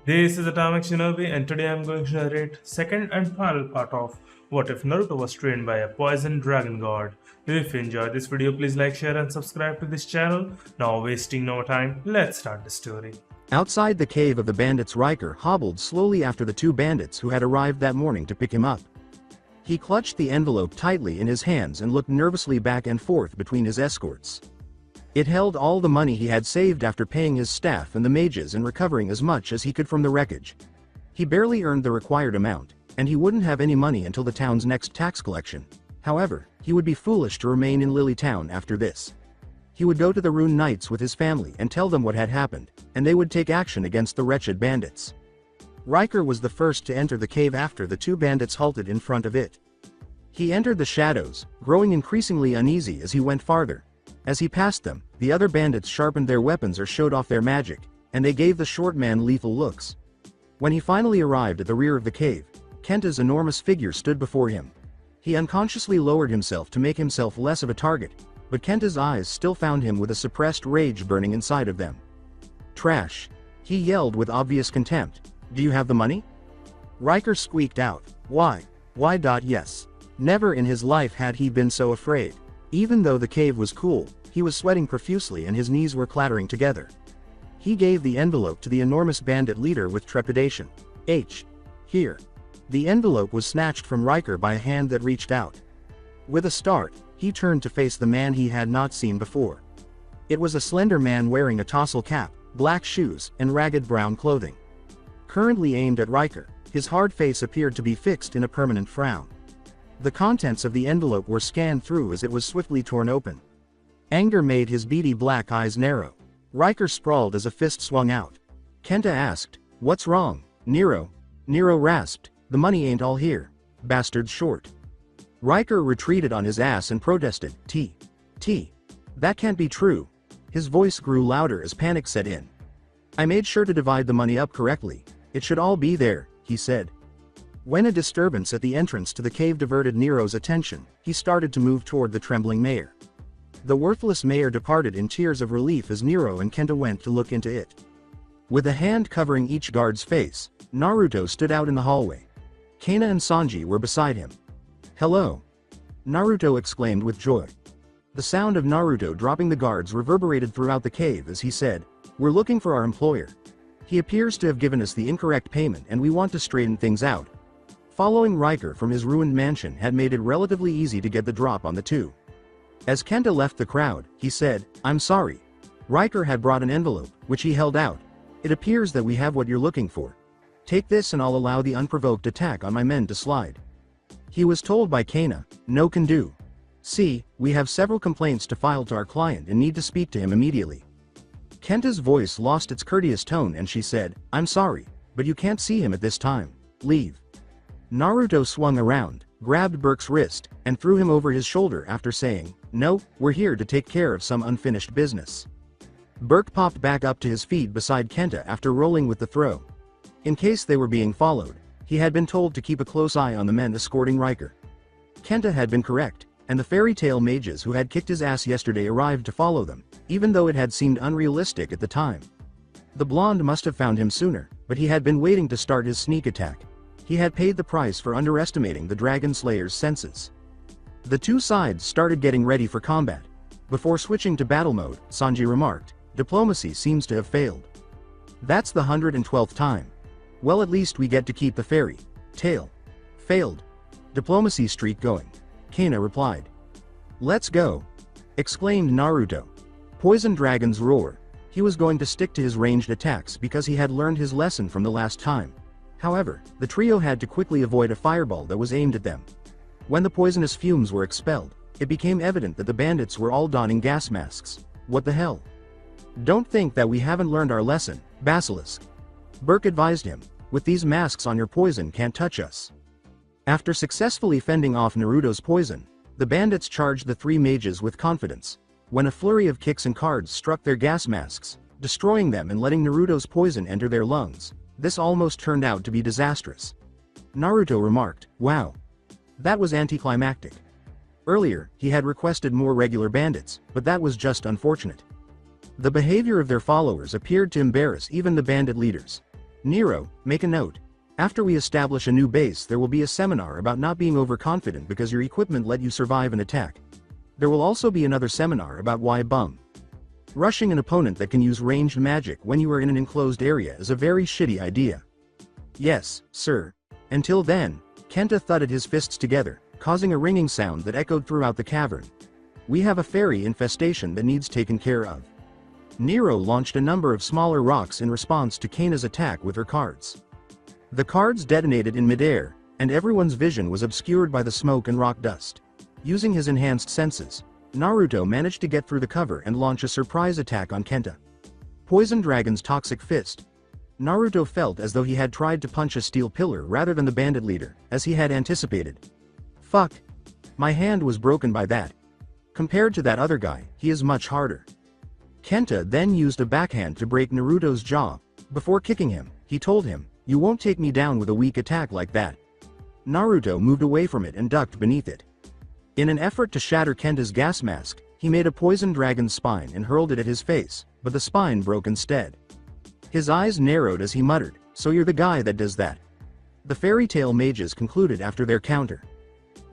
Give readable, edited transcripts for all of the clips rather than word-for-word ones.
This is Atomic Shinobi, and today I'm going to narrate second and final part of What If Naruto Was Trained by a Poison Dragon God. If you enjoyed this video, please like, share and subscribe to this channel. Now wasting no time, let's start the story. Outside the cave of the bandits, Riker hobbled slowly after the two bandits who had arrived that morning to pick him up. He clutched the envelope tightly in his hands and looked nervously back and forth between his escorts. It held all the money he had saved after paying his staff and the mages and recovering as much as he could from the wreckage. He barely earned the required amount, and he wouldn't have any money until the town's next tax collection. However, he would be foolish to remain in Lily Town after this. He would go to the Rune Knights with his family and tell them what had happened, and they would take action against the wretched bandits. Riker was the first to enter the cave after the two bandits halted in front of it. He entered the shadows, growing increasingly uneasy as he went farther. As he passed them, the other bandits sharpened their weapons or showed off their magic, and they gave the short man lethal looks. When he finally arrived at the rear of the cave, Kenta's enormous figure stood before him. He unconsciously lowered himself to make himself less of a target, but Kenta's eyes still found him with a suppressed rage burning inside of them. "Trash!" he yelled with obvious contempt. "Do you have the money?" Riker squeaked out. Why? Yes. Never in his life had he been so afraid. Even though the cave was cool, he was sweating profusely and his knees were clattering together. He gave the envelope to the enormous bandit leader with trepidation. Here. The envelope was snatched from Riker by a hand that reached out. With a start, he turned to face the man he had not seen before. It was a slender man wearing a tassel cap, black shoes, and ragged brown clothing. Currently aimed at Riker, his hard face appeared to be fixed in a permanent frown. The contents of the envelope were scanned through as it was swiftly torn open. Anger made his beady black eyes narrow. Riker sprawled as a fist swung out. Kenta asked, "What's wrong, Nero?" Nero rasped, "The money ain't all here. Bastard's short." Riker retreated on his ass and protested, That can't be true." His voice grew louder as panic set in. "I made sure to divide the money up correctly. It should all be there," he said. When a disturbance at the entrance to the cave diverted Nero's attention, he started to move toward the trembling mayor. The worthless mayor departed in tears of relief as Nero and Kenta went to look into it. With a hand covering each guard's face, Naruto stood out in the hallway. Kana and Sanji were beside him. "Hello!" Naruto exclaimed with joy. The sound of Naruto dropping the guards reverberated throughout the cave as he said, "We're looking for our employer. He appears to have given us the incorrect payment and we want to straighten things out." Following Riker from his ruined mansion had made it relatively easy to get the drop on the two. As Kenta left the crowd, he said, "I'm sorry." Riker had brought an envelope, which he held out. "It appears that we have what you're looking for. Take this and I'll allow the unprovoked attack on my men to slide." He was told by Kana, "No can do. See, we have several complaints to file to our client and need to speak to him immediately." Kenta's voice lost its courteous tone and she said, "I'm sorry, but you can't see him at this time. Leave." Naruto swung around, grabbed Burke's wrist, and threw him over his shoulder after saying, "No, we're here to take care of some unfinished business." Burke popped back up to his feet beside Kenta after rolling with the throw. In case they were being followed, he had been told to keep a close eye on the men escorting Riker. Kenta had been correct, and the fairy tale mages who had kicked his ass yesterday arrived to follow them, even though it had seemed unrealistic at the time. The blonde must have found him sooner, but he had been waiting to start his sneak attack. He had paid the price for underestimating the Dragon Slayer's senses. The two sides started getting ready for combat. Before switching to battle mode, Sanji remarked, "Diplomacy seems to have failed." "That's the 112th time. Well, at least we get to keep the fairy tale failed diplomacy streak going," Kana replied. "Let's go!" exclaimed Naruto. Poison Dragon's roar. He was going to stick to his ranged attacks because he had learned his lesson from the last time. However, the trio had to quickly avoid a fireball that was aimed at them. When the poisonous fumes were expelled, it became evident that the bandits were all donning gas masks. "What the hell? Don't think that we haven't learned our lesson, Basilisk," Burke advised him. "With these masks on, your poison can't touch us." After successfully fending off Naruto's poison, the bandits charged the three mages with confidence. When a flurry of kicks and cards struck their gas masks, destroying them and letting Naruto's poison enter their lungs, this almost turned out to be disastrous. Naruto remarked, "Wow. That was anticlimactic." Earlier, he had requested more regular bandits, but that was just unfortunate. The behavior of their followers appeared to embarrass even the bandit leaders. Nero, make a note. After we establish a new base, there will be a seminar about not being overconfident because your equipment let you survive an attack. There will also be another seminar about why rushing an opponent that can use ranged magic when you are in an enclosed area is a very shitty idea. Yes, sir. Until then, Kenta thudded his fists together, causing a ringing sound that echoed throughout the cavern. We have a fairy infestation that needs taken care of. Nero launched a number of smaller rocks in response to Kaina's attack with her cards. The cards detonated in midair, and everyone's vision was obscured by the smoke and rock dust. Using his enhanced senses, Naruto managed to get through the cover and launch a surprise attack on Kenta. Poison Dragon's Toxic Fist. Naruto felt as though he had tried to punch a steel pillar rather than the bandit leader, as he had anticipated. Fuck. My hand was broken by that. Compared to that other guy, he is much harder. Kenta then used a backhand to break Naruto's jaw. Before kicking him, he told him, "You won't take me down with a weak attack like that." Naruto moved away from it and ducked beneath it. In an effort to shatter Kenta's gas mask, he made a poison dragon's spine and hurled it at his face, but the spine broke instead. His eyes narrowed as he muttered, "So you're the guy that does that." The fairy tale mages concluded after their counter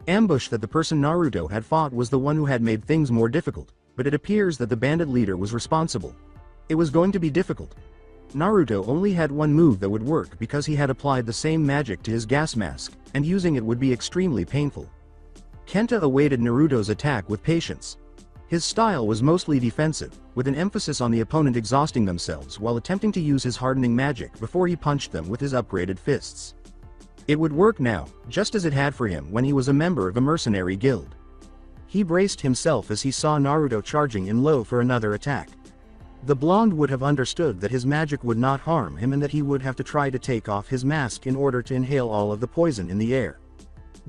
ambush that the person Naruto had fought was the one who had made things more difficult, but it appears that the bandit leader was responsible. It was going to be difficult. Naruto only had one move that would work because he had applied the same magic to his gas mask, and using it would be extremely painful. Kenta awaited Naruto's attack with patience. His style was mostly defensive, with an emphasis on the opponent exhausting themselves while attempting to use his hardening magic before he punched them with his upgraded fists. It would work now, just as it had for him when he was a member of a mercenary guild. He braced himself as he saw Naruto charging in low for another attack. The blonde would have understood that his magic would not harm him and that he would have to try to take off his mask in order to inhale all of the poison in the air.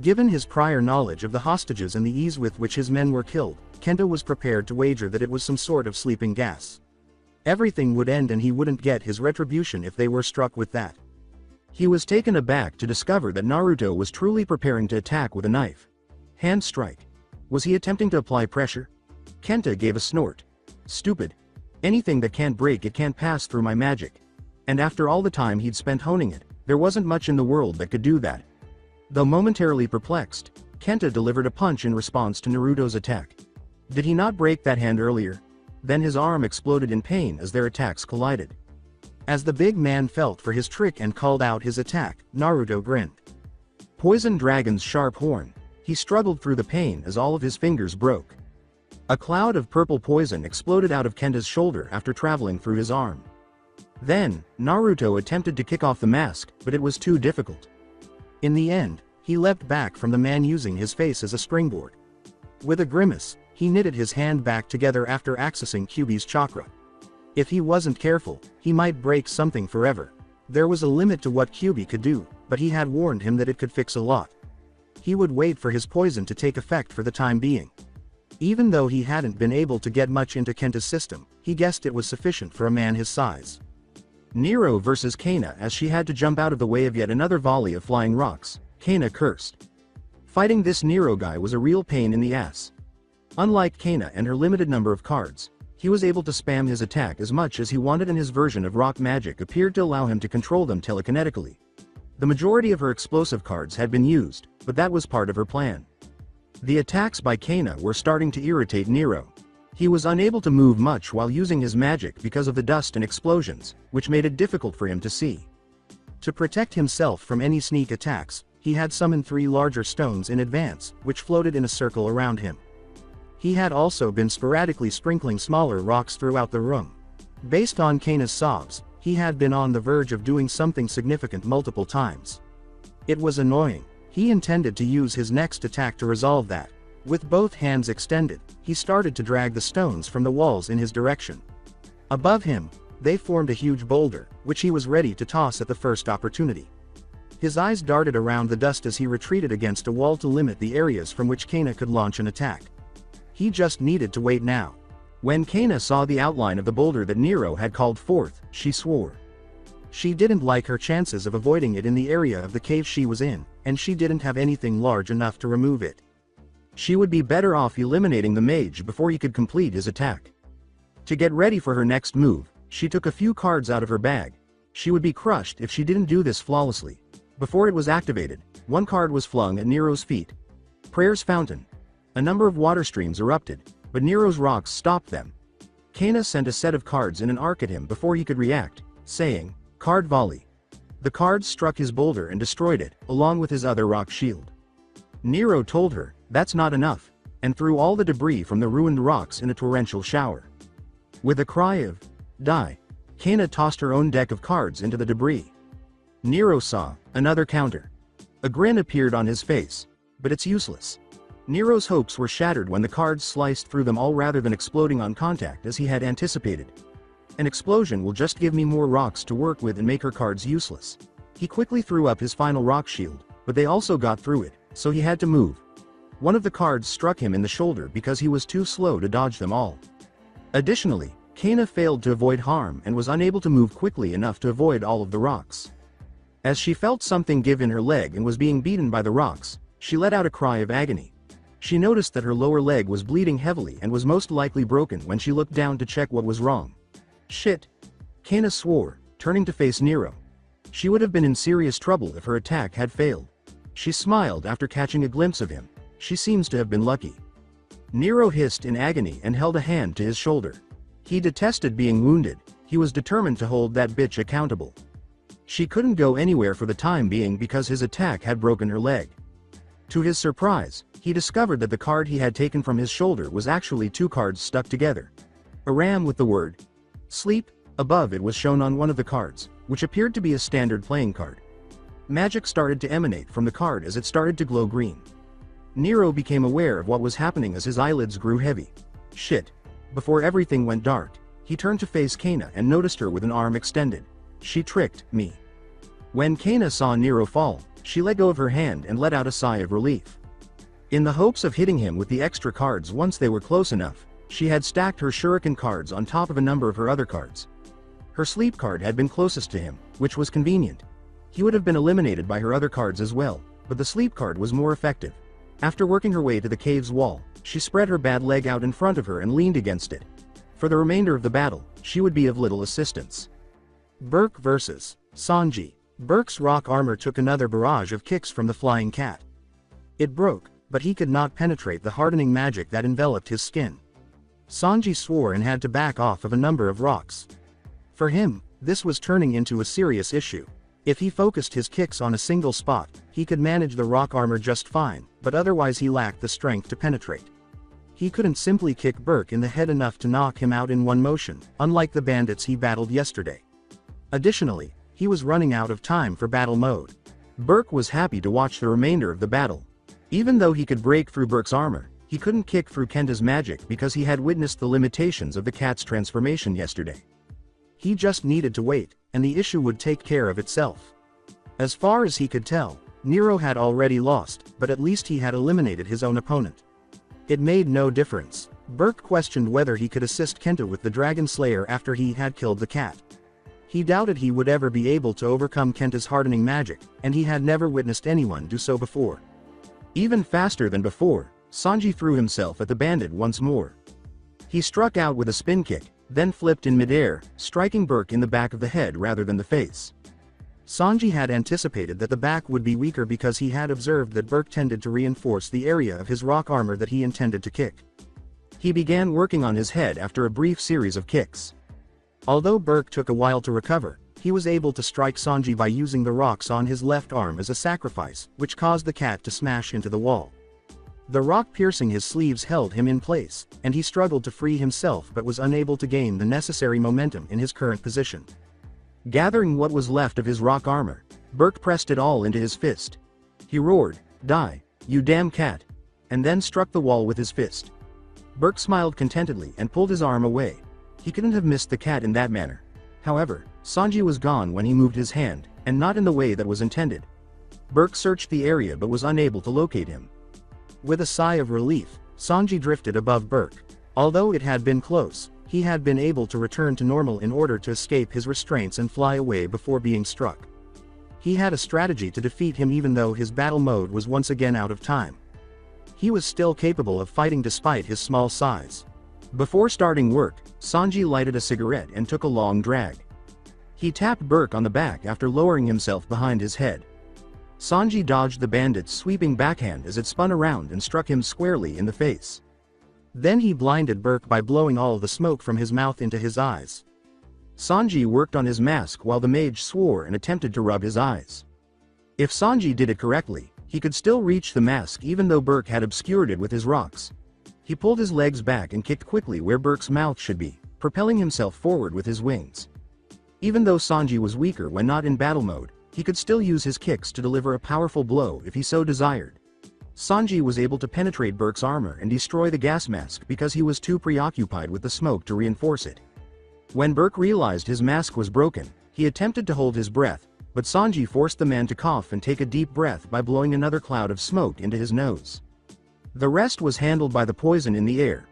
Given his prior knowledge of the hostages and the ease with which his men were killed, Kenta was prepared to wager that it was some sort of sleeping gas. Everything would end and he wouldn't get his retribution if they were struck with that. He was taken aback to discover that Naruto was truly preparing to attack with a knife. Hand strike. Was he attempting to apply pressure? Kenta gave a snort. Stupid. Anything that can't break it can't pass through my magic. And after all the time he'd spent honing it, there wasn't much in the world that could do that. Though momentarily perplexed, Kenta delivered a punch in response to Naruto's attack. Did he not break that hand earlier? Then his arm exploded in pain as their attacks collided. As the big man felt for his trick and called out his attack, Naruto grinned. Poison Dragon's Sharp Horn. He struggled through the pain as all of his fingers broke. A cloud of purple poison exploded out of Kenta's shoulder after traveling through his arm. Then, Naruto attempted to kick off the mask, but it was too difficult. In the end, he leapt back from the man using his face as a springboard. With a grimace, he knitted his hand back together after accessing Kyuubi's chakra. If he wasn't careful, he might break something forever. There was a limit to what Kyuubi could do, but he had warned him that it could fix a lot. He would wait for his poison to take effect for the time being. Even though he hadn't been able to get much into Kenta's system, he guessed it was sufficient for a man his size. Nero versus Kaina. As she had to jump out of the way of yet another volley of flying rocks, Kaina cursed. Fighting this Nero guy was a real pain in the ass. Unlike Kaina and her limited number of cards, he was able to spam his attack as much as he wanted, and his version of rock magic appeared to allow him to control them telekinetically. The majority of her explosive cards had been used, but that was part of her plan. The attacks by Kaina were starting to irritate Nero. He was unable to move much while using his magic because of the dust and explosions, which made it difficult for him to see. To protect himself from any sneak attacks, he had summoned 3 larger stones in advance, which floated in a circle around him. He had also been sporadically sprinkling smaller rocks throughout the room. Based on Kaina's sobs, he had been on the verge of doing something significant multiple times. It was annoying. He intended to use his next attack to resolve that. With both hands extended, he started to drag the stones from the walls in his direction. Above him, they formed a huge boulder, which he was ready to toss at the first opportunity. His eyes darted around the dust as he retreated against a wall to limit the areas from which Kaina could launch an attack. He just needed to wait now. When Kaina saw the outline of the boulder that Nero had called forth, she swore. She didn't like her chances of avoiding it in the area of the cave she was in, and she didn't have anything large enough to remove it. She would be better off eliminating the mage before he could complete his attack. To get ready for her next move, she took a few cards out of her bag. She would be crushed if she didn't do this flawlessly. Before it was activated, one card was flung at Nero's feet. Prayer's Fountain. A number of water streams erupted, but Nero's rocks stopped them. Kana sent a set of cards in an arc at him before he could react, saying, "Card Volley." The cards struck his boulder and destroyed it, along with his other rock shield. Nero told her, "That's not enough," and threw all the debris from the ruined rocks in a torrential shower. With a cry of, "Die," Kana tossed her own deck of cards into the debris. Nero saw another counter. A grin appeared on his face. But it's useless. Nero's hopes were shattered when the cards sliced through them all rather than exploding on contact as he had anticipated. An explosion will just give me more rocks to work with and make her cards useless. He quickly threw up his final rock shield, but they also got through it, so he had to move. One of the cards struck him in the shoulder because he was too slow to dodge them all. Additionally, Kana failed to avoid harm and was unable to move quickly enough to avoid all of the rocks. As she felt something give in her leg and was being beaten by the rocks, she let out a cry of agony. She noticed that her lower leg was bleeding heavily and was most likely broken when she looked down to check what was wrong. "Shit!" Kana swore, turning to face Nero. She would have been in serious trouble if her attack had failed. She smiled after catching a glimpse of him. She seems to have been lucky. Nero hissed in agony and held a hand to his shoulder. He detested being wounded. He was determined to hold that bitch accountable. She couldn't go anywhere for the time being because his attack had broken her leg. To his surprise, he discovered that the card he had taken from his shoulder was actually two cards stuck together. A ram with the word "Sleep" above it was shown on one of the cards, which appeared to be a standard playing card. Magic started to emanate from the card as it started to glow green. Nero became aware of what was happening as his eyelids grew heavy. Shit. Before everything went dark, he turned to face Kana and noticed her with an arm extended. She tricked me. When Kana saw Nero fall, she let go of her hand and let out a sigh of relief. In the hopes of hitting him with the extra cards once they were close enough, she had stacked her shuriken cards on top of a number of her other cards. Her sleep card had been closest to him, which was convenient. He would have been eliminated by her other cards as well, but the sleep card was more effective. After working her way to the cave's wall, she spread her bad leg out in front of her and leaned against it. For the remainder of the battle, she would be of little assistance. Burke vs. Sanji. Burke's rock armor took another barrage of kicks from the flying cat. It broke, but he could not penetrate the hardening magic that enveloped his skin. Sanji swore and had to back off of a number of rocks. For him, this was turning into a serious issue. If he focused his kicks on a single spot, he could manage the rock armor just fine, but otherwise he lacked the strength to penetrate. He couldn't simply kick Burke in the head enough to knock him out in one motion, unlike the bandits he battled yesterday. Additionally, he was running out of time for battle mode. Burke was happy to watch the remainder of the battle. Even though he could break through Burke's armor, he couldn't kick through Kenta's magic because he had witnessed the limitations of the cat's transformation yesterday. He just needed to wait, and the issue would take care of itself. As far as he could tell, Nero had already lost, but at least he had eliminated his own opponent. It made no difference. Burke questioned whether he could assist Kenta with the Dragon Slayer after he had killed the cat. He doubted he would ever be able to overcome Kenta's hardening magic, and he had never witnessed anyone do so before. Even faster than before, Sanji threw himself at the bandit once more. He struck out with a spin kick, then flipped in midair, striking Burke in the back of the head rather than the face. Sanji had anticipated that the back would be weaker because he had observed that Burke tended to reinforce the area of his rock armor that he intended to kick. He began working on his head after a brief series of kicks. Although Burke took a while to recover, he was able to strike Sanji by using the rocks on his left arm as a sacrifice, which caused the cat to smash into the wall. The rock piercing his sleeves held him in place, and he struggled to free himself but was unable to gain the necessary momentum in his current position. Gathering what was left of his rock armor, Burke pressed it all into his fist. He roared, "Die, you damn cat!" and then struck the wall with his fist. Burke smiled contentedly and pulled his arm away. He couldn't have missed the cat in that manner. However, Sanji was gone when he moved his hand, and not in the way that was intended. Burke searched the area but was unable to locate him. With a sigh of relief, Sanji drifted above Burke. Although it had been close, he had been able to return to normal in order to escape his restraints and fly away before being struck. He had a strategy to defeat him even though his battle mode was once again out of time. He was still capable of fighting despite his small size. Before starting work, Sanji lighted a cigarette and took a long drag. He tapped Burke on the back after lowering himself behind his head. Sanji dodged the bandit's sweeping backhand as it spun around and struck him squarely in the face. Then he blinded Burke by blowing all the smoke from his mouth into his eyes. Sanji worked on his mask while the mage swore and attempted to rub his eyes. If Sanji did it correctly, he could still reach the mask even though Burke had obscured it with his rocks. He pulled his legs back and kicked quickly where Burke's mouth should be, propelling himself forward with his wings. Even though Sanji was weaker when not in battle mode, he could still use his kicks to deliver a powerful blow if he so desired. Sanji was able to penetrate Burke's armor and destroy the gas mask because he was too preoccupied with the smoke to reinforce it. When Burke realized his mask was broken, he attempted to hold his breath, but Sanji forced the man to cough and take a deep breath by blowing another cloud of smoke into his nose. The rest was handled by the poison in the air.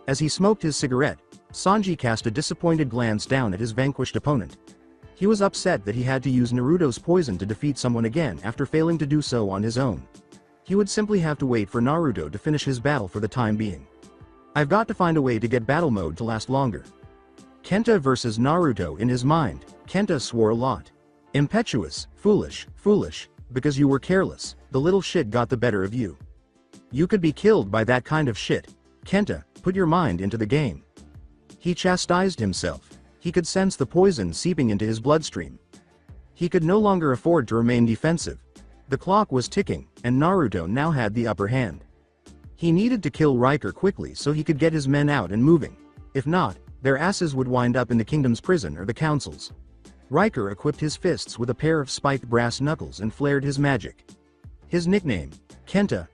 As he smoked his cigarette, Sanji cast a disappointed glance down at his vanquished opponent. He was upset that he had to use Naruto's poison to defeat someone again after failing to do so on his own. He would simply have to wait for Naruto to finish his battle for the time being. I've got to find a way to get battle mode to last longer. Kenta versus Naruto. In his mind, Kenta swore a lot. Impetuous, foolish, because you were careless, the little shit got the better of you. You could be killed by that kind of shit. Kenta, put your mind into the game. He chastised himself. He could sense the poison seeping into his bloodstream. He could no longer afford to remain defensive. The clock was ticking, and Naruto now had the upper hand. He needed to kill Riker quickly so he could get his men out and moving. If not, their asses would wind up in the kingdom's prison or the council's. Riker equipped his fists with a pair of spiked brass knuckles and flared his magic. His nickname, Kenta,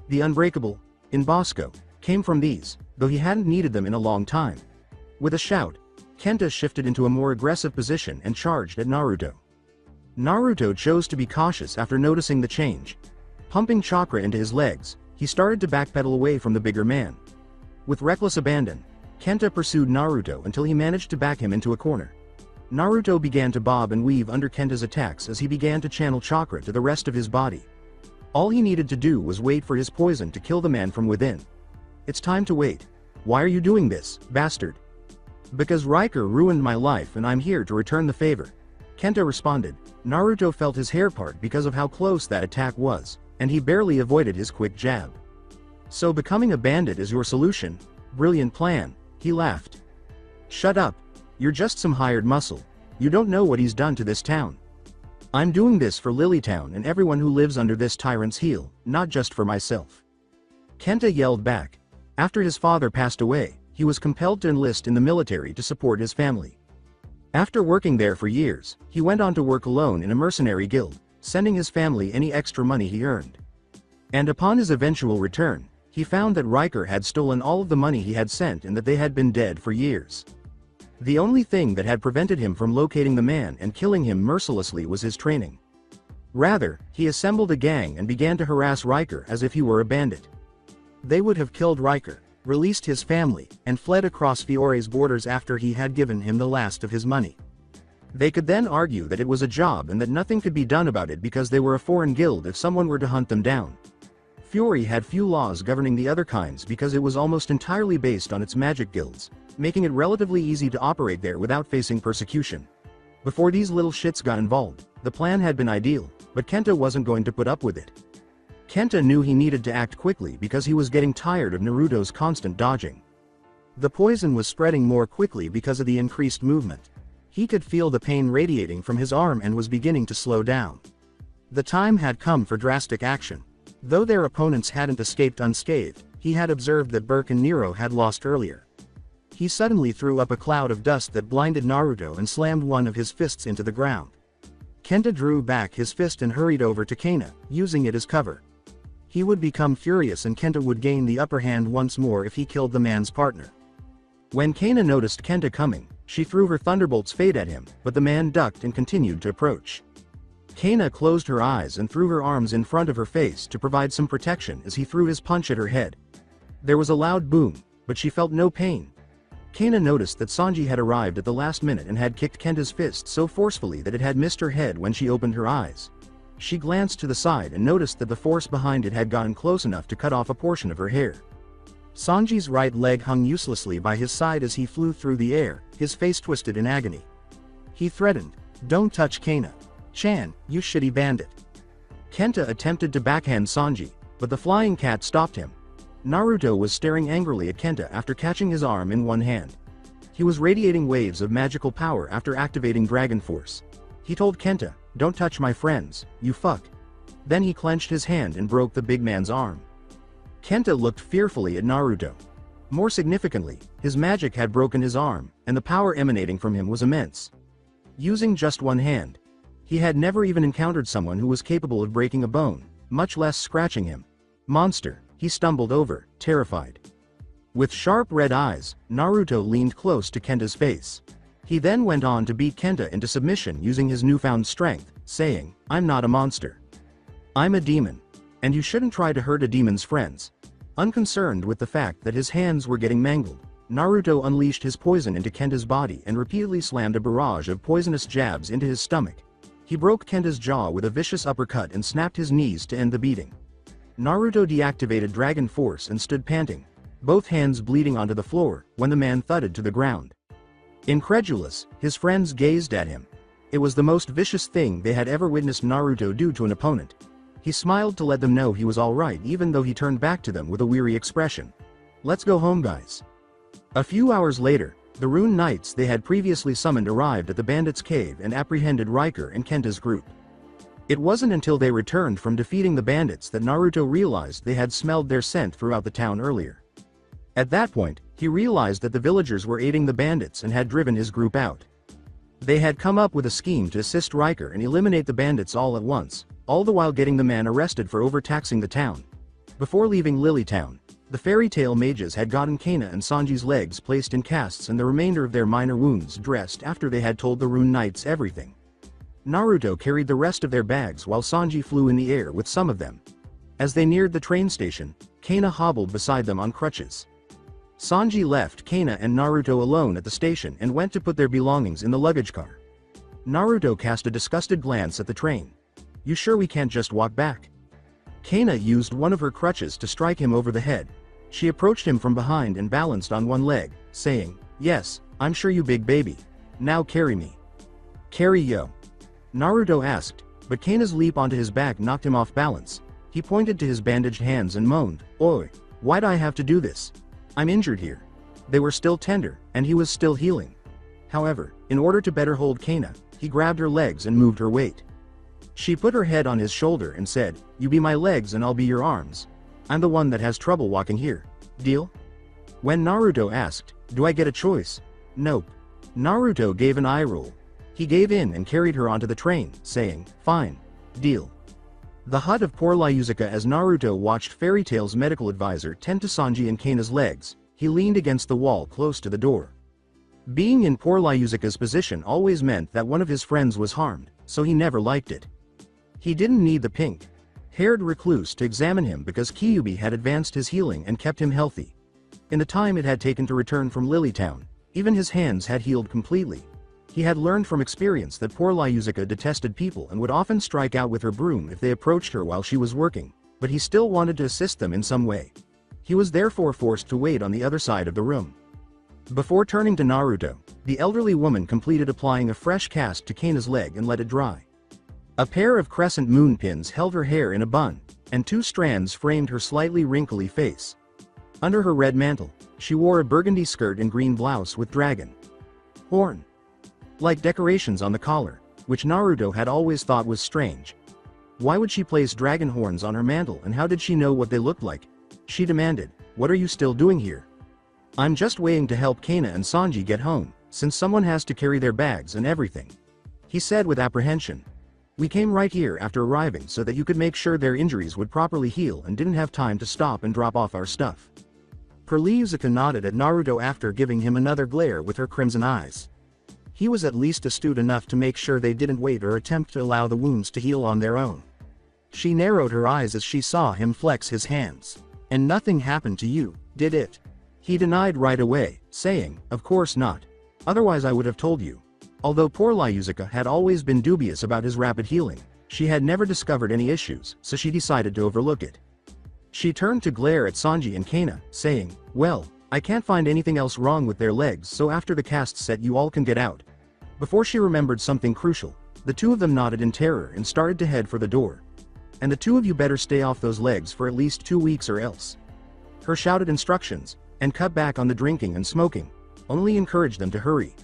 the Unbreakable, in Bosco, came from these, though he hadn't needed them in a long time. With a shout, Kenta shifted into a more aggressive position and charged at Naruto. Naruto chose to be cautious after noticing the change. Pumping chakra into his legs, he started to backpedal away from the bigger man. With reckless abandon, Kenta pursued Naruto until he managed to back him into a corner. Naruto began to bob and weave under Kenta's attacks as he began to channel chakra to the rest of his body. All he needed to do was wait for his poison to kill the man from within. It's time to wait. Why are you doing this, bastard? Because Riker ruined my life and I'm here to return the favor. Kenta responded. Naruto felt his hair part because of how close that attack was, and he barely avoided his quick jab. So becoming a bandit is your solution? Brilliant plan, he laughed. Shut up. You're just some hired muscle. You don't know what he's done to this town. I'm doing this for Lilytown and everyone who lives under this tyrant's heel, not just for myself. Kenta yelled back. After his father passed away, he was compelled to enlist in the military to support his family. After working there for years, he went on to work alone in a mercenary guild, sending his family any extra money he earned. And upon his eventual return, he found that Riker had stolen all of the money he had sent and that they had been dead for years. The only thing that had prevented him from locating the man and killing him mercilessly was his training. Rather, he assembled a gang and began to harass Riker as if he were a bandit. They would have killed Riker, released his family, and fled across Fiore's borders after he had given him the last of his money. They could then argue that it was a job and that nothing could be done about it because they were a foreign guild if someone were to hunt them down. Fiore had few laws governing the other kinds because it was almost entirely based on its magic guilds, making it relatively easy to operate there without facing persecution. Before these little shits got involved, the plan had been ideal, but Kenta wasn't going to put up with it. Kenta knew he needed to act quickly because he was getting tired of Naruto's constant dodging. The poison was spreading more quickly because of the increased movement. He could feel the pain radiating from his arm and was beginning to slow down. The time had come for drastic action. Though their opponents hadn't escaped unscathed, he had observed that Burke and Nero had lost earlier. He suddenly threw up a cloud of dust that blinded Naruto and slammed one of his fists into the ground. Kenta drew back his fist and hurried over to Kana, using it as cover. He would become furious and Kenta would gain the upper hand once more if he killed the man's partner. When Kana noticed Kenta coming, she threw her thunderbolts fade at him, but the man ducked and continued to approach. Kana closed her eyes and threw her arms in front of her face to provide some protection as he threw his punch at her head. There was a loud boom, but she felt no pain. Kana noticed that Sanji had arrived at the last minute and had kicked Kenta's fist so forcefully that it had missed her head when she opened her eyes. She glanced to the side and noticed that the force behind it had gotten close enough to cut off a portion of her hair. Sanji's right leg hung uselessly by his side as he flew through the air, his face twisted in agony. He threatened, "Don't touch Kana-chan, you shitty bandit." Kenta attempted to backhand Sanji, but the flying cat stopped him. Naruto was staring angrily at Kenta after catching his arm in one hand. He was radiating waves of magical power after activating Dragon Force. He told Kenta, "Don't touch my friends, you fuck." Then he clenched his hand and broke the big man's arm. Kenta looked fearfully at Naruto. More significantly, his magic had broken his arm, and the power emanating from him was immense. Using just one hand, he had never even encountered someone who was capable of breaking a bone, much less scratching him. "Monster," he stumbled over, terrified. With sharp red eyes, Naruto leaned close to Kenta's face. He then went on to beat Kenta into submission using his newfound strength, saying, "I'm not a monster. I'm a demon. And you shouldn't try to hurt a demon's friends." Unconcerned with the fact that his hands were getting mangled, Naruto unleashed his poison into Kenta's body and repeatedly slammed a barrage of poisonous jabs into his stomach. He broke Kenta's jaw with a vicious uppercut and snapped his knees to end the beating. Naruto deactivated Dragon Force and stood panting, both hands bleeding onto the floor, when the man thudded to the ground. Incredulous, his friends gazed at him. It was the most vicious thing they had ever witnessed Naruto do to an opponent. He smiled to let them know he was alright even though he turned back to them with a weary expression. "Let's go home, guys." A few hours later, the Rune Knights they had previously summoned arrived at the bandits' cave and apprehended Riker and Kenta's group. It wasn't until they returned from defeating the bandits that Naruto realized they had smelled their scent throughout the town earlier. At that point, he realized that the villagers were aiding the bandits and had driven his group out. They had come up with a scheme to assist Riker and eliminate the bandits all at once, all the while getting the man arrested for overtaxing the town. Before leaving Lilytown, the fairy tale mages had gotten Kana and Sanji's legs placed in casts and the remainder of their minor wounds dressed after they had told the Rune Knights everything. Naruto carried the rest of their bags while Sanji flew in the air with some of them. As they neared the train station, Kana hobbled beside them on crutches. Sanji left Kana and Naruto alone at the station and went to put their belongings in the luggage car. Naruto cast a disgusted glance at the train. "You sure we can't just walk back?" Kana used one of her crutches to strike him over the head. She approached him from behind and balanced on one leg, saying, "Yes, I'm sure you big baby. Now carry me." "Carry yo?" Naruto asked, but Kana's leap onto his back knocked him off balance. He pointed to his bandaged hands and moaned, "Oi, why'd I have to do this? I'm injured here." They were still tender, and he was still healing. However, in order to better hold Kana, he grabbed her legs and moved her weight. She put her head on his shoulder and said, "You be my legs and I'll be your arms. I'm the one that has trouble walking here. Deal?" When Naruto asked, "Do I get a choice?" "Nope." Naruto gave an eye roll. He gave in and carried her onto the train, saying, "Fine. Deal." The hut of poor Lyuzuka. As Naruto watched Fairy Tail's medical advisor tend to Sanji and Kana's legs, he leaned against the wall close to the door. Being in poor Lyuzuka's position always meant that one of his friends was harmed, so he never liked it. He didn't need the pink-haired recluse to examine him because Kyuubi had advanced his healing and kept him healthy. In the time it had taken to return from Lilytown, even his hands had healed completely. He had learned from experience that poor Lyuzuka detested people and would often strike out with her broom if they approached her while she was working, but he still wanted to assist them in some way. He was therefore forced to wait on the other side of the room. Before turning to Naruto, the elderly woman completed applying a fresh cast to Kana's leg and let it dry. A pair of crescent moon pins held her hair in a bun, and 2 strands framed her slightly wrinkly face. Under her red mantle, she wore a burgundy skirt and green blouse with dragon horn-like decorations on the collar, which Naruto had always thought was strange. Why would she place dragon horns on her mantle, and how did she know what they looked like? She demanded, "What are you still doing here?" "I'm just waiting to help Kana and Sanji get home, since someone has to carry their bags and everything," he said with apprehension. "We came right here after arriving so that you could make sure their injuries would properly heal and didn't have time to stop and drop off our stuff." Lyuzuka nodded at Naruto after giving him another glare with her crimson eyes. He was at least astute enough to make sure they didn't wait or attempt to allow the wounds to heal on their own. She narrowed her eyes as she saw him flex his hands. "And nothing happened to you, did it?" He denied right away, saying, "Of course not. Otherwise I would have told you." Although poor Lyuzuka had always been dubious about his rapid healing, she had never discovered any issues, so she decided to overlook it. She turned to glare at Sanji and Kana, saying, "Well, I can't find anything else wrong with their legs, so after the cast set you all can get out." Before she remembered something crucial, the two of them nodded in terror and started to head for the door. "And the two of you better stay off those legs for at least 2 weeks or else." Her shouted instructions, and cut back on the drinking and smoking, only encouraged them to hurry.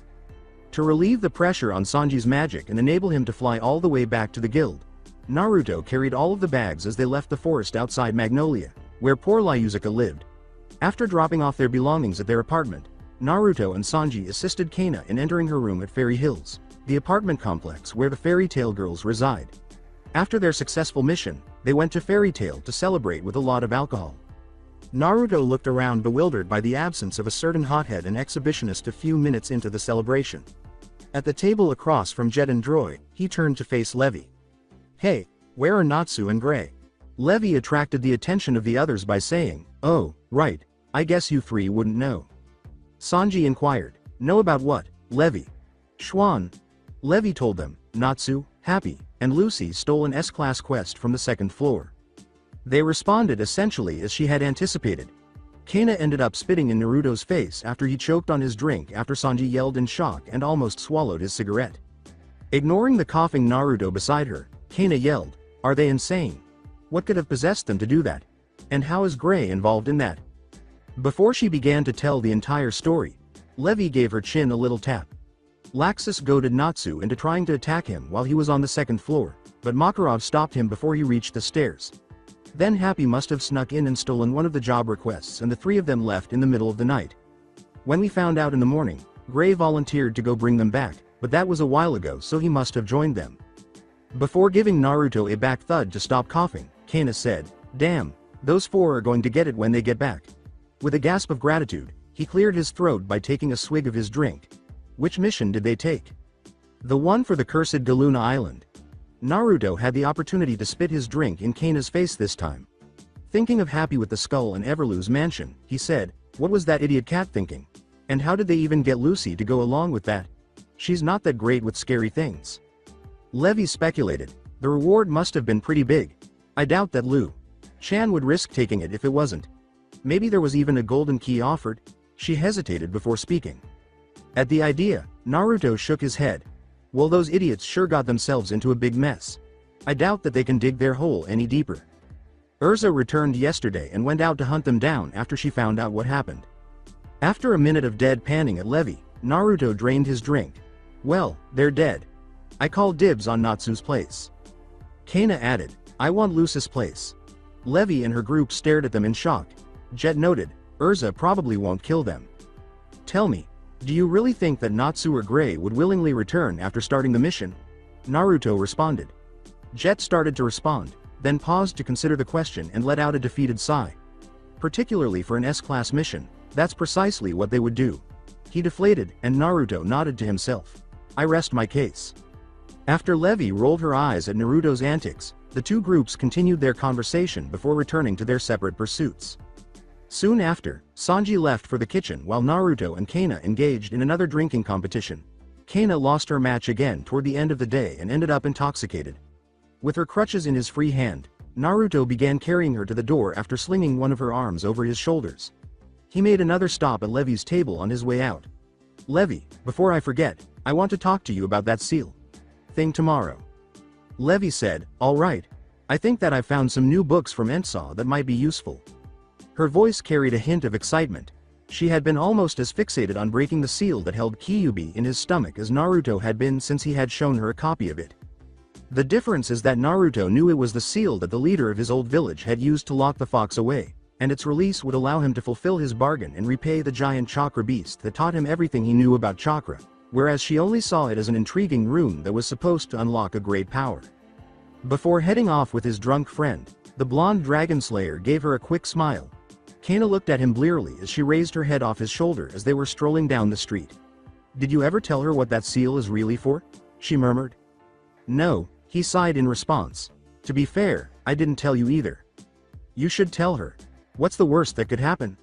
To relieve the pressure on Sanji's magic and enable him to fly all the way back to the guild, Naruto carried all of the bags as they left the forest outside Magnolia, where poor Lyuzuka lived. After dropping off their belongings at their apartment, Naruto and Sanji assisted Kana in entering her room at Fairy Hills, the apartment complex where the Fairy Tail girls reside. After their successful mission, they went to Fairy Tail to celebrate with a lot of alcohol. Naruto looked around bewildered by the absence of a certain hothead and exhibitionist a few minutes into the celebration. At the table across from Jet and Droid, he turned to face Levi. "Hey, where are Natsu and Gray?" Levi attracted the attention of the others by saying, "Oh, right, I guess you three wouldn't know." Sanji inquired, "Know about what, Levi?" "Schwan." Levi told them, "Natsu, Happy, and Lucy stole an S-class quest from the second floor." They responded essentially as she had anticipated. Kana ended up spitting in Naruto's face after he choked on his drink after Sanji yelled in shock and almost swallowed his cigarette. Ignoring the coughing Naruto beside her, Kana yelled, "Are they insane? What could have possessed them to do that? And how is Gray involved in that?" Before she began to tell the entire story, Levi gave her chin a little tap. Laxus goaded Natsu into trying to attack him while he was on the second floor, but Makarov stopped him before he reached the stairs. Then Happy must have snuck in and stolen one of the job requests and the three of them left in the middle of the night. When we found out in the morning, Gray volunteered to go bring them back, but that was a while ago so he must have joined them. Before giving Naruto a back thud to stop coughing, Kana said, "Damn, those four are going to get it when they get back." With a gasp of gratitude, he cleared his throat by taking a swig of his drink. Which mission did they take? The one for the cursed Galuna Island. Naruto had the opportunity to spit his drink in Kana's face this time. Thinking of Happy with the skull and Everlu's mansion, he said, "What was that idiot cat thinking? And how did they even get Lucy to go along with that? She's not that great with scary things." Levi speculated, "The reward must have been pretty big. I doubt that Lu Chan would risk taking it if it wasn't. Maybe there was even a golden key offered." She hesitated before speaking. At the idea, Naruto shook his head. "Well, those idiots sure got themselves into a big mess. I doubt that they can dig their hole any deeper." Urza returned yesterday and went out to hunt them down after she found out what happened. After a minute of dead panning at Levi, Naruto drained his drink. "Well, they're dead. I call dibs on Natsu's place." Kana added, "I want Lucy's place." Levi and her group stared at them in shock. Jet noted, "Urza probably won't kill them." "Tell me, do you really think that Natsu or Gray would willingly return after starting the mission?" Naruto responded. Jet started to respond, then paused to consider the question and let out a defeated sigh. Particularly for an S-class mission, that's precisely what they would do. He deflated, and Naruto nodded to himself. "I rest my case." After Levi rolled her eyes at Naruto's antics, the two groups continued their conversation before returning to their separate pursuits. Soon after, Sanji left for the kitchen while Naruto and Kana engaged in another drinking competition. Kana lost her match again toward the end of the day and ended up intoxicated. With her crutches in his free hand, Naruto began carrying her to the door after slinging one of her arms over his shoulders. He made another stop at Levi's table on his way out. "Levi, before I forget, I want to talk to you about that seal thing tomorrow." Levi said, "All right. I think that I've found some new books from Ensaw that might be useful." Her voice carried a hint of excitement. She had been almost as fixated on breaking the seal that held Kyuubi in his stomach as Naruto had been since he had shown her a copy of it. The difference is that Naruto knew it was the seal that the leader of his old village had used to lock the fox away, and its release would allow him to fulfill his bargain and repay the giant chakra beast that taught him everything he knew about chakra, whereas she only saw it as an intriguing rune that was supposed to unlock a great power. Before heading off with his drunk friend, the blonde dragon slayer gave her a quick smile. Kana looked at him blearily as she raised her head off his shoulder as they were strolling down the street. "Did you ever tell her what that seal is really for?" she murmured. "No," he sighed in response. "To be fair, I didn't tell you either." "You should tell her. What's the worst that could happen?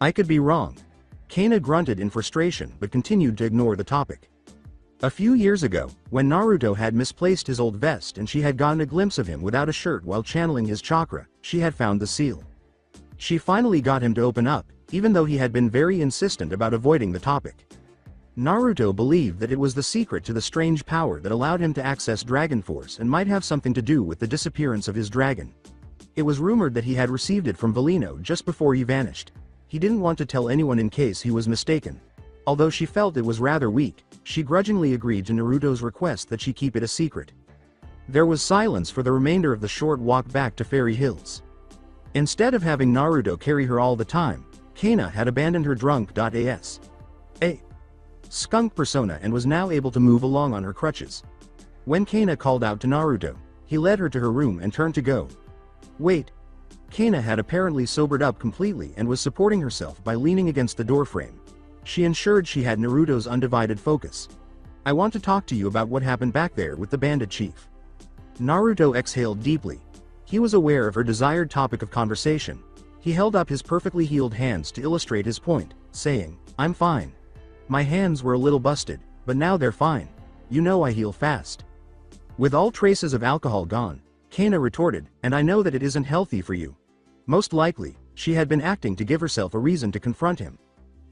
I could be wrong." Kana grunted in frustration but continued to ignore the topic. A few years ago, when Naruto had misplaced his old vest and she had gotten a glimpse of him without a shirt while channeling his chakra, she had found the seal. She finally got him to open up, even though he had been very insistent about avoiding the topic. Naruto believed that it was the secret to the strange power that allowed him to access Dragon Force and might have something to do with the disappearance of his dragon. It was rumored that he had received it from Valino just before he vanished. He didn't want to tell anyone in case he was mistaken. Although she felt it was rather weak, she grudgingly agreed to Naruto's request that she keep it a secret. There was silence for the remainder of the short walk back to Fairy Hills. Instead of having Naruto carry her all the time, Kana had abandoned her drunk.as a skunk persona and was now able to move along on her crutches. When Kana called out to Naruto, he led her to her room and turned to go. Wait. Kana had apparently sobered up completely and was supporting herself by leaning against the doorframe. She ensured she had Naruto's undivided focus. I want to talk to you about what happened back there with the bandit chief. Naruto exhaled deeply. He was aware of her desired topic of conversation. He held up his perfectly healed hands to illustrate his point, saying, I'm fine. My hands were a little busted, but now they're fine. You know I heal fast. With all traces of alcohol gone, Kana retorted, and I know that it isn't healthy for you. Most likely, she had been acting to give herself a reason to confront him.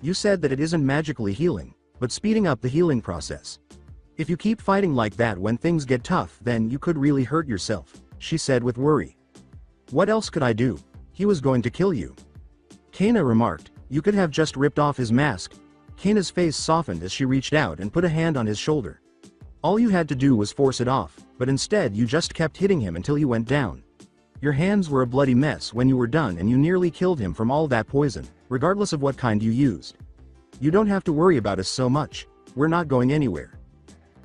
You said that it isn't magically healing, but speeding up the healing process. If you keep fighting like that when things get tough, then you could really hurt yourself, she said with worry. What else could I do? He was going to kill you. Kana remarked, you could have just ripped off his mask. Kana's face softened as she reached out and put a hand on his shoulder. All you had to do was force it off, but instead you just kept hitting him until he went down. Your hands were a bloody mess when you were done and you nearly killed him from all that poison, regardless of what kind you used. You don't have to worry about us so much, we're not going anywhere.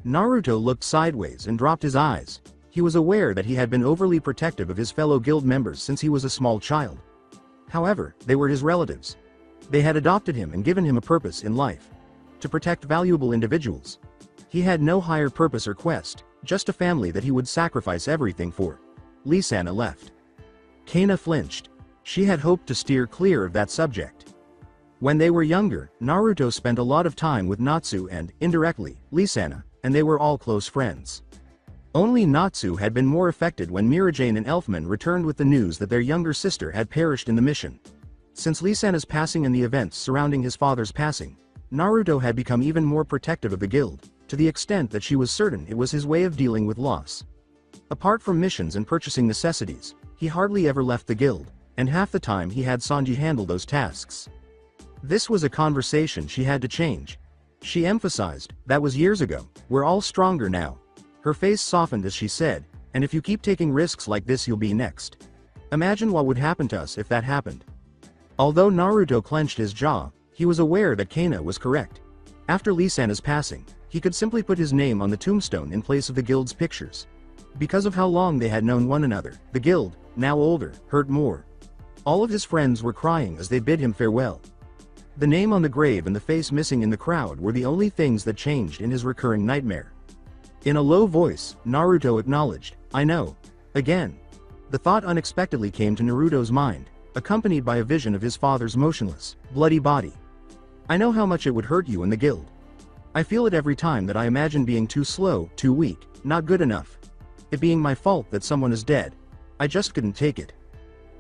Naruto looked sideways and dropped his eyes. He was aware that he had been overly protective of his fellow guild members since he was a small child. However, they were his relatives. They had adopted him and given him a purpose in life. To protect valuable individuals. He had no higher purpose or quest, just a family that he would sacrifice everything for. Lisana left. Kana flinched. She had hoped to steer clear of that subject. When they were younger, Naruto spent a lot of time with Natsu and, indirectly, Lisana, and they were all close friends. Only Natsu had been more affected when Mirajane and Elfman returned with the news that their younger sister had perished in the mission. Since Lisana's passing and the events surrounding his father's passing, Naruto had become even more protective of the guild, to the extent that she was certain it was his way of dealing with loss. Apart from missions and purchasing necessities, he hardly ever left the guild, and half the time he had Sanji handle those tasks. This was a conversation she had to change. She emphasized, that was years ago, we're all stronger now. Her face softened as she said, and if you keep taking risks like this you'll be next. Imagine what would happen to us if that happened. Although Naruto clenched his jaw, he was aware that Kana was correct. After Lisana's passing, he could simply put his name on the tombstone in place of the guild's pictures. Because of how long they had known one another, the guild, now older, hurt more. All of his friends were crying as they bid him farewell. The name on the grave and the face missing in the crowd were the only things that changed in his recurring nightmare. In a low voice, Naruto acknowledged, I know. Again. The thought unexpectedly came to Naruto's mind, accompanied by a vision of his father's motionless, bloody body. I know how much it would hurt you in the guild. I feel it every time that I imagine being too slow, too weak, not good enough. It being my fault that someone is dead. I just couldn't take it.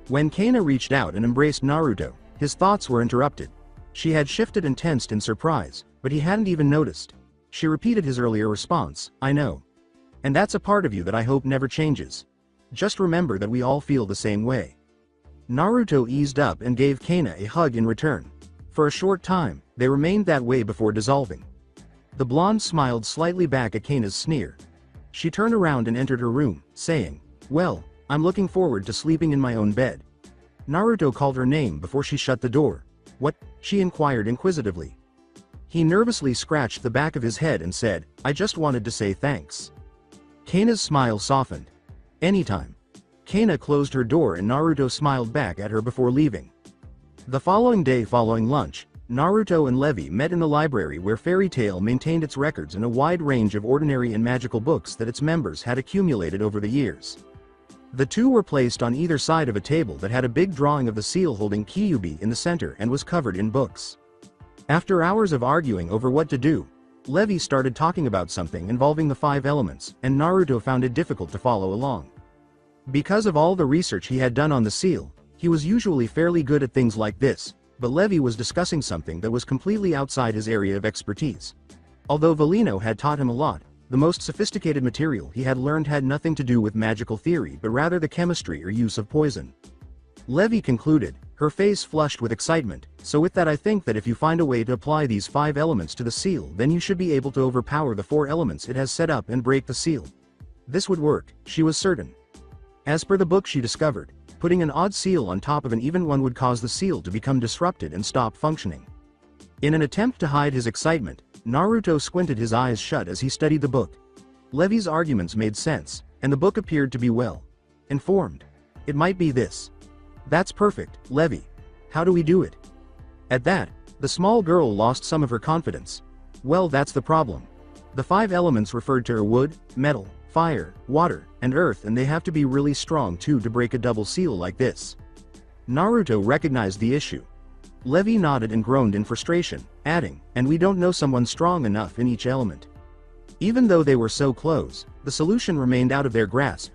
When Kana reached out and embraced Naruto, his thoughts were interrupted. She had shifted and tensed in surprise, but he hadn't even noticed. She repeated his earlier response, I know. And that's a part of you that I hope never changes. Just remember that we all feel the same way. Naruto eased up and gave Kana a hug in return. For a short time, they remained that way before dissolving. The blonde smiled slightly back at Kana's sneer. She turned around and entered her room, saying, well, I'm looking forward to sleeping in my own bed. Naruto called her name before she shut the door. What? She inquired inquisitively. He nervously scratched the back of his head and said, I just wanted to say thanks. Kana's smile softened. Anytime. Kana closed her door and Naruto smiled back at her before leaving. The following day following lunch, Naruto and Levi met in the library where Fairy Tail maintained its records in a wide range of ordinary and magical books that its members had accumulated over the years. The two were placed on either side of a table that had a big drawing of the seal holding Kyuubi in the center and was covered in books. After hours of arguing over what to do, Levi started talking about something involving the 5 elements, and Naruto found it difficult to follow along. Because of all the research he had done on the seal, he was usually fairly good at things like this, but Levi was discussing something that was completely outside his area of expertise. Although Valino had taught him a lot, the most sophisticated material he had learned had nothing to do with magical theory but rather the chemistry or use of poison. Levi concluded, her face flushed with excitement, so with that I think that if you find a way to apply these 5 elements to the seal then you should be able to overpower the 4 elements it has set up and break the seal. This would work, she was certain. As per the book she discovered, putting an odd seal on top of an even one would cause the seal to become disrupted and stop functioning. In an attempt to hide his excitement, Naruto squinted his eyes shut as he studied the book. Levi's arguments made sense, and the book appeared to be well informed. It might be this. That's perfect, Levi. How do we do it? At that, the small girl lost some of her confidence. Well, that's the problem. The 5 elements referred to are wood, metal, fire, water, and earth, and they have to be really strong too to break a double seal like this. Naruto recognized the issue. Levi nodded and groaned in frustration, adding, and we don't know someone strong enough in each element. Even though they were so close, the solution remained out of their grasp.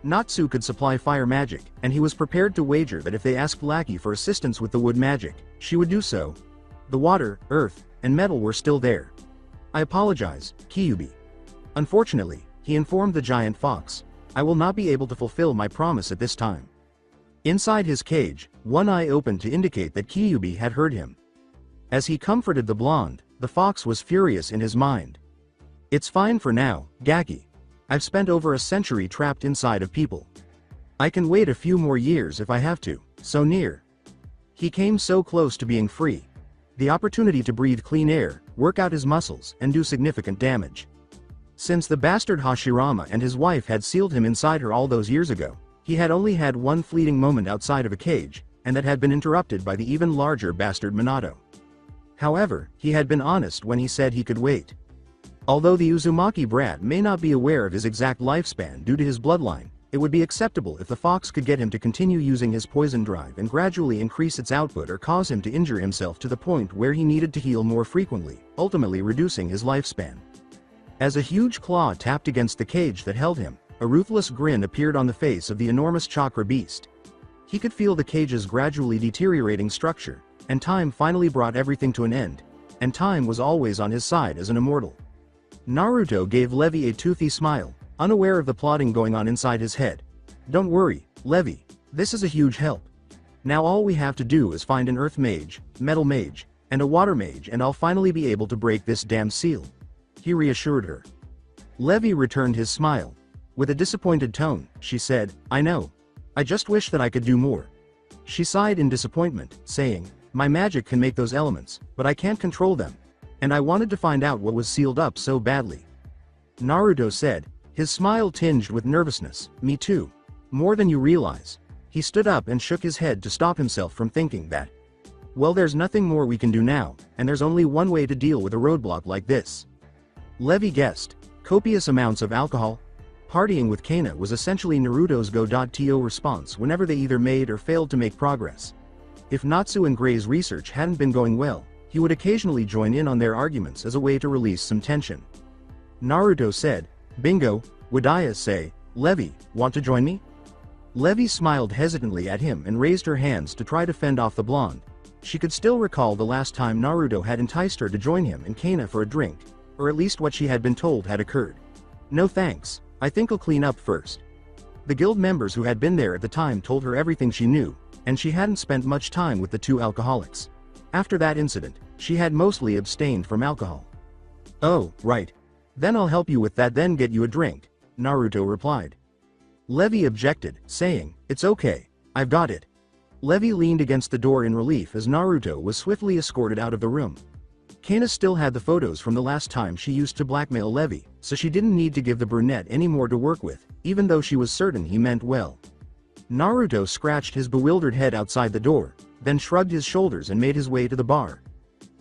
Natsu could supply fire magic, and he was prepared to wager that if they asked Lucky for assistance with the wood magic, she would do so. The water, earth, and metal were still there. I apologize, Kyubi. Unfortunately, he informed the giant fox, I will not be able to fulfill my promise at this time. Inside his cage, one eye opened to indicate that Kyubi had heard him. As he comforted the blonde, the fox was furious in his mind. It's fine for now, Gaki. I've spent over a century trapped inside of people. I can wait a few more years if I have to, so near. He came so close to being free. The opportunity to breathe clean air, work out his muscles, and do significant damage. Since the bastard Hashirama and his wife had sealed him inside her all those years ago, he had only had one fleeting moment outside of a cage, and that had been interrupted by the even larger bastard Minato. However, he had been honest when he said he could wait. Although the Uzumaki brat may not be aware of his exact lifespan due to his bloodline, it would be acceptable if the fox could get him to continue using his poison drive and gradually increase its output or cause him to injure himself to the point where he needed to heal more frequently, ultimately reducing his lifespan. As a huge claw tapped against the cage that held him, a ruthless grin appeared on the face of the enormous chakra beast. He could feel the cage's gradually deteriorating structure, and time finally brought everything to an end, and time was always on his side as an immortal. Naruto gave Levi a toothy smile, unaware of the plotting going on inside his head. Don't worry, Levi, this is a huge help. Now all we have to do is find an earth mage, metal mage, and a water mage and I'll finally be able to break this damn seal. He reassured her. Levi returned his smile. With a disappointed tone, she said, I know. I just wish that I could do more. She sighed in disappointment, saying, my magic can make those elements, but I can't control them. And I wanted to find out what was sealed up so badly. Naruto said, his smile tinged with nervousness, me too. More than you realize. He stood up and shook his head to stop himself from thinking that. Well, there's nothing more we can do now, and there's only one way to deal with a roadblock like this. Levi guessed, copious amounts of alcohol. Partying with Kana was essentially Naruto's go-to response whenever they either made or failed to make progress. If Natsu and Gray's research hadn't been going well, he would occasionally join in on their arguments as a way to release some tension. Naruto said, bingo, would I say, Levi, want to join me? Levi smiled hesitantly at him and raised her hands to try to fend off the blonde. She could still recall the last time Naruto had enticed her to join him and Kana for a drink, or at least what she had been told had occurred. No thanks, I think I'll clean up first. The guild members who had been there at the time told her everything she knew, and she hadn't spent much time with the 2 alcoholics. After that incident, she had mostly abstained from alcohol. Oh, right. Then I'll help you with that, then get you a drink, Naruto replied. Levi objected, saying, it's okay, I've got it. Levi leaned against the door in relief as Naruto was swiftly escorted out of the room. Kana still had the photos from the last time she used to blackmail Levi, so she didn't need to give the brunette any more to work with, even though she was certain he meant well. Naruto scratched his bewildered head outside the door, then shrugged his shoulders and made his way to the bar.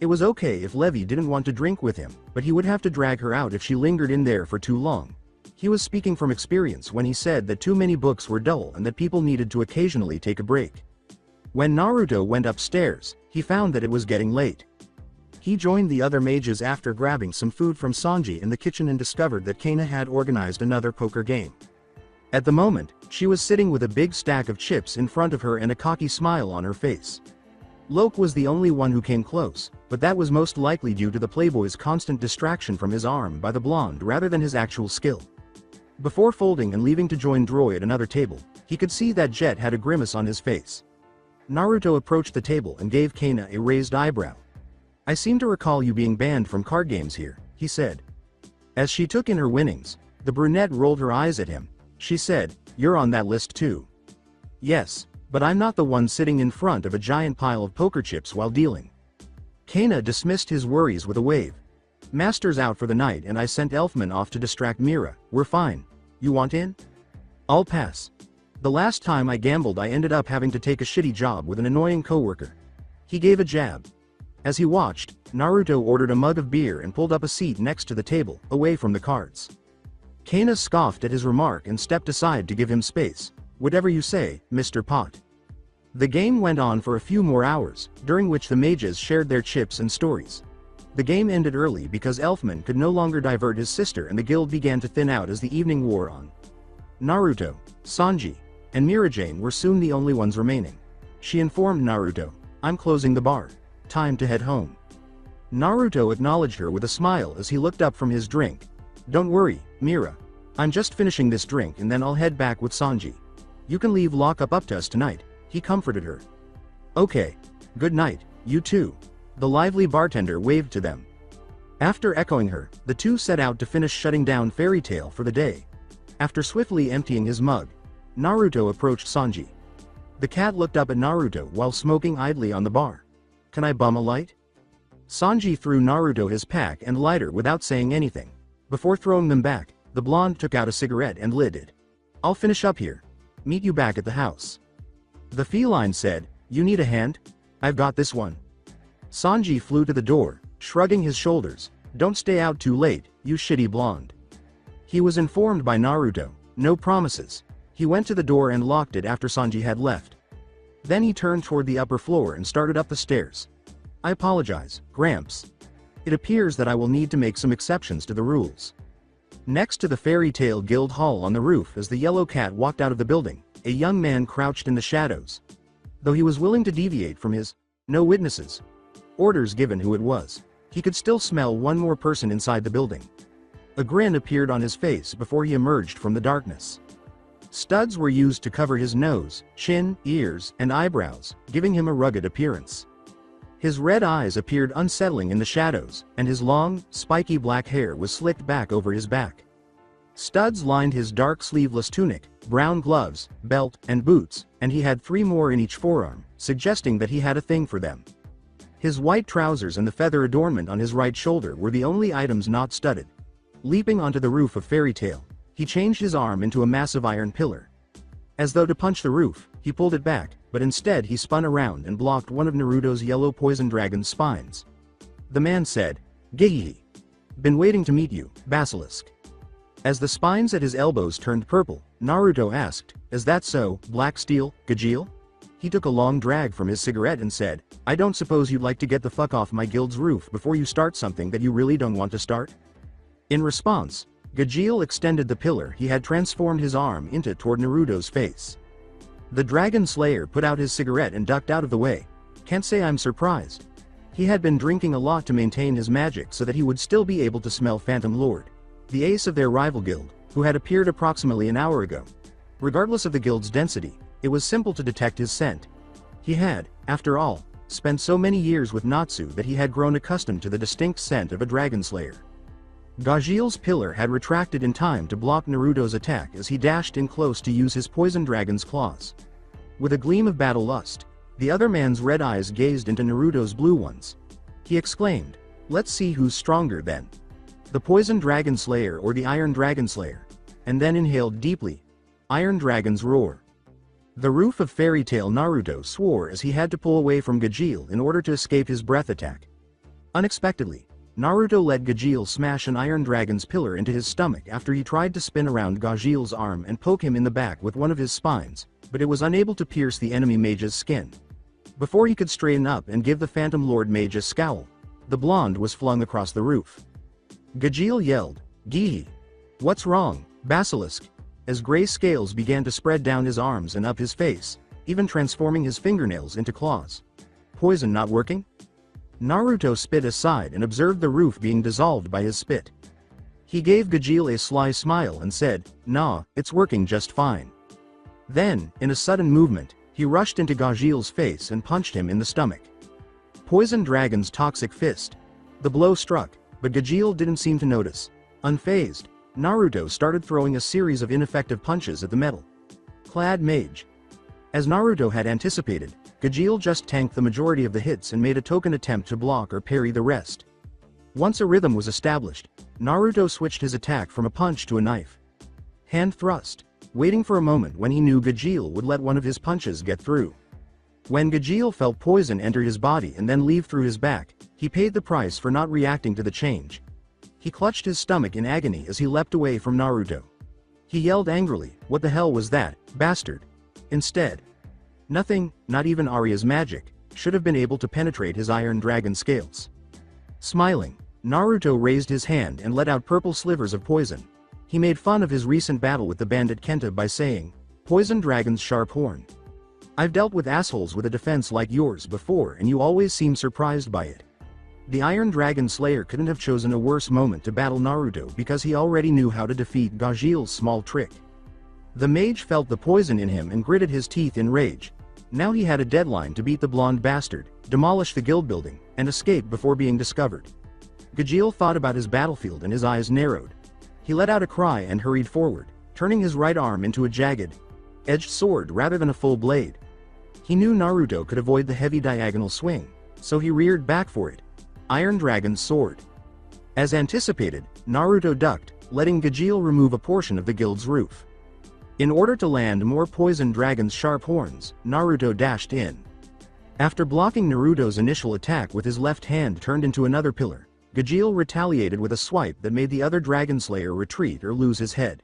It was okay if Levi didn't want to drink with him, but he would have to drag her out if she lingered in there for too long. He was speaking from experience when he said that too many books were dull and that people needed to occasionally take a break. When Naruto went upstairs, he found that it was getting late. He joined the other mages after grabbing some food from Sanji in the kitchen and discovered that Kana had organized another poker game. At the moment, she was sitting with a big stack of chips in front of her and a cocky smile on her face. Loke was the only one who came close, but that was most likely due to the playboy's constant distraction from his arm by the blonde rather than his actual skill. Before folding and leaving to join Droid at another table, he could see that Jet had a grimace on his face. Naruto approached the table and gave Kana a raised eyebrow. "I seem to recall you being banned from card games here," he said. As she took in her winnings, the brunette rolled her eyes at him. She said, "You're on that list too." "Yes, but I'm not the one sitting in front of a giant pile of poker chips while dealing." Kana dismissed his worries with a wave. "Master's out for the night and I sent Elfman off to distract Mira. We're fine. You want in?" "I'll pass. The last time I gambled I ended up having to take a shitty job with an annoying coworker." He gave a jab. As he watched, Naruto ordered a mug of beer and pulled up a seat next to the table, away from the cards. Kana scoffed at his remark and stepped aside to give him space. "Whatever you say, Mr. Pot." The game went on for a few more hours, during which the mages shared their chips and stories. The game ended early because Elfman could no longer divert his sister and the guild began to thin out as the evening wore on. Naruto, Sanji, and Mirajane were soon the only ones remaining. She informed Naruto, "I'm closing the bar. Time to head home." Naruto acknowledged her with a smile as he looked up from his drink. "Don't worry, Mira. I'm just finishing this drink and then I'll head back with Sanji. You can leave lockup up to us tonight," he comforted her. "Okay. Good night, you too." The lively bartender waved to them. After echoing her, the two set out to finish shutting down Fairy Tail for the day. After swiftly emptying his mug, Naruto approached Sanji. The cat looked up at Naruto while smoking idly on the bar. "Can I bum a light?" Sanji threw Naruto his pack and lighter without saying anything. Before throwing them back, the blonde took out a cigarette and lit it. "I'll finish up here. Meet you back at the house." The feline said, "You need a hand? I've got this one." Sanji flew to the door, shrugging his shoulders. "Don't stay out too late, you shitty blonde." He was informed by Naruto, "No promises." He went to the door and locked it after Sanji had left. Then he turned toward the upper floor and started up the stairs. "I apologize, Gramps. It appears that I will need to make some exceptions to the rules." Next to the Fairy Tail Guild Hall on the roof as the yellow cat walked out of the building, a young man crouched in the shadows. Though he was willing to deviate from his "no witnesses" orders given who it was, he could still smell one more person inside the building. A grin appeared on his face before he emerged from the darkness. Studs were used to cover his nose, chin, ears, and eyebrows, giving him a rugged appearance. His red eyes appeared unsettling in the shadows, and his long, spiky black hair was slicked back over his back. Studs lined his dark sleeveless tunic, brown gloves, belt, and boots, and he had 3 more in each forearm, suggesting that he had a thing for them. His white trousers and the feather adornment on his right shoulder were the only items not studded. Leaping onto the roof of Fairy Tail, he changed his arm into a massive iron pillar. As though to punch the roof, he pulled it back, but instead he spun around and blocked one of Naruto's yellow poison dragon's spines. The man said, "Gehihi. Been waiting to meet you, Basilisk." As the spines at his elbows turned purple, Naruto asked, "Is that so, Black Steel, Gajeel?" He took a long drag from his cigarette and said, "I don't suppose you'd like to get the fuck off my guild's roof before you start something that you really don't want to start?" In response, Gajeel extended the pillar he had transformed his arm into toward Naruto's face. The Dragon Slayer put out his cigarette and ducked out of the way. "Can't say I'm surprised." He had been drinking a lot to maintain his magic so that he would still be able to smell Phantom Lord, the ace of their rival guild, who had appeared approximately an hour ago. Regardless of the guild's density, it was simple to detect his scent. He had, after all, spent so many years with Natsu that he had grown accustomed to the distinct scent of a Dragon Slayer. Gajeel's pillar had retracted in time to block Naruto's attack as he dashed in close to use his poison dragon's claws. With a gleam of battle lust, the other man's red eyes gazed into Naruto's blue ones. He exclaimed, "Let's see who's stronger then. The poison dragon slayer or the iron dragon slayer," and then inhaled deeply. Iron Dragon's roar. The roof of Fairy Tail Naruto swore as he had to pull away from Gajeel in order to escape his breath attack. Unexpectedly, Naruto let Gajeel smash an Iron Dragon's pillar into his stomach after he tried to spin around Gajeel's arm and poke him in the back with one of his spines, but it was unable to pierce the enemy mage's skin. Before he could straighten up and give the Phantom Lord mage a scowl, the blonde was flung across the roof. Gajeel yelled, "Gehe! What's wrong, Basilisk?" as gray scales began to spread down his arms and up his face, even transforming his fingernails into claws. poison not working? Naruto spit aside and observed the roof being dissolved by his spit. He gave Gajeel a sly smile and said, "Nah, it's working just fine." Then, in a sudden movement, he rushed into Gajeel's face and punched him in the stomach. Poison Dragon's toxic fist. The blow struck, but Gajeel didn't seem to notice. Unfazed, Naruto started throwing a series of ineffective punches at the metal-clad mage. As Naruto had anticipated, Gajeel just tanked the majority of the hits and made a token attempt to block or parry the rest. Once a rhythm was established, Naruto switched his attack from a punch to a knife hand thrust, waiting for a moment when he knew Gajeel would let one of his punches get through. When Gajeel felt poison enter his body and then leave through his back, he paid the price for not reacting to the change. He clutched his stomach in agony as he leapt away from Naruto. He yelled angrily, "What the hell was that, bastard?" Instead, nothing, not even Arya's magic, should have been able to penetrate his iron dragon scales. Smiling, Naruto raised his hand and let out purple slivers of poison. He made fun of his recent battle with the bandit Kenta by saying, "Poison dragon's sharp horn. I've dealt with assholes with a defense like yours before and you always seem surprised by it." The Iron Dragon Slayer couldn't have chosen a worse moment to battle Naruto because he already knew how to defeat Gajeel's small trick. The mage felt the poison in him and gritted his teeth in rage. Now he had a deadline to beat the blonde bastard, demolish the guild building, and escape before being discovered. Gajeel thought about his battlefield and his eyes narrowed. He let out a cry and hurried forward, turning his right arm into a jagged-edged sword rather than a full blade. He knew Naruto could avoid the heavy diagonal swing, so he reared back for it. Iron Dragon's sword. As anticipated, Naruto ducked, letting Gajeel remove a portion of the guild's roof. In order to land more Poison Dragon's sharp horns, Naruto dashed in. After blocking Naruto's initial attack with his left hand turned into another pillar, Gajeel retaliated with a swipe that made the other Dragon Slayer retreat or lose his head.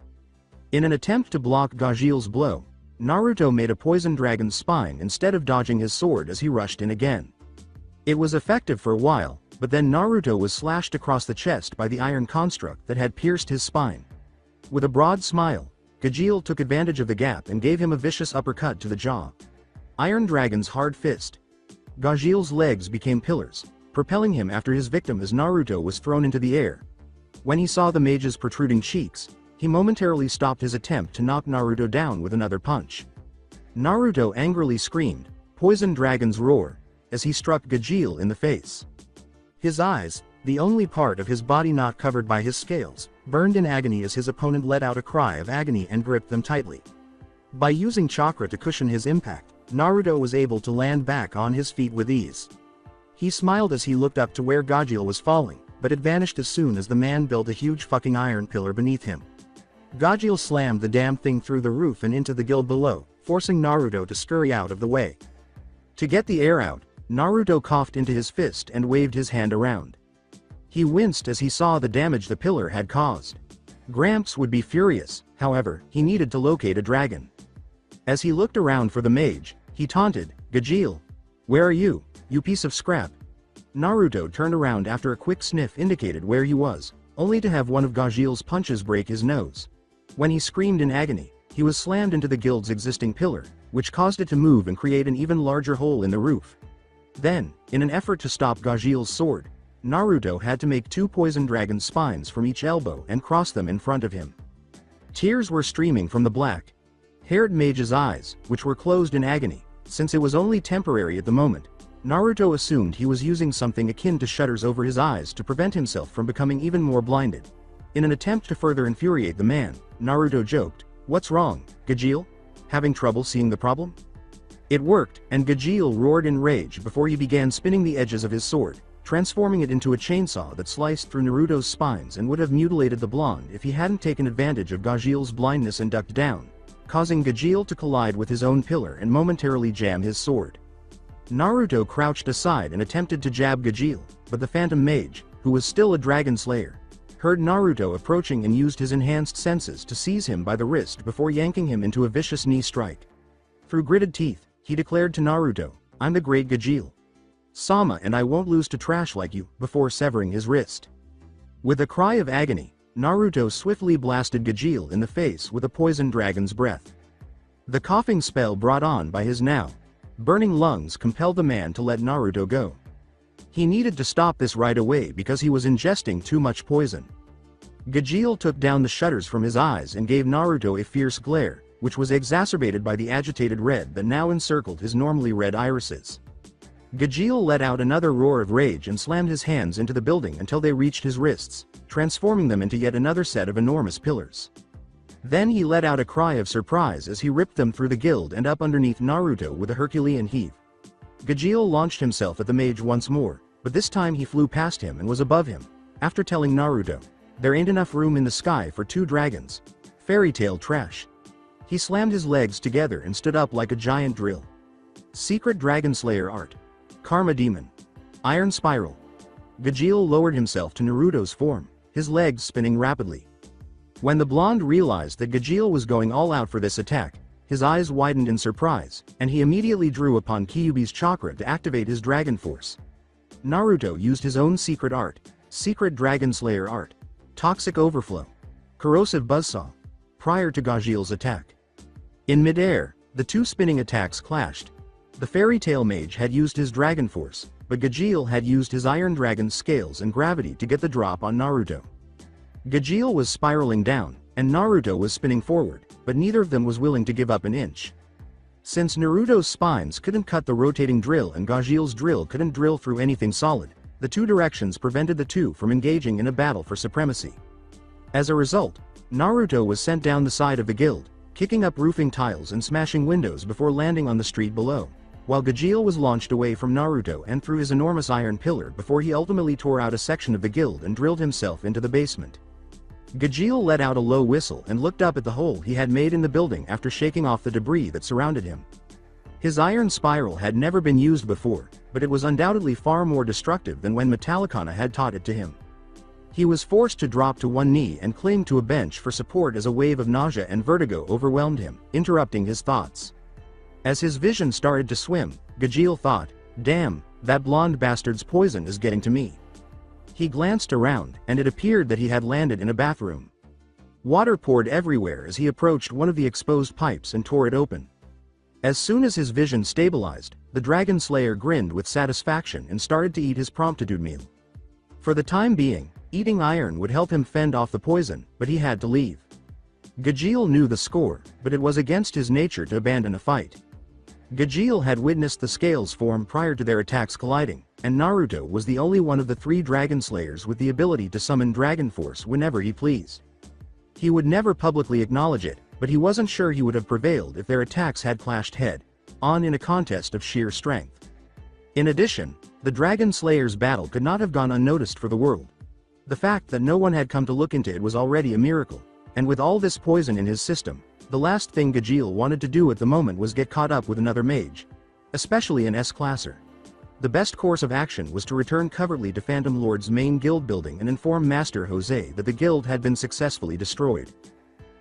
In an attempt to block Gajeel's blow, Naruto made a Poison Dragon's spine instead of dodging his sword as he rushed in again. It was effective for a while, but then Naruto was slashed across the chest by the iron construct that had pierced his spine. With a broad smile, Gajeel took advantage of the gap and gave him a vicious uppercut to the jaw. Iron Dragon's hard fist. Gajeel's legs became pillars, propelling him after his victim as Naruto was thrown into the air. When he saw the mage's protruding cheeks, he momentarily stopped his attempt to knock Naruto down with another punch. Naruto angrily screamed, "Poison Dragon's roar," as he struck Gajeel in the face. His eyes, the only part of his body not covered by his scales, burned in agony as his opponent let out a cry of agony and gripped them tightly. By using chakra to cushion his impact, Naruto was able to land back on his feet with ease. He smiled as he looked up to where Gajeel was falling, but it vanished as soon as the man built a huge fucking iron pillar beneath him. Gajeel slammed the damn thing through the roof and into the guild below, forcing Naruto to scurry out of the way. To get the air out, Naruto coughed into his fist and waved his hand around. He winced as he saw the damage the pillar had caused. Gramps would be furious, however, he needed to locate a dragon. As he looked around for the mage, he taunted, "Gajeel, where are you, you piece of scrap?" Naruto turned around after a quick sniff indicated where he was, only to have one of Gajeel's punches break his nose. When he screamed in agony, he was slammed into the guild's existing pillar, which caused it to move and create an even larger hole in the roof. Then, in an effort to stop Gajeel's sword, Naruto had to make two Poison Dragon spines from each elbow and cross them in front of him. Tears were streaming from the black-haired mage's eyes, which were closed in agony. Since it was only temporary at the moment, Naruto assumed he was using something akin to shutters over his eyes to prevent himself from becoming even more blinded. In an attempt to further infuriate the man, Naruto joked, "What's wrong, Gajeel? Having trouble seeing the problem?" It worked, and Gajeel roared in rage before he began spinning the edges of his sword, transforming it into a chainsaw that sliced through Naruto's spines and would have mutilated the blonde if he hadn't taken advantage of Gajeel's blindness and ducked down, causing Gajeel to collide with his own pillar and momentarily jam his sword. Naruto crouched aside and attempted to jab Gajeel, but the Phantom Mage, who was still a Dragon Slayer, heard Naruto approaching and used his enhanced senses to seize him by the wrist before yanking him into a vicious knee strike. Through gritted teeth, he declared to Naruto, "I'm the great Gajeel Sama and I won't lose to trash like you," before severing his wrist. With a cry of agony, Naruto swiftly blasted Gajeel in the face with a Poison Dragon's breath. The coughing spell brought on by his now Burning lungs compelled the man to let Naruto go. He needed to stop this right away because he was ingesting too much poison. Gajeel took down the shutters from his eyes and gave Naruto a fierce glare, which was exacerbated by the agitated red that now encircled his normally red irises. Gajeel let out another roar of rage and slammed his hands into the building until they reached his wrists, transforming them into yet another set of enormous pillars. Then he let out a cry of surprise as he ripped them through the guild and up underneath Naruto with a Herculean heave. Gajeel launched himself at the mage once more, but this time he flew past him and was above him, after telling Naruto, "There ain't enough room in the sky for 2 dragons. Fairy tale trash." He slammed his legs together and stood up like a giant drill. Secret Dragon Slayer Art. Karma Demon. Iron Spiral. Gajeel lowered himself to Naruto's form, his legs spinning rapidly. When the blonde realized that Gajeel was going all out for this attack, his eyes widened in surprise, and he immediately drew upon Kyuubi's chakra to activate his dragon force. Naruto used his own secret art, Secret Dragon Slayer Art, Toxic Overflow, Corrosive Buzzsaw, prior to Gajeel's attack. In midair, the 2 spinning attacks clashed. The Fairy Tail Mage had used his dragon force, but Gajeel had used his Iron Dragon's scales and gravity to get the drop on Naruto. Gajeel was spiraling down, and Naruto was spinning forward, but neither of them was willing to give up an inch. Since Naruto's spines couldn't cut the rotating drill and Gajeel's drill couldn't drill through anything solid, the 2 directions prevented the 2 from engaging in a battle for supremacy. As a result, Naruto was sent down the side of the guild, kicking up roofing tiles and smashing windows before landing on the street below, while Gajeel was launched away from Naruto and through his enormous iron pillar before he ultimately tore out a section of the guild and drilled himself into the basement. Gajeel let out a low whistle and looked up at the hole he had made in the building after shaking off the debris that surrounded him. His iron spiral had never been used before, but it was undoubtedly far more destructive than when Metallicana had taught it to him. He was forced to drop to one knee and cling to a bench for support as a wave of nausea and vertigo overwhelmed him, interrupting his thoughts. As his vision started to swim, Gajeel thought, "Damn, that blonde bastard's poison is getting to me." He glanced around, and it appeared that he had landed in a bathroom. Water poured everywhere as he approached one of the exposed pipes and tore it open. As soon as his vision stabilized, the Dragon Slayer grinned with satisfaction and started to eat his promptitude meal. For the time being, eating iron would help him fend off the poison, but he had to leave. Gajeel knew the score, but it was against his nature to abandon a fight. Gajeel had witnessed the scales form prior to their attacks colliding, and Naruto was the only one of the 3 Dragon Slayers with the ability to summon Dragon Force whenever he pleased. He would never publicly acknowledge it, but he wasn't sure he would have prevailed if their attacks had clashed head-on in a contest of sheer strength. In addition, the Dragon Slayers' battle could not have gone unnoticed for the world. The fact that no one had come to look into it was already a miracle, and with all this poison in his system, the last thing Gajeel wanted to do at the moment was get caught up with another mage, especially an S-classer. The best course of action was to return covertly to Phantom Lord's main guild building and inform Master Jose that the guild had been successfully destroyed.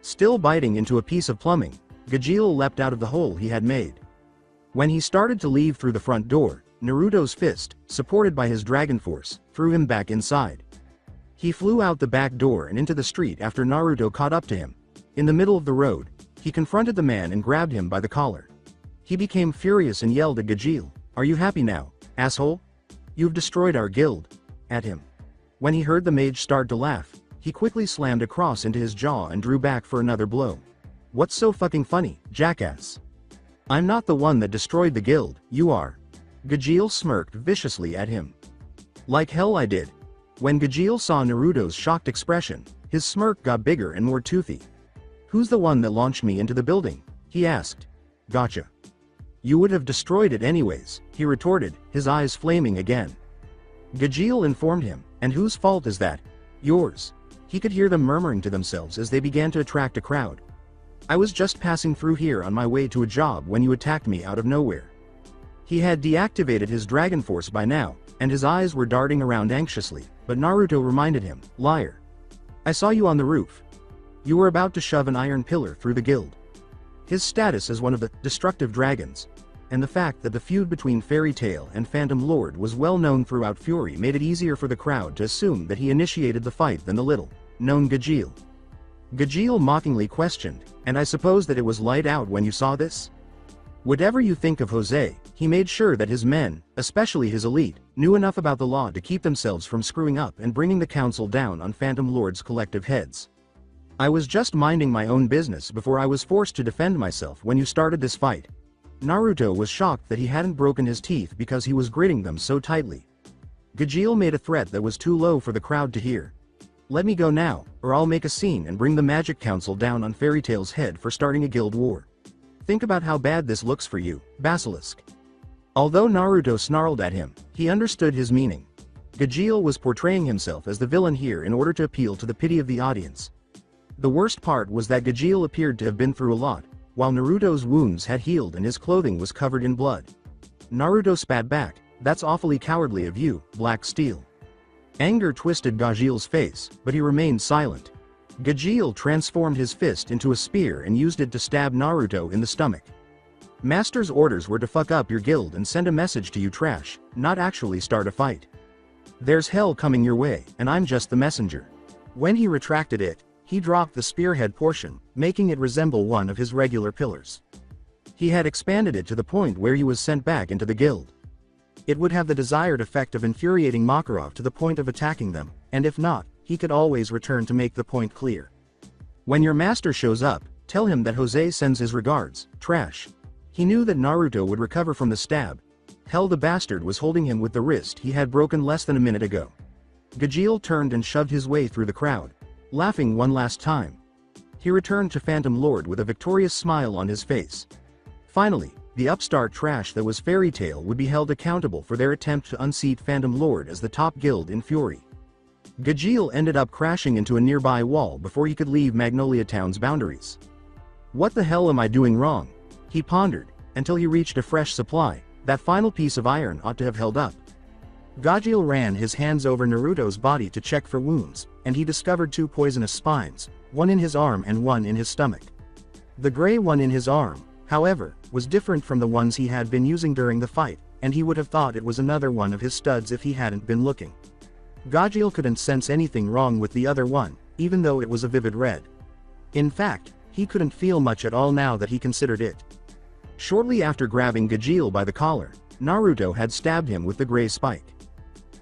Still biting into a piece of plumbing, Gajeel leapt out of the hole he had made. When he started to leave through the front door, Naruto's fist, supported by his dragon force, threw him back inside. He flew out the back door and into the street after Naruto caught up to him. In the middle of the road, he confronted the man and grabbed him by the collar. He became furious and yelled at Gajeel, "Are you happy now, asshole? You've destroyed our guild," at him. When he heard the mage start to laugh, he quickly slammed a cross into his jaw and drew back for another blow. "What's so fucking funny, jackass? I'm not the one that destroyed the guild, you are." Gajeel smirked viciously at him. "Like hell I did." When Gajeel saw Naruto's shocked expression, his smirk got bigger and more toothy. "Who's the one that launched me into the building?" he asked. "Gotcha. You would have destroyed it anyways," he retorted, his eyes flaming again. Gajeel informed him, "And whose fault is that?" "Yours." He could hear them murmuring to themselves as they began to attract a crowd. "I was just passing through here on my way to a job when you attacked me out of nowhere." He had deactivated his dragon force by now, and his eyes were darting around anxiously, but Naruto reminded him, "Liar. I saw you on the roof. You were about to shove an iron pillar through the guild." His status as one of the destructive dragons, and the fact that the feud between Fairy Tail and Phantom Lord was well known throughout Fury made it easier for the crowd to assume that he initiated the fight than the little-known Gajeel. Gajeel mockingly questioned, "And I suppose that it was light out when you saw this?" Whatever you think of Jose, he made sure that his men, especially his elite, knew enough about the law to keep themselves from screwing up and bringing the council down on Phantom Lord's collective heads. I was just minding my own business before I was forced to defend myself when you started this fight. Naruto was shocked that he hadn't broken his teeth because he was gritting them so tightly. Gajeel made a threat that was too low for the crowd to hear. Let me go now, or I'll make a scene and bring the Magic Council down on Fairy Tail's head for starting a guild war. Think about how bad this looks for you, Basilisk. Although Naruto snarled at him, he understood his meaning. Gajeel was portraying himself as the villain here in order to appeal to the pity of the audience. The worst part was that Gajeel appeared to have been through a lot, while Naruto's wounds had healed and his clothing was covered in blood. Naruto spat back, "That's awfully cowardly of you, Black Steel." Anger twisted Gajeel's face, but he remained silent. Gajeel transformed his fist into a spear and used it to stab Naruto in the stomach. Master's orders were to fuck up your guild and send a message to you trash, not actually start a fight. There's hell coming your way, and I'm just the messenger. When he retracted it, he dropped the spearhead portion, making it resemble one of his regular pillars. He had expanded it to the point where he was sent back into the guild. It would have the desired effect of infuriating Makarov to the point of attacking them, and if not, he could always return to make the point clear. When your master shows up, tell him that Jose sends his regards, trash. He knew that Naruto would recover from the stab. Hell, the bastard was holding him with the wrist he had broken less than a minute ago. Gajeel turned and shoved his way through the crowd, laughing one last time. He returned to Phantom Lord with a victorious smile on his face. Finally, the upstart trash that was Fairy Tail would be held accountable for their attempt to unseat Phantom Lord as the top guild in Fury. Gajeel ended up crashing into a nearby wall before he could leave Magnolia Town's boundaries. What the hell am I doing wrong? He pondered, until he reached a fresh supply. That final piece of iron ought to have held up. Gajeel ran his hands over Naruto's body to check for wounds, and he discovered 2 poisonous spines, one in his arm and one in his stomach. The gray one in his arm, however, was different from the ones he had been using during the fight, and he would have thought it was another one of his studs if he hadn't been looking. Gajeel couldn't sense anything wrong with the other one, even though it was a vivid red. In fact, he couldn't feel much at all now that he considered it. Shortly after grabbing Gajeel by the collar, Naruto had stabbed him with the gray spike.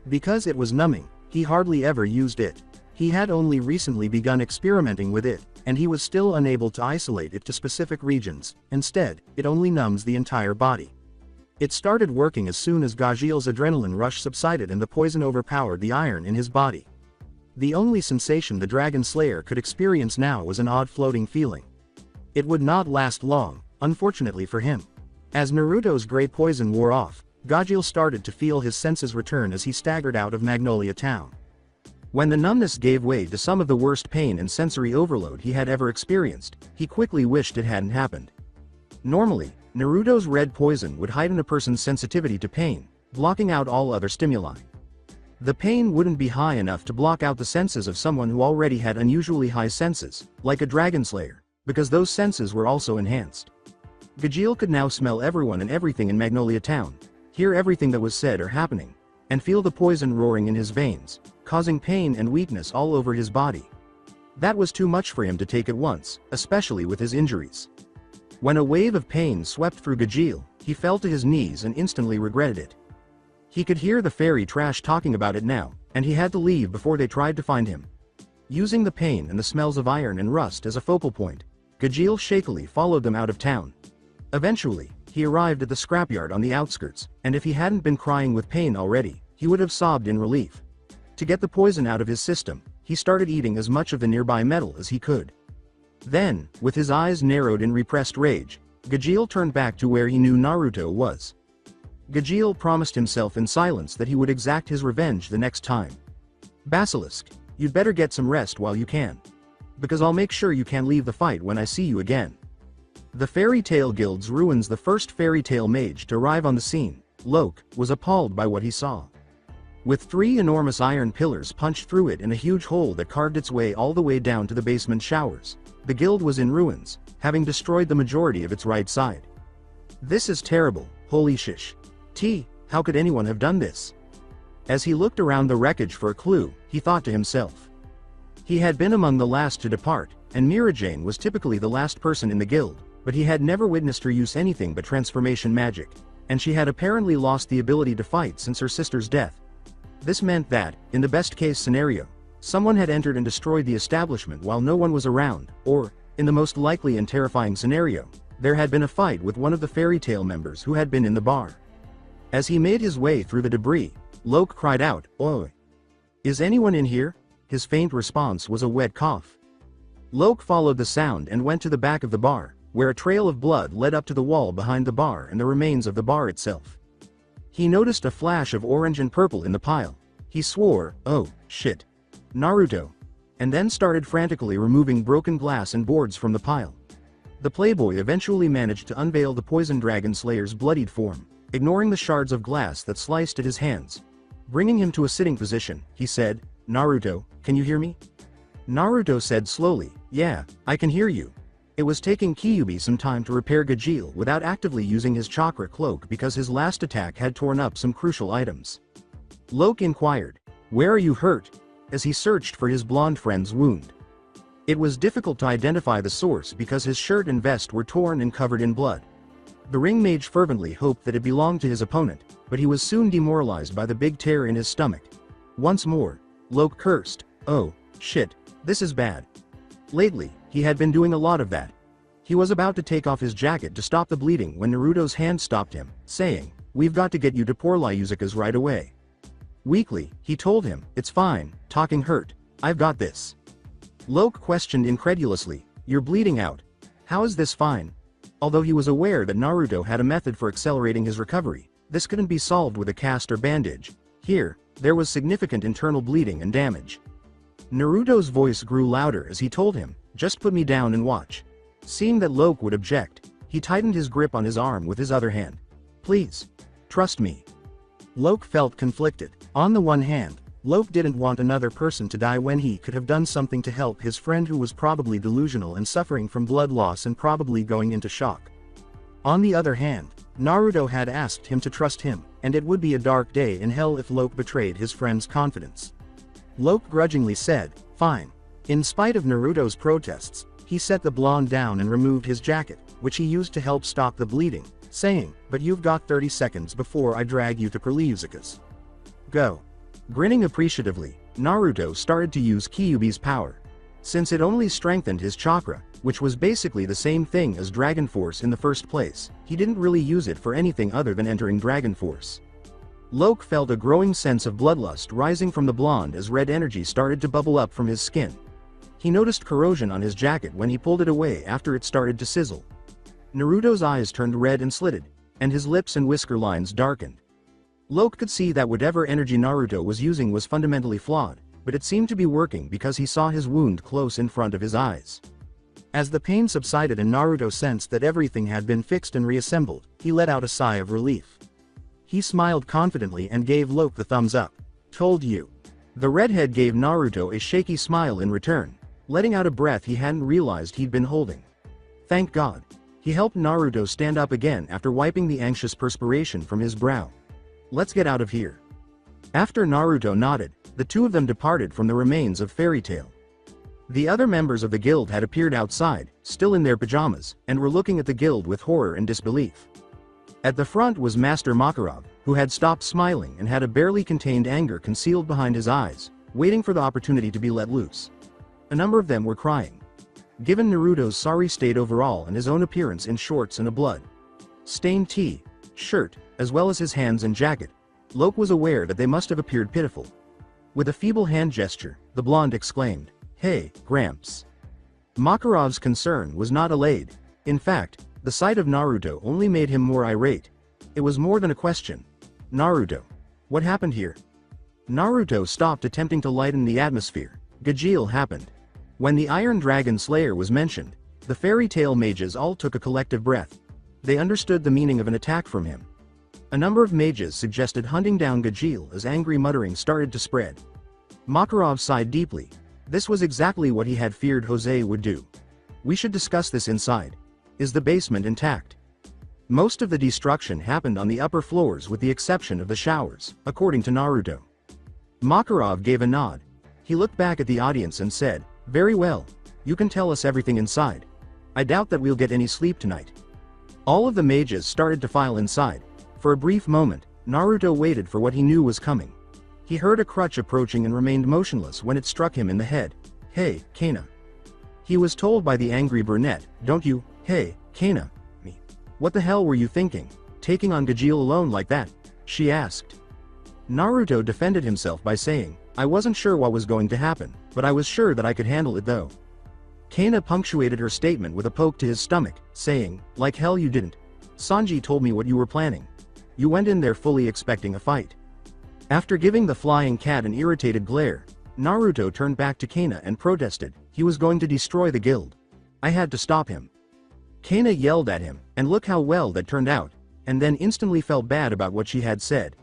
Because it was numbing, he hardly ever used it. He had only recently begun experimenting with it, and he was still unable to isolate it to specific regions. Instead, it only numbs the entire body. It started working as soon as Gajeel's adrenaline rush subsided and the poison overpowered the iron in his body. The only sensation the Dragon Slayer could experience now was an odd floating feeling. It would not last long, unfortunately for him. As Naruto's gray poison wore off, Gajeel started to feel his senses return as he staggered out of Magnolia Town. When the numbness gave way to some of the worst pain and sensory overload he had ever experienced, he quickly wished it hadn't happened. Normally, Naruto's red poison would heighten a person's sensitivity to pain, blocking out all other stimuli. The pain wouldn't be high enough to block out the senses of someone who already had unusually high senses, like a Dragon Slayer, because those senses were also enhanced. Gajeel could now smell everyone and everything in Magnolia Town, hear everything that was said or happening, and feel the poison roaring in his veins, causing pain and weakness all over his body. That was too much for him to take at once, especially with his injuries. When a wave of pain swept through Gajeel, he fell to his knees and instantly regretted it. He could hear the fairy trash talking about it now, and he had to leave before they tried to find him. Using the pain and the smells of iron and rust as a focal point, Gajeel shakily followed them out of town. Eventually, he arrived at the scrapyard on the outskirts, and if he hadn't been crying with pain already, he would have sobbed in relief. To get the poison out of his system, he started eating as much of the nearby metal as he could. Then, with his eyes narrowed in repressed rage, Gajeel turned back to where he knew Naruto was. Gajeel promised himself in silence that he would exact his revenge the next time. Basilisk, you'd better get some rest while you can. Because I'll make sure you can't leave the fight when I see you again. The Fairy Tail Guild's ruins. The first Fairy Tail mage to arrive on the scene, Loke, was appalled by what he saw. With 3 enormous iron pillars punched through it in a huge hole that carved its way all the way down to the basement showers, the guild was in ruins, having destroyed the majority of its right side. This is terrible, holy shish. How could anyone have done this? As he looked around the wreckage for a clue, he thought to himself. He had been among the last to depart, and Mirajane was typically the last person in the guild, but he had never witnessed her use anything but transformation magic, and she had apparently lost the ability to fight since her sister's death. This meant that, in the best-case scenario, someone had entered and destroyed the establishment while no one was around, or, in the most likely and terrifying scenario, there had been a fight with one of the fairy tale members who had been in the bar. As he made his way through the debris, Loke cried out, "Oi! Is anyone in here?" His faint response was a wet cough. Loke followed the sound and went to the back of the bar, where a trail of blood led up to the wall behind the bar and the remains of the bar itself. He noticed a flash of orange and purple in the pile. He swore, "Oh, shit. Naruto," and then started frantically removing broken glass and boards from the pile. The playboy eventually managed to unveil the poison dragon slayer's bloodied form, ignoring the shards of glass that sliced at his hands. Bringing him to a sitting position, he said, "Naruto, can you hear me?" Naruto said slowly, "Yeah, I can hear you." It was taking Kyuubi some time to repair Gajeel without actively using his chakra cloak because his last attack had torn up some crucial items. Loke inquired, "Where are you hurt?" as he searched for his blonde friend's wound. It was difficult to identify the source because his shirt and vest were torn and covered in blood. The ring mage fervently hoped that it belonged to his opponent, but he was soon demoralized by the big tear in his stomach. Once more, Loke cursed, "Oh, shit, this is bad." Lately, he had been doing a lot of that. He was about to take off his jacket to stop the bleeding when Naruto's hand stopped him, saying, "We've got to get you to poor Lyuzuka's right away." Weakly, he told him, "It's fine, talking hurt. I've got this." Loke questioned incredulously, "You're bleeding out. How is this fine?" Although he was aware that Naruto had a method for accelerating his recovery, this couldn't be solved with a cast or bandage. Here, there was significant internal bleeding and damage. Naruto's voice grew louder as he told him, "Just put me down and watch." Seeing that Loke would object, he tightened his grip on his arm with his other hand. "Please. Trust me." Loke felt conflicted. On the one hand, Loke didn't want another person to die when he could have done something to help his friend who was probably delusional and suffering from blood loss and probably going into shock. On the other hand, Naruto had asked him to trust him, and it would be a dark day in hell if Loke betrayed his friend's confidence. Loke grudgingly said, "Fine." In spite of Naruto's protests, he set the blonde down and removed his jacket, which he used to help stop the bleeding, saying, "But you've got 30 seconds before I drag you to Lyuzuka's. Go." Grinning appreciatively, Naruto started to use Kyuubi's power. Since it only strengthened his chakra, which was basically the same thing as Dragon Force in the first place, he didn't really use it for anything other than entering Dragon Force. Loke felt a growing sense of bloodlust rising from the blonde as red energy started to bubble up from his skin. He noticed corrosion on his jacket when he pulled it away after it started to sizzle. Naruto's eyes turned red and slitted, and his lips and whisker lines darkened. Loke could see that whatever energy Naruto was using was fundamentally flawed, but it seemed to be working because he saw his wound close in front of his eyes. As the pain subsided and Naruto sensed that everything had been fixed and reassembled, he let out a sigh of relief. He smiled confidently and gave Loke the thumbs up. "Told you." The redhead gave Naruto a shaky smile in return, letting out a breath he hadn't realized he'd been holding. Thank God. He helped Naruto stand up again after wiping the anxious perspiration from his brow. "Let's get out of here." After Naruto nodded, the two of them departed from the remains of Fairy Tail. The other members of the guild had appeared outside, still in their pajamas, and were looking at the guild with horror and disbelief. At the front was Master Makarov, who had stopped smiling and had a barely contained anger concealed behind his eyes, waiting for the opportunity to be let loose. A number of them were crying. Given Naruto's sorry state overall and his own appearance in shorts and a blood-stained shirt, as well as his hands and jacket, Loke was aware that they must have appeared pitiful. With a feeble hand gesture, the blonde exclaimed, "Hey, Gramps." Makarov's concern was not allayed. In fact, the sight of Naruto only made him more irate. It was more than a question. "Naruto. What happened here?" Naruto stopped attempting to lighten the atmosphere. Gajeel happened. When the Iron Dragon Slayer was mentioned, the fairy tale mages all took a collective breath. They understood the meaning of an attack from him. A number of mages suggested hunting down Gajeel as angry muttering started to spread. Makarov sighed deeply. This was exactly what he had feared Jose would do. "We should discuss this inside. Is the basement intact?" Most of the destruction happened on the upper floors with the exception of the showers, according to Naruto. Makarov gave a nod. He looked back at the audience and said, "Very well. You can tell us everything inside. I doubt that we'll get any sleep tonight. All of the mages started to file inside. For a brief moment, Naruto waited for what he knew was coming. He heard a crutch approaching and remained motionless when it struck him in the head. Hey, Kana. He was told by the angry brunette, don't you, hey, Kana, me. What the hell were you thinking, taking on Gajeel alone like that? She asked. Naruto defended himself by saying, I wasn't sure what was going to happen, but I was sure that I could handle it though. Kana punctuated her statement with a poke to his stomach, saying, like hell you didn't. Sanji told me what you were planning. You went in there fully expecting a fight. After giving the flying cat an irritated glare, Naruto turned back to Kana and protested, he was going to destroy the guild. I had to stop him. Kana yelled at him, and look how well that turned out, and then instantly felt bad about what she had said.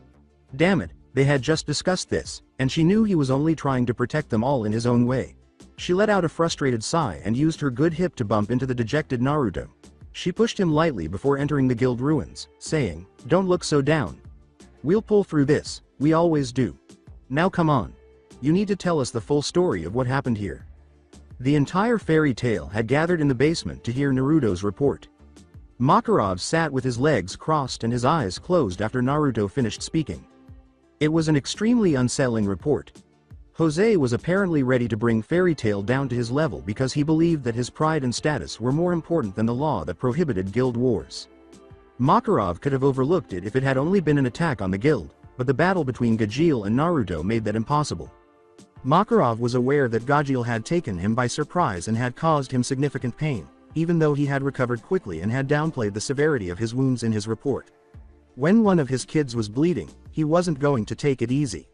Damn it, they had just discussed this, and she knew he was only trying to protect them all in his own way. She let out a frustrated sigh and used her good hip to bump into the dejected Naruto. She pushed him lightly before entering the guild ruins, saying, don't look so down. We'll pull through this, we always do. Now come on. You need to tell us the full story of what happened here. The entire fairy tale had gathered in the basement to hear Naruto's report. Makarov sat with his legs crossed and his eyes closed after Naruto finished speaking. It was an extremely unsettling report. Jose was apparently ready to bring Fairy Tail down to his level because he believed that his pride and status were more important than the law that prohibited guild wars. Makarov could have overlooked it if it had only been an attack on the guild, but the battle between Gajeel and Naruto made that impossible. Makarov was aware that Gajeel had taken him by surprise and had caused him significant pain, even though he had recovered quickly and had downplayed the severity of his wounds in his report. When one of his kids was bleeding, he wasn't going to take it easy.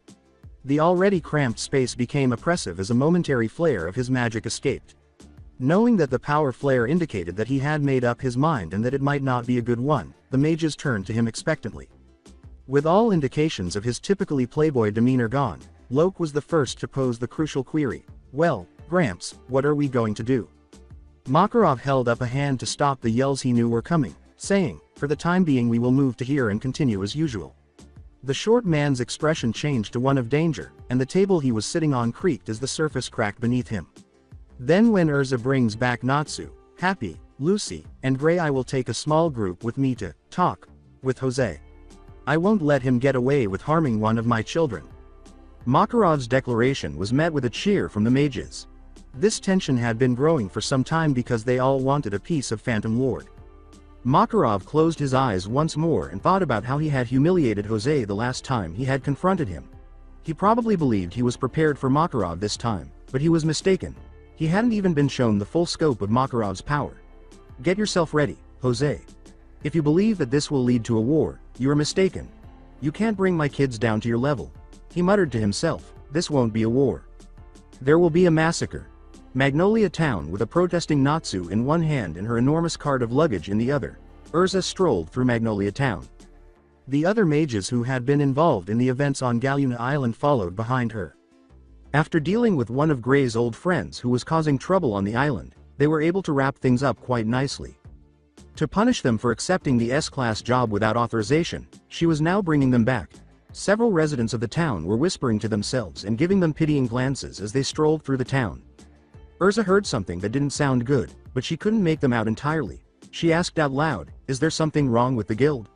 The already cramped space became oppressive as a momentary flare of his magic escaped. Knowing that the power flare indicated that he had made up his mind and that it might not be a good one, the mages turned to him expectantly. With all indications of his typically playboy demeanor gone, Locke was the first to pose the crucial query, well, Gramps, what are we going to do? Makarov held up a hand to stop the yells he knew were coming, saying, for the time being we will move to here and continue as usual. The short man's expression changed to one of danger, and the table he was sitting on creaked as the surface cracked beneath him. Then when Urza brings back Natsu, Happy, Lucy, and Gray I will take a small group with me to talk with Jose. I won't let him get away with harming one of my children. Makarov's declaration was met with a cheer from the mages. This tension had been growing for some time because they all wanted a piece of Phantom Lord. Makarov closed his eyes once more and thought about how he had humiliated Jose the last time he had confronted him. He probably believed he was prepared for Makarov this time, but he was mistaken. He hadn't even been shown the full scope of Makarov's power. Get yourself ready, Jose. If you believe that this will lead to a war, you are mistaken. You can't bring my kids down to your level. He muttered to himself, this won't be a war. There will be a massacre. Magnolia Town with a protesting Natsu in one hand and her enormous cart of luggage in the other, Urza strolled through Magnolia Town. The other mages who had been involved in the events on Galuna Island followed behind her. After dealing with one of Gray's old friends who was causing trouble on the island, they were able to wrap things up quite nicely. To punish them for accepting the S-class job without authorization, she was now bringing them back. Several residents of the town were whispering to themselves and giving them pitying glances as they strolled through the town. Urza heard something that didn't sound good, but she couldn't make them out entirely. She asked out loud, is there something wrong with the guild?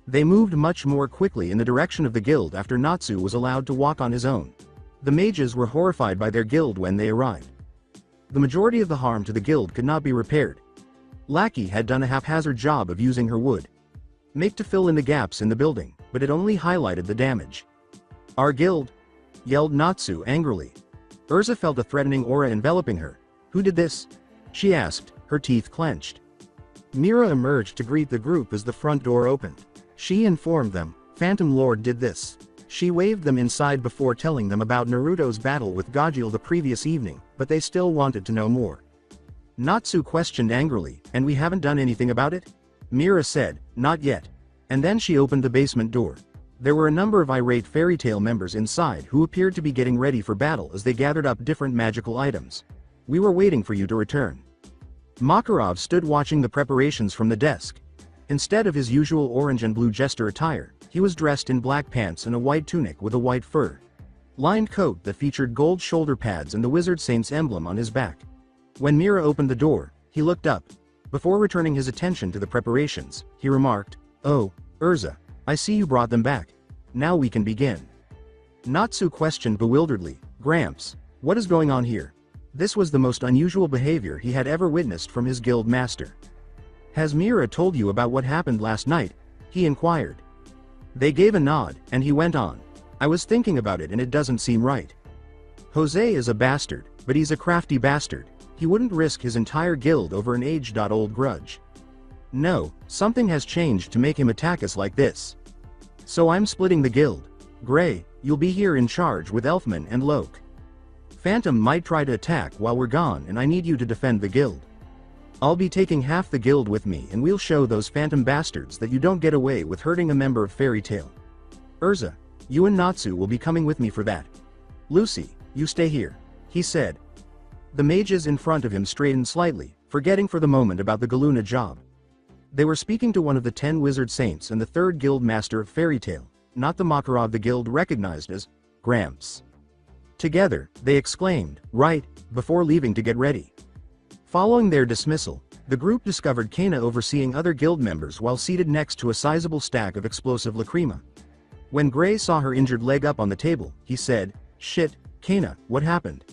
They moved much more quickly in the direction of the guild after Natsu was allowed to walk on his own. The mages were horrified by their guild when they arrived. The majority of the harm to the guild could not be repaired. Lackey had done a haphazard job of using her wood make to fill in the gaps in the building, but it only highlighted the damage. Our guild? Yelled Natsu angrily. Urza felt a threatening aura enveloping her. Who did this? She asked, her teeth clenched. Mira emerged to greet the group as the front door opened. She informed them, Phantom Lord did this. She waved them inside before telling them about Naruto's battle with Gajeel the previous evening, but they still wanted to know more. Natsu questioned angrily, and we haven't done anything about it? Mira said, not yet. And then she opened the basement door. There were a number of irate Fairy Tail members inside who appeared to be getting ready for battle as they gathered up different magical items. We were waiting for you to return. Makarov stood watching the preparations from the desk. Instead of his usual orange and blue jester attire, he was dressed in black pants and a white tunic with a white fur lined coat that featured gold shoulder pads and the Wizard Saint's emblem on his back. When Mira opened the door, he looked up, Before returning his attention to the preparations, he remarked, "Oh, Urza, I see you brought them back. Now we can begin." Natsu questioned bewilderedly, "Gramps, what is going on here?" This was the most unusual behavior he had ever witnessed from his guild master. "Has Mira told you about what happened last night?" he inquired. They gave a nod, and he went on, "I was thinking about it and it doesn't seem right. Jose is a bastard, but he's a crafty bastard. He wouldn't risk his entire guild over an age-old grudge. No, something has changed to make him attack us like this. So I'm splitting the guild. Gray, you'll be here in charge with Elfman and Loke. Phantom might try to attack while we're gone and I need you to defend the guild. I'll be taking half the guild with me and we'll show those phantom bastards that you don't get away with hurting a member of Fairy Tail. Urza, you and Natsu will be coming with me for that. Lucy, you stay here," he said. The mages in front of him straightened slightly, forgetting for the moment about the Galuna job. They were speaking to one of the 10 wizard saints and the 3rd guild master of Fairy Tail, not the Makarov the guild recognized as Gramps. Together, they exclaimed, "Right," before leaving to get ready. Following their dismissal, the group discovered Kana overseeing other guild members while seated next to a sizable stack of explosive lacrima. When Gray saw her injured leg up on the table, he said, "Shit, Kana, what happened?"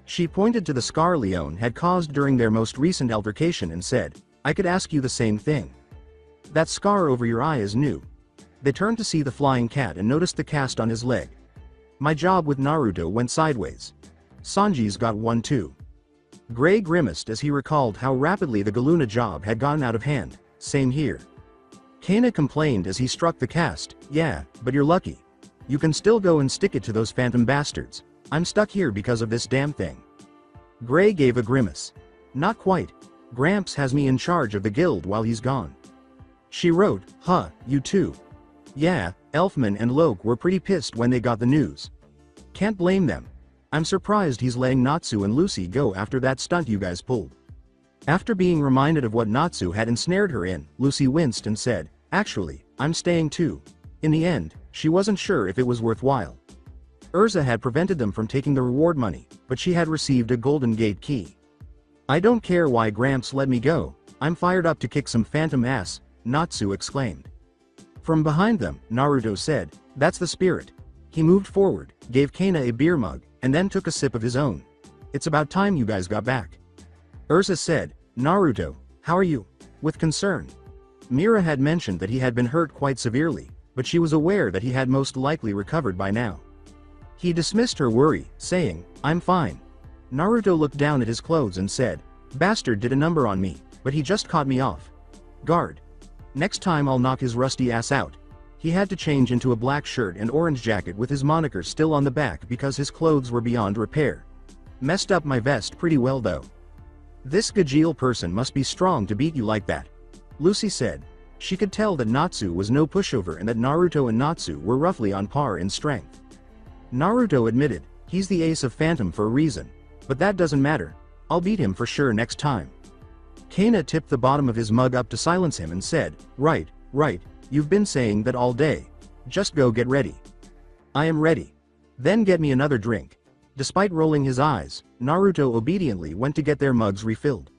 She pointed to the scar Leon had caused during their most recent altercation and said, "I could ask you the same thing. That scar over your eye is new." They turned to see the flying cat and noticed the cast on his leg. "My job with Naruto went sideways. Sanji's got one too." Gray grimaced as he recalled how rapidly the Galuna job had gone out of hand. "Same here." Kana complained as he struck the cast, "Yeah, but you're lucky. You can still go and stick it to those phantom bastards. I'm stuck here because of this damn thing." Gray gave a grimace. "Not quite. Gramps has me in charge of the guild while he's gone." She wrote, "Huh, you too." "Yeah, Elfman and Loke were pretty pissed when they got the news. Can't blame them. I'm surprised he's letting Natsu and Lucy go after that stunt you guys pulled." After being reminded of what Natsu had ensnared her in, Lucy winced and said, "Actually, I'm staying too." In the end, she wasn't sure if it was worthwhile. Urza had prevented them from taking the reward money, but she had received a Golden Gate key. "I don't care why Gramps let me go, I'm fired up to kick some phantom ass," Natsu exclaimed. From behind them, Naruto said, "That's the spirit." He moved forward, gave Kana a beer mug, and then took a sip of his own. "It's about time you guys got back." Urza said, "Naruto, how are you?" with concern. Mira had mentioned that he had been hurt quite severely, but she was aware that he had most likely recovered by now. He dismissed her worry, saying, "I'm fine." Naruto looked down at his clothes and said, "Bastard did a number on me, but he just caught me off guard. Next time I'll knock his rusty ass out." He had to change into a black shirt and orange jacket with his moniker still on the back because his clothes were beyond repair. "Messed up my vest pretty well though. This Gajeel person must be strong to beat you like that," Lucy said. She could tell that Natsu was no pushover and that Naruto and Natsu were roughly on par in strength. Naruto admitted, "He's the ace of Phantom for a reason. But that doesn't matter. I'll beat him for sure next time." Kana tipped the bottom of his mug up to silence him and said, Right, you've been saying that all day. Just go get ready." "I am ready." "Then get me another drink." Despite rolling his eyes, Naruto obediently went to get their mugs refilled.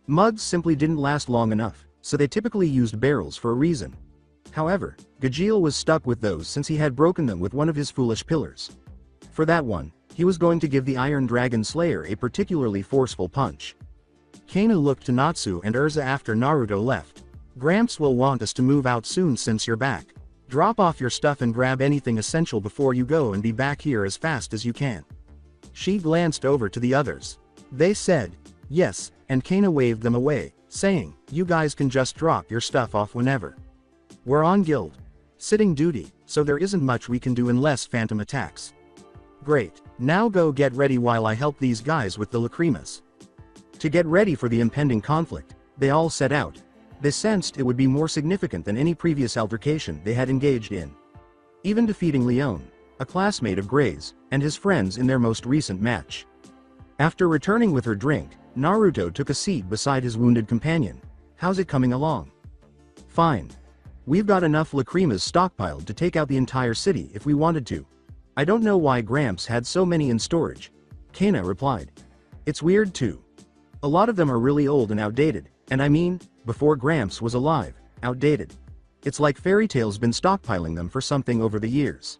Mugs simply didn't last long enough, so they typically used barrels for a reason. However, Gajeel was stuck with those since he had broken them with one of his foolish pillars. For that one, he was going to give the Iron Dragon Slayer a particularly forceful punch. Kana looked to Natsu and Urza after Naruto left. "Gramps will want us to move out soon since you're back. Drop off your stuff and grab anything essential before you go and be back here as fast as you can." She glanced over to the others. They said, "Yes," and Kana waved them away, saying, "You guys can just drop your stuff off whenever. We're on guild sitting duty, so there isn't much we can do unless Phantom attacks." "Great, now go get ready while I help these guys with the lacrimas." To get ready for the impending conflict, they all set out. They sensed it would be more significant than any previous altercation they had engaged in. Even defeating Leon, a classmate of Gray's, and his friends in their most recent match. After returning with her drink, Naruto took a seat beside his wounded companion. "How's it coming along?" "Fine. We've got enough lacrimas stockpiled to take out the entire city if we wanted to. I don't know why Gramps had so many in storage," Kana replied. "It's weird too. A lot of them are really old and outdated, And I mean, before Gramps was alive, outdated. It's like fairy tales been stockpiling them for something over the years.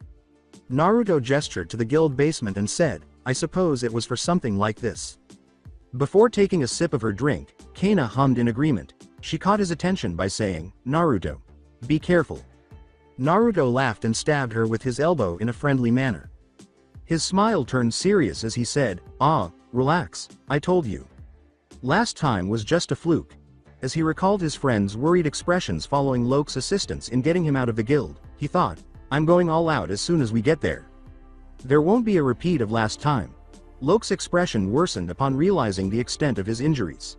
Naruto gestured to the guild basement and said, I suppose it was for something like this. Before taking a sip of her drink, Kana hummed in agreement. She caught his attention by saying, Naruto, be careful. Naruto laughed and stabbed her with his elbow in a friendly manner. His smile turned serious as he said, relax, I told you. Last time was just a fluke. As he recalled his friend's worried expressions following Loke's assistance in getting him out of the guild, he thought, I'm going all out as soon as we get there. There won't be a repeat of last time. Loke's expression worsened upon realizing the extent of his injuries.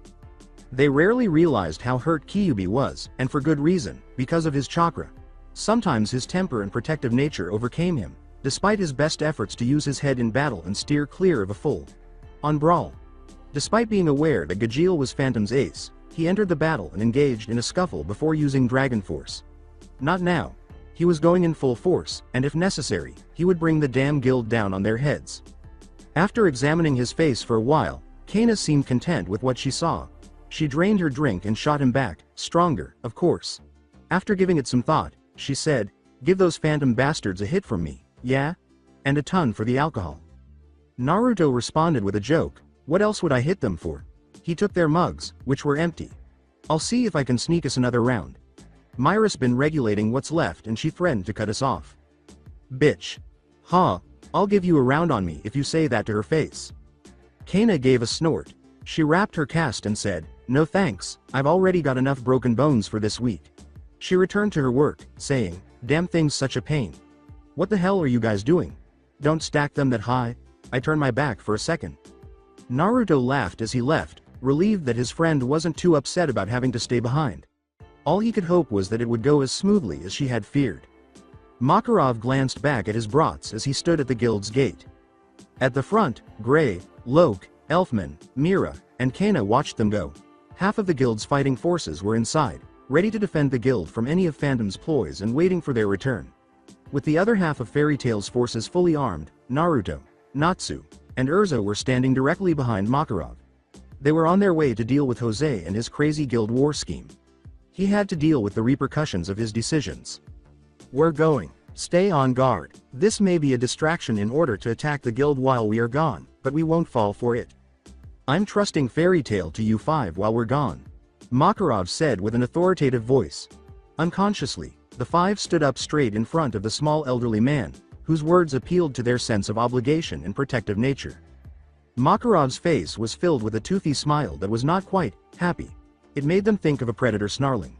They rarely realized how hurt Kyuubi was, and for good reason, because of his chakra. Sometimes his temper and protective nature overcame him, despite his best efforts to use his head in battle and steer clear of a full-on brawl. Despite being aware that Gajeel was Phantom's ace, he entered the battle and engaged in a scuffle before using Dragon Force. Not now. He was going in full force, and if necessary, he would bring the damn guild down on their heads. After examining his face for a while, Kana seemed content with what she saw. She drained her drink and shot him back, stronger, of course. After giving it some thought, she said, give those Phantom bastards a hit from me, yeah? And a ton for the alcohol. Naruto responded with a joke, what else would I hit them for? He took their mugs, which were empty. I'll see if I can sneak us another round. Myra's been regulating what's left and she threatened to cut us off. Bitch. I'll give you a round on me if you say that to her face. Kana gave a snort. She wrapped her cast and said, no thanks, I've already got enough broken bones for this week. She returned to her work, saying, damn thing's such a pain. What the hell are you guys doing? Don't stack them that high. I turned my back for a second. Naruto laughed as he left, relieved that his friend wasn't too upset about having to stay behind. All he could hope was that it would go as smoothly as she had feared. Makarov glanced back at his brats as he stood at the guild's gate. At the front, Gray, Loke, Elfman, Mira, and Kana watched them go. Half of the guild's fighting forces were inside, ready to defend the guild from any of Phantom's ploys and waiting for their return. With the other half of Fairy Tail's forces fully armed, Naruto, Natsu, and Urza were standing directly behind Makarov. They were on their way to deal with Jose and his crazy guild war scheme. He had to deal with the repercussions of his decisions. We're going. Stay on guard. This may be a distraction in order to attack the guild while we are gone, but we won't fall for it. I'm trusting Fairy Tail to you five while we're gone. Makarov said with an authoritative voice. Unconsciously, the five stood up straight in front of the small elderly man, whose words appealed to their sense of obligation and protective nature. Makarov's face was filled with a toothy smile that was not quite happy. It made them think of a predator snarling.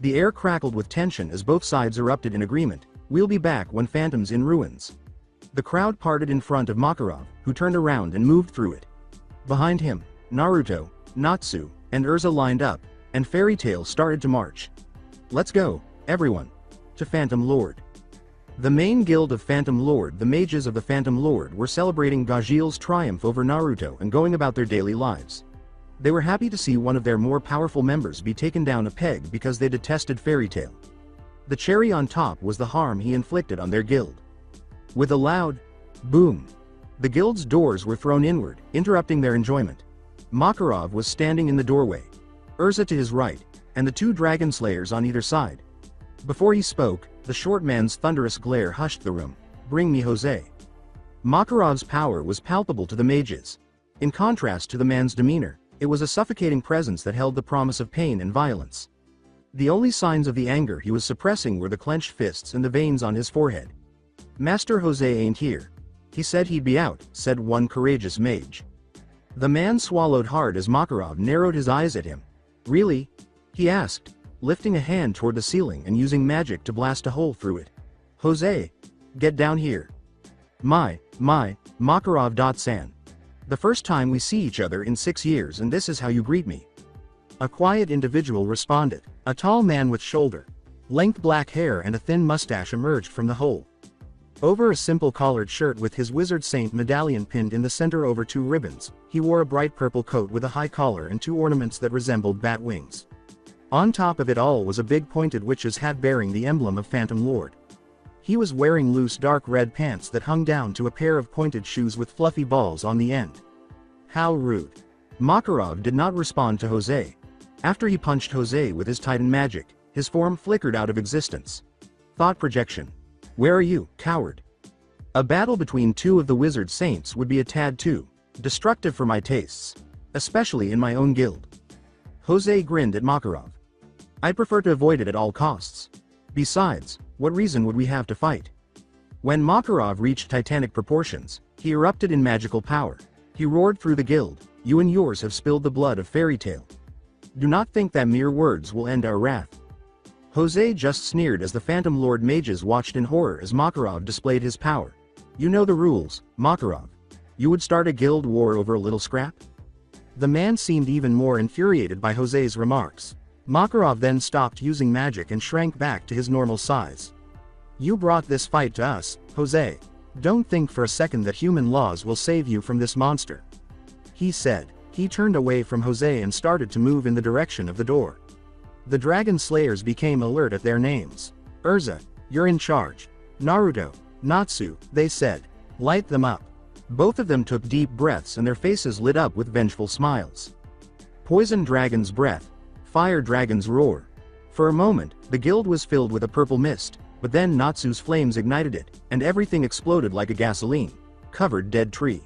The air crackled with tension as both sides erupted in agreement. We'll be back when Phantom's in ruins. The crowd parted in front of Makarov, who turned around and moved through it. Behind him, Naruto, Natsu, and Urza lined up, and Fairy Tail started to march. Let's go, everyone. To Phantom Lord. The main guild of Phantom Lord, the mages of the Phantom Lord, were celebrating Gajiel's triumph over Naruto and going about their daily lives. They were happy to see one of their more powerful members be taken down a peg because they detested Fairy Tail. The cherry on top was the harm he inflicted on their guild. With a loud boom, the guild's doors were thrown inward, interrupting their enjoyment. Makarov was standing in the doorway, Urza to his right, and the two dragon slayers on either side. Before he spoke, the short man's thunderous glare hushed the room. Bring me Jose. Makarov's power was palpable to the mages. In contrast to the man's demeanor, it was a suffocating presence that held the promise of pain and violence. The only signs of the anger he was suppressing were the clenched fists and the veins on his forehead. Master Jose ain't here. He said he'd be out, said one courageous mage. The man swallowed hard as Makarov narrowed his eyes at him. Really? He asked, lifting a hand toward the ceiling and using magic to blast a hole through it. Jose, get down here. Makarov.san. The first time we see each other in 6 years and this is how you greet me. A quiet individual responded. A tall man with shoulder-length black hair and a thin mustache emerged from the hole. Over a simple collared shirt with his Wizard Saint medallion pinned in the center over 2 ribbons, he wore a bright purple coat with a high collar and 2 ornaments that resembled bat wings. On top of it all was a big pointed witch's hat bearing the emblem of Phantom Lord. He was wearing loose dark red pants that hung down to a pair of pointed shoes with fluffy balls on the end. How rude. Makarov did not respond to Jose. After he punched Jose with his Titan magic, his form flickered out of existence. Thought projection. Where are you, coward? A battle between two of the wizard saints would be a tad too destructive for my tastes, especially in my own guild. Jose grinned at Makarov. I'd prefer to avoid it at all costs. Besides, what reason would we have to fight? When Makarov reached titanic proportions, he erupted in magical power. He roared through the guild, "You and yours have spilled the blood of Fairy Tail. Do not think that mere words will end our wrath." Jose just sneered as the Phantom Lord mages watched in horror as Makarov displayed his power. You know the rules, Makarov. You would start a guild war over a little scrap? The man seemed even more infuriated by Jose's remarks. Makarov then stopped using magic and shrank back to his normal size. You brought this fight to us, Jose. Don't think for a second that human laws will save you from this monster. He said. He turned away from Jose and started to move in the direction of the door. The Dragon Slayers became alert at their names. Urza, you're in charge. Naruto, Natsu, they said. Light them up. Both of them took deep breaths and their faces lit up with vengeful smiles. Poison Dragon's breath. Fire Dragon's roar. For a moment, the guild was filled with a purple mist, but then Natsu's flames ignited it, and everything exploded like a gasoline-covered dead tree.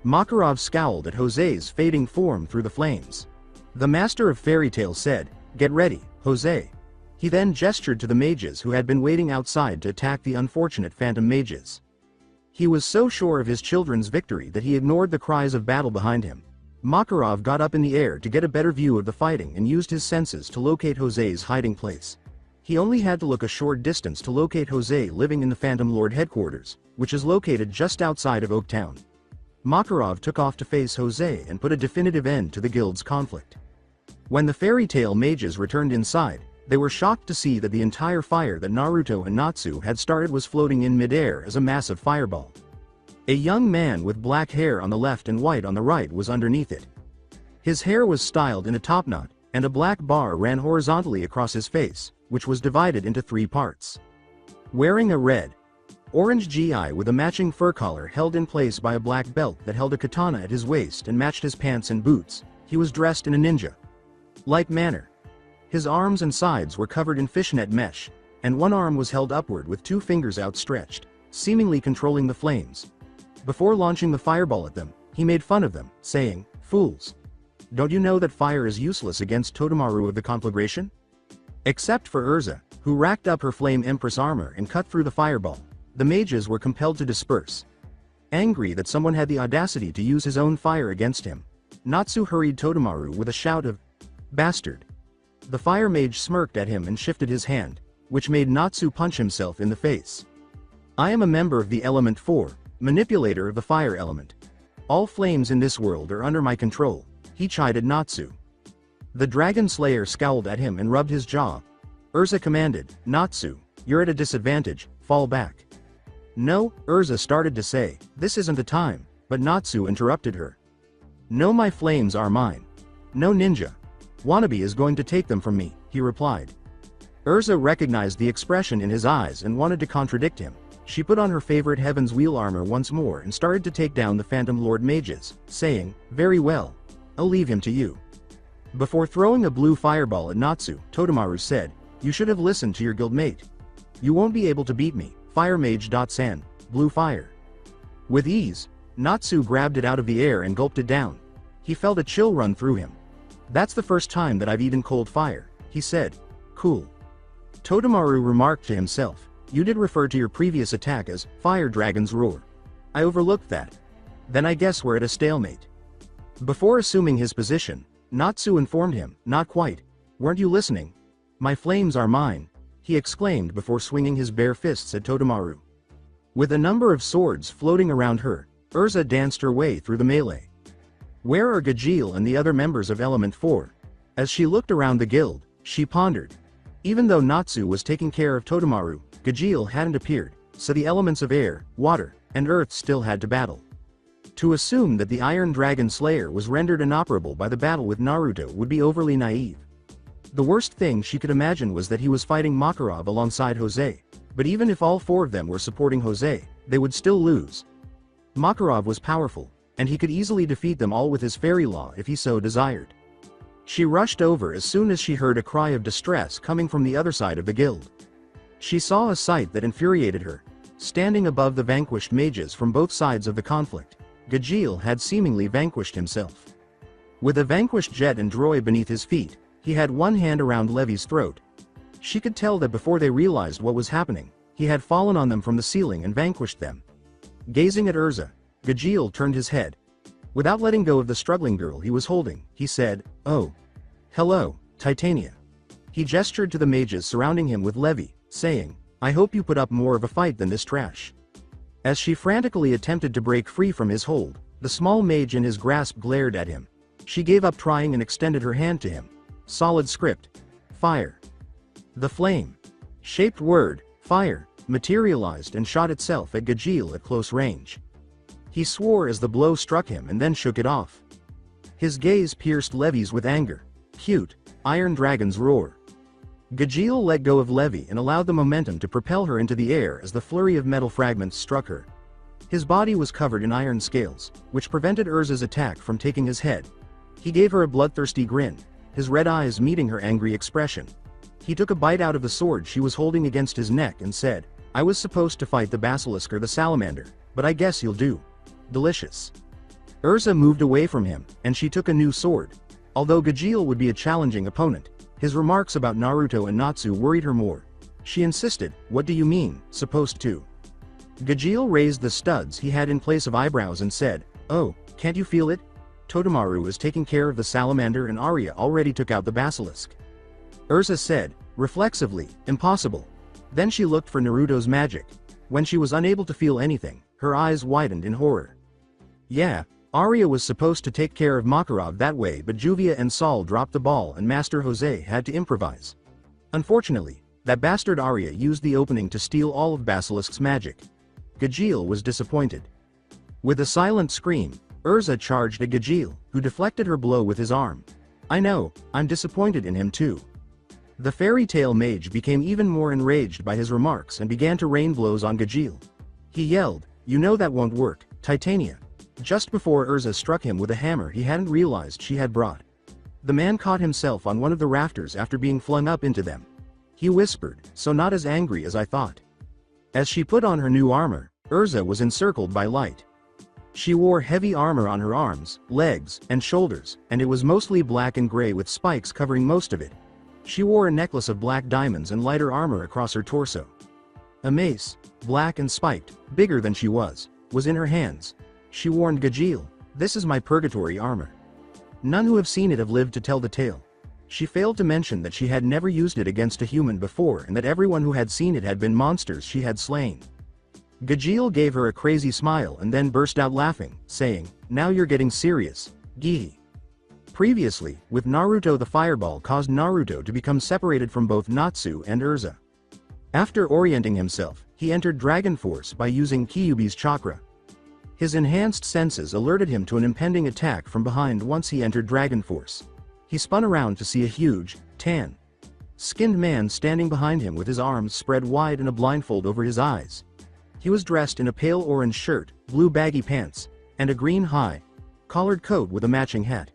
Makarov scowled at Jose's fading form through the flames. The Master of Fairy Tail said, "Get ready, Jose." He then gestured to the mages who had been waiting outside to attack the unfortunate phantom mages. He was so sure of his children's victory that he ignored the cries of battle behind him. Makarov got up in the air to get a better view of the fighting and used his senses to locate Jose's hiding place. He only had to look a short distance to locate Jose living in the Phantom Lord headquarters, which is located just outside of Oaktown. Makarov took off to face Jose and put a definitive end to the guild's conflict. When the Fairy Tail mages returned inside, they were shocked to see that the entire fire that Naruto and Natsu had started was floating in midair as a massive fireball. A young man with black hair on the left and white on the right was underneath it. His hair was styled in a topknot, and a black bar ran horizontally across his face, which was divided into 3 parts. Wearing a red, orange gi with a matching fur collar held in place by a black belt that held a katana at his waist and matched his pants and boots, he was dressed in a ninja-like manner. His arms and sides were covered in fishnet mesh, and one arm was held upward with 2 fingers outstretched, seemingly controlling the flames. Before launching the fireball at them, he made fun of them, saying, "Fools! Don't you know that fire is useless against Totemaru of the conflagration?" Except for Urza, who racked up her Flame Empress armor and cut through the fireball, the mages were compelled to disperse. Angry that someone had the audacity to use his own fire against him, Natsu hurried Totemaru with a shout of, "Bastard!" The fire mage smirked at him and shifted his hand, which made Natsu punch himself in the face. "I am a member of the Element 4, manipulator of the fire element. All flames in this world are under my control," he chided Natsu. The Dragon Slayer scowled at him and rubbed his jaw. Urza commanded, "Natsu, you're at a disadvantage, fall back." "No," Urza started to say, "this isn't the time," but Natsu interrupted her. "No, my flames are mine. No ninja wannabe is going to take them from me," he replied. Urza recognized the expression in his eyes and wanted to contradict him. She put on her favorite Heaven's Wheel armor once more and started to take down the Phantom Lord mages, saying, "Very well. I'll leave him to you." Before throwing a blue fireball at Natsu, Totemaru said, "You should have listened to your guildmate. You won't be able to beat me, Fire Mage. San, blue fire." With ease, Natsu grabbed it out of the air and gulped it down. He felt a chill run through him. "That's the first time that I've eaten cold fire," he said. "Cool." Totemaru remarked to himself, "You did refer to your previous attack as Fire Dragon's Roar. I overlooked that. Then I guess we're at a stalemate." Before assuming his position, Natsu informed him, "Not quite. Weren't you listening? My flames are mine," he exclaimed before swinging his bare fists at Totemaru. With a number of swords floating around her, Urza danced her way through the melee. Where are Gajeel and the other members of Element 4? As she looked around the guild, she pondered. Even though Natsu was taking care of Totemaru, Gajeel hadn't appeared, so the elements of air, water, and earth still had to battle. To assume that the Iron Dragon Slayer was rendered inoperable by the battle with Naruto would be overly naive. The worst thing she could imagine was that he was fighting Makarov alongside Jose, but even if all 4 of them were supporting Jose, they would still lose. Makarov was powerful, and he could easily defeat them all with his fairy law if he so desired. She rushed over as soon as she heard a cry of distress coming from the other side of the guild. She saw a sight that infuriated her. Standing above the vanquished mages from both sides of the conflict, Gajeel had seemingly vanquished himself. With a vanquished Jet and Droy beneath his feet, he had one hand around Levi's throat. She could tell that before they realized what was happening, he had fallen on them from the ceiling and vanquished them. Gazing at Urza, Gajeel turned his head. Without letting go of the struggling girl he was holding, he said, "Oh. Hello, Titania." He gestured to the mages surrounding him with Levi, saying, "I hope you put up more of a fight than this trash." As she frantically attempted to break free from his hold, the small mage in his grasp glared at him. She gave up trying and extended her hand to him. Solid script. Fire. The flame-shaped word, fire, materialized and shot itself at Gajeel at close range. He swore as the blow struck him and then shook it off. His gaze pierced Levi's with anger. Cute, Iron Dragon's roar. Gajeel let go of Levi and allowed the momentum to propel her into the air as the flurry of metal fragments struck her. His body was covered in iron scales, which prevented Urza's attack from taking his head. He gave her a bloodthirsty grin, his red eyes meeting her angry expression. He took a bite out of the sword she was holding against his neck and said, "I was supposed to fight the basilisk or the salamander, but I guess you'll do. Delicious." Urza moved away from him, and she took a new sword. Although Gajeel would be a challenging opponent, his remarks about Naruto and Natsu worried her more. She insisted, "What do you mean, supposed to?" Gajeel raised the studs he had in place of eyebrows and said, "Oh, can't you feel it? Totemaru is taking care of the salamander and Arya already took out the basilisk." Urza said, reflexively, "Impossible." Then she looked for Naruto's magic. When she was unable to feel anything, her eyes widened in horror. Yeah, Arya was supposed to take care of Makarov that way, but Juvia and Saul dropped the ball and Master Jose had to improvise. Unfortunately, that bastard Arya used the opening to steal all of Basilisk's magic. Gajeel was disappointed. With a silent scream, Urza charged at Gajeel, who deflected her blow with his arm. "I know, I'm disappointed in him too." The fairy tale mage became even more enraged by his remarks and began to rain blows on Gajeel. He yelled, "You know that won't work, Titania." Just before Urza struck him with a hammer he hadn't realized she had brought. The man caught himself on one of the rafters after being flung up into them. He whispered, "So not as angry as I thought." As she put on her new armor, Urza was encircled by light. She wore heavy armor on her arms, legs, and shoulders, and it was mostly black and gray with spikes covering most of it. She wore a necklace of black diamonds and lighter armor across her torso. A mace, black and spiked, bigger than she was in her hands. She warned Gajeel, "This is my purgatory armor. None who have seen it have lived to tell the tale." She failed to mention that she had never used it against a human before and that everyone who had seen it had been monsters she had slain. Gajeel gave her a crazy smile and then burst out laughing, saying, "Now you're getting serious, Gihi." Previously, with Naruto, the fireball caused Naruto to become separated from both Natsu and Urza. After orienting himself, he entered Dragon Force by using Kyuubi's chakra. His enhanced senses alerted him to an impending attack from behind once he entered Dragon Force. He spun around to see a huge, tan-skinned man standing behind him with his arms spread wide and a blindfold over his eyes. He was dressed in a pale orange shirt, blue baggy pants, and a green high-collared coat with a matching hat.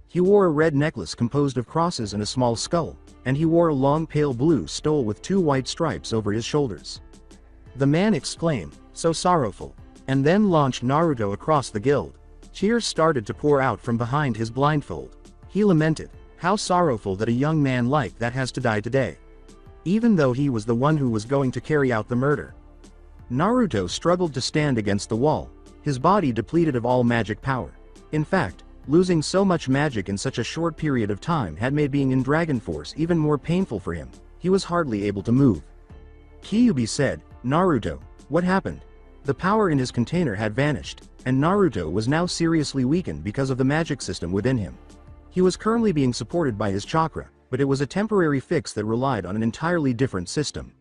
He wore a red necklace composed of crosses and a small skull, and he wore a long pale blue stole with 2 white stripes over his shoulders. The man exclaimed, "So sorrowful," and then launched Naruto across the guild. Tears started to pour out from behind his blindfold. He lamented, "How sorrowful that a young man like that has to die today." Even though he was the one who was going to carry out the murder. Naruto struggled to stand against the wall, his body depleted of all magic power. In fact, losing so much magic in such a short period of time had made being in Dragon Force even more painful for him. He was hardly able to move. Kyuubi said, "Naruto, what happened?" The power in his container had vanished, and Naruto was now seriously weakened because of the magic system within him. He was currently being supported by his chakra, but it was a temporary fix that relied on an entirely different system.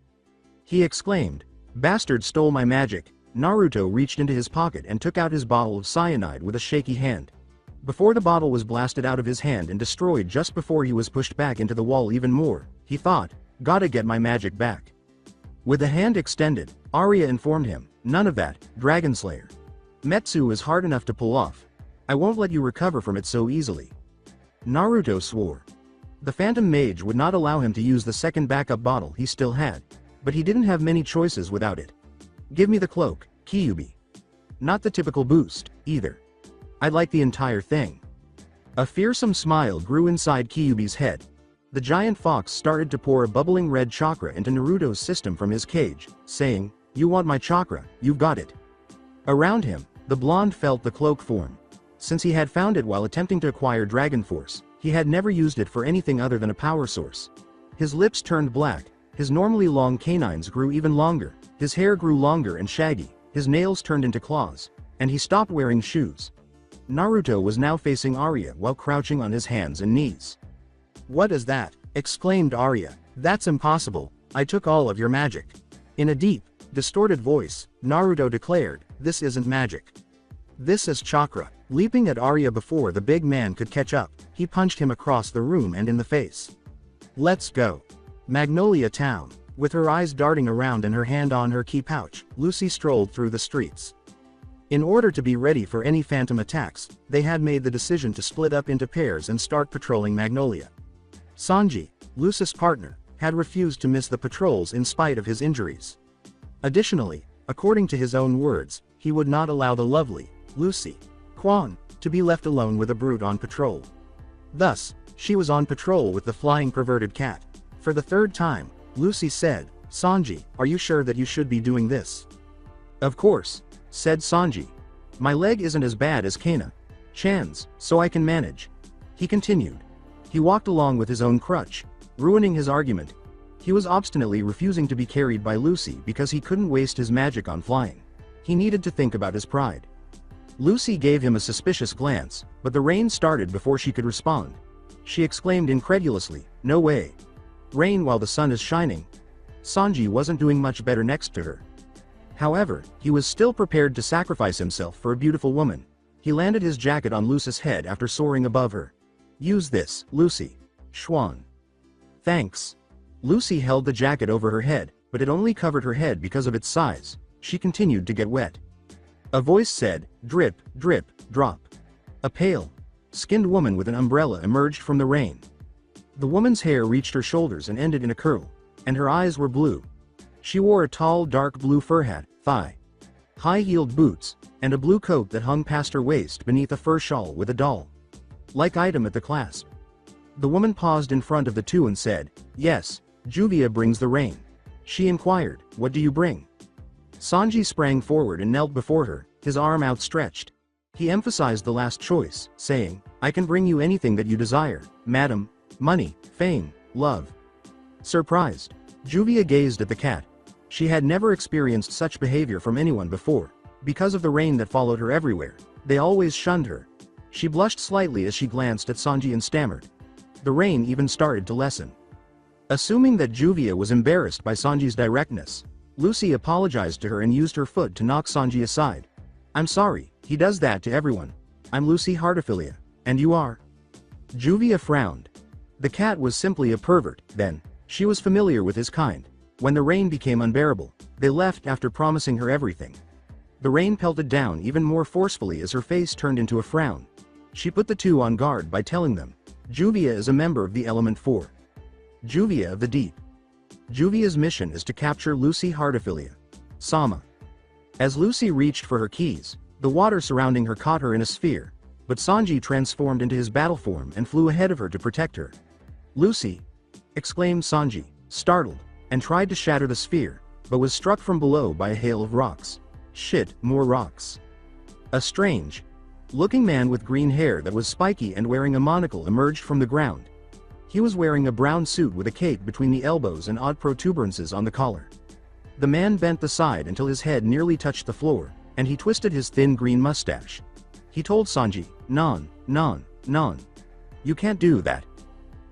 He exclaimed, "Bastard stole my magic." Naruto reached into his pocket and took out his bottle of cyanide with a shaky hand. Before the bottle was blasted out of his hand and destroyed just before he was pushed back into the wall even more, he thought, "Gotta get my magic back." With the hand extended, Arya informed him, "None of that, Dragon Slayer. Metsu is hard enough to pull off. I won't let you recover from it so easily." Naruto swore. The Phantom Mage would not allow him to use the second backup bottle he still had, but he didn't have many choices without it. Give me the cloak, Kyuubi. Not the typical boost, either. I'd like the entire thing. A fearsome smile grew inside Kyuubi's head. The giant fox started to pour a bubbling red chakra into Naruto's system from his cage, saying, "You want my chakra, you've got it." Around him, the blonde felt the cloak form. Since he had found it while attempting to acquire Dragon Force, he had never used it for anything other than a power source. His lips turned black, his normally long canines grew even longer, his hair grew longer and shaggy, his nails turned into claws, and he stopped wearing shoes. Naruto was now facing Arya while crouching on his hands and knees. "What is that?" exclaimed Arya. "That's impossible, I took all of your magic." In a deep, distorted voice, Naruto declared, "This isn't magic. This is chakra." Leaping at Arya before the big man could catch up, he punched him across the room and in the face. "Let's go." Magnolia Town. With her eyes darting around and her hand on her key pouch, Lucy strolled through the streets. In order to be ready for any phantom attacks, they had made the decision to split up into pairs and start patrolling Magnolia. Sanji, Lucy's partner, had refused to miss the patrols in spite of his injuries. Additionally, according to his own words, he would not allow the lovely Lucy Quan to be left alone with a brute on patrol. Thus, she was on patrol with the flying perverted cat. For the third time, Lucy said, "Sanji, are you sure that you should be doing this?" "Of course," said Sanji. "My leg isn't as bad as Chan's, so I can manage." He continued. He walked along with his own crutch, ruining his argument. He was obstinately refusing to be carried by Lucy because he couldn't waste his magic on flying. He needed to think about his pride. Lucy gave him a suspicious glance, but the rain started before she could respond. She exclaimed incredulously, "No way. Rain while the sun is shining." Sanji wasn't doing much better next to her. However, he was still prepared to sacrifice himself for a beautiful woman. He landed his jacket on Lucy's head after soaring above her. "Use this, Lucy. Schwan." "Thanks." Lucy held the jacket over her head, but it only covered her head because of its size. She continued to get wet. A voice said, "Drip, drip, drop." A pale, skinned woman with an umbrella emerged from the rain. The woman's hair reached her shoulders and ended in a curl, and her eyes were blue. She wore a tall dark blue fur hat, high-heeled boots, and a blue coat that hung past her waist beneath a fur shawl with a doll-like item at the clasp. The woman paused in front of the two and said, "Yes, Juvia brings the rain." She inquired, "What do you bring?" Sanji sprang forward and knelt before her, his arm outstretched. He emphasized the last choice, saying, "I can bring you anything that you desire, madam. Money, fame, love." Surprised, Juvia gazed at the cat. She had never experienced such behavior from anyone before. Because of the rain that followed her everywhere, they always shunned her. She blushed slightly as she glanced at Sanji and stammered. The rain even started to lessen. Assuming that Juvia was embarrassed by Sanji's directness, Lucy apologized to her and used her foot to knock Sanji aside. "I'm sorry, he does that to everyone. I'm Lucy Heartophilia, and you are?" Juvia frowned. The cat was simply a pervert, then. She was familiar with his kind. When the rain became unbearable, they left after promising her everything. The rain pelted down even more forcefully as her face turned into a frown. She put the two on guard by telling them, "Juvia is a member of the Element 4. Juvia of the Deep. Juvia's mission is to capture Lucy Heartophilia. Sama." As Lucy reached for her keys, the water surrounding her caught her in a sphere, but Sanji transformed into his battle form and flew ahead of her to protect her. "Lucy!" exclaimed Sanji, startled, and tried to shatter the sphere, but was struck from below by a hail of rocks. Shit, more rocks. A strange-looking man with green hair that was spiky and wearing a monocle emerged from the ground. He was wearing a brown suit with a cape between the elbows and odd protuberances on the collar. The man bent the side until his head nearly touched the floor, and he twisted his thin green mustache. He told Sanji, Non. You can't do that."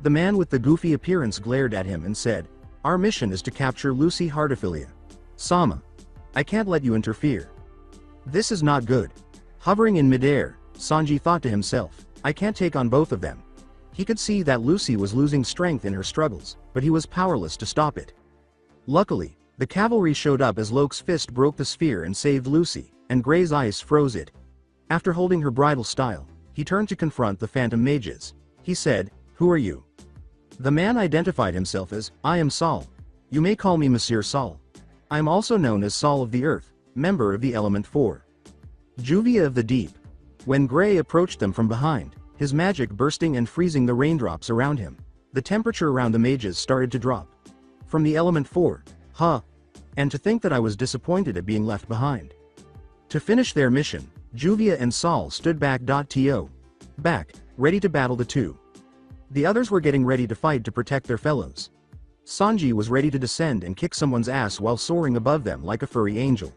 The man with the goofy appearance glared at him and said, "Our mission is to capture Lucy Heartophilia. Sama. I can't let you interfere." This is not good. Hovering in midair, Sanji thought to himself, "I can't take on both of them." He could see that Lucy was losing strength in her struggles, but he was powerless to stop it. Luckily, the cavalry showed up as Loke's fist broke the sphere and saved Lucy, and Grey's ice froze it. After holding her bridle style, he turned to confront the Phantom Mages. He said, "Who are you?" The man identified himself as, "I am Saul. You may call me Monsieur Saul. I am also known as Saul of the Earth, member of the Element 4. Juvia of the Deep." When Gray approached them from behind, his magic bursting and freezing the raindrops around him, the temperature around the mages started to drop. "From the Element 4, huh? And to think that I was disappointed at being left behind." To finish their mission, Juvia and Saul stood back, ready to battle the two. The others were getting ready to fight to protect their fellows. Sanji was ready to descend and kick someone's ass while soaring above them like a furry angel.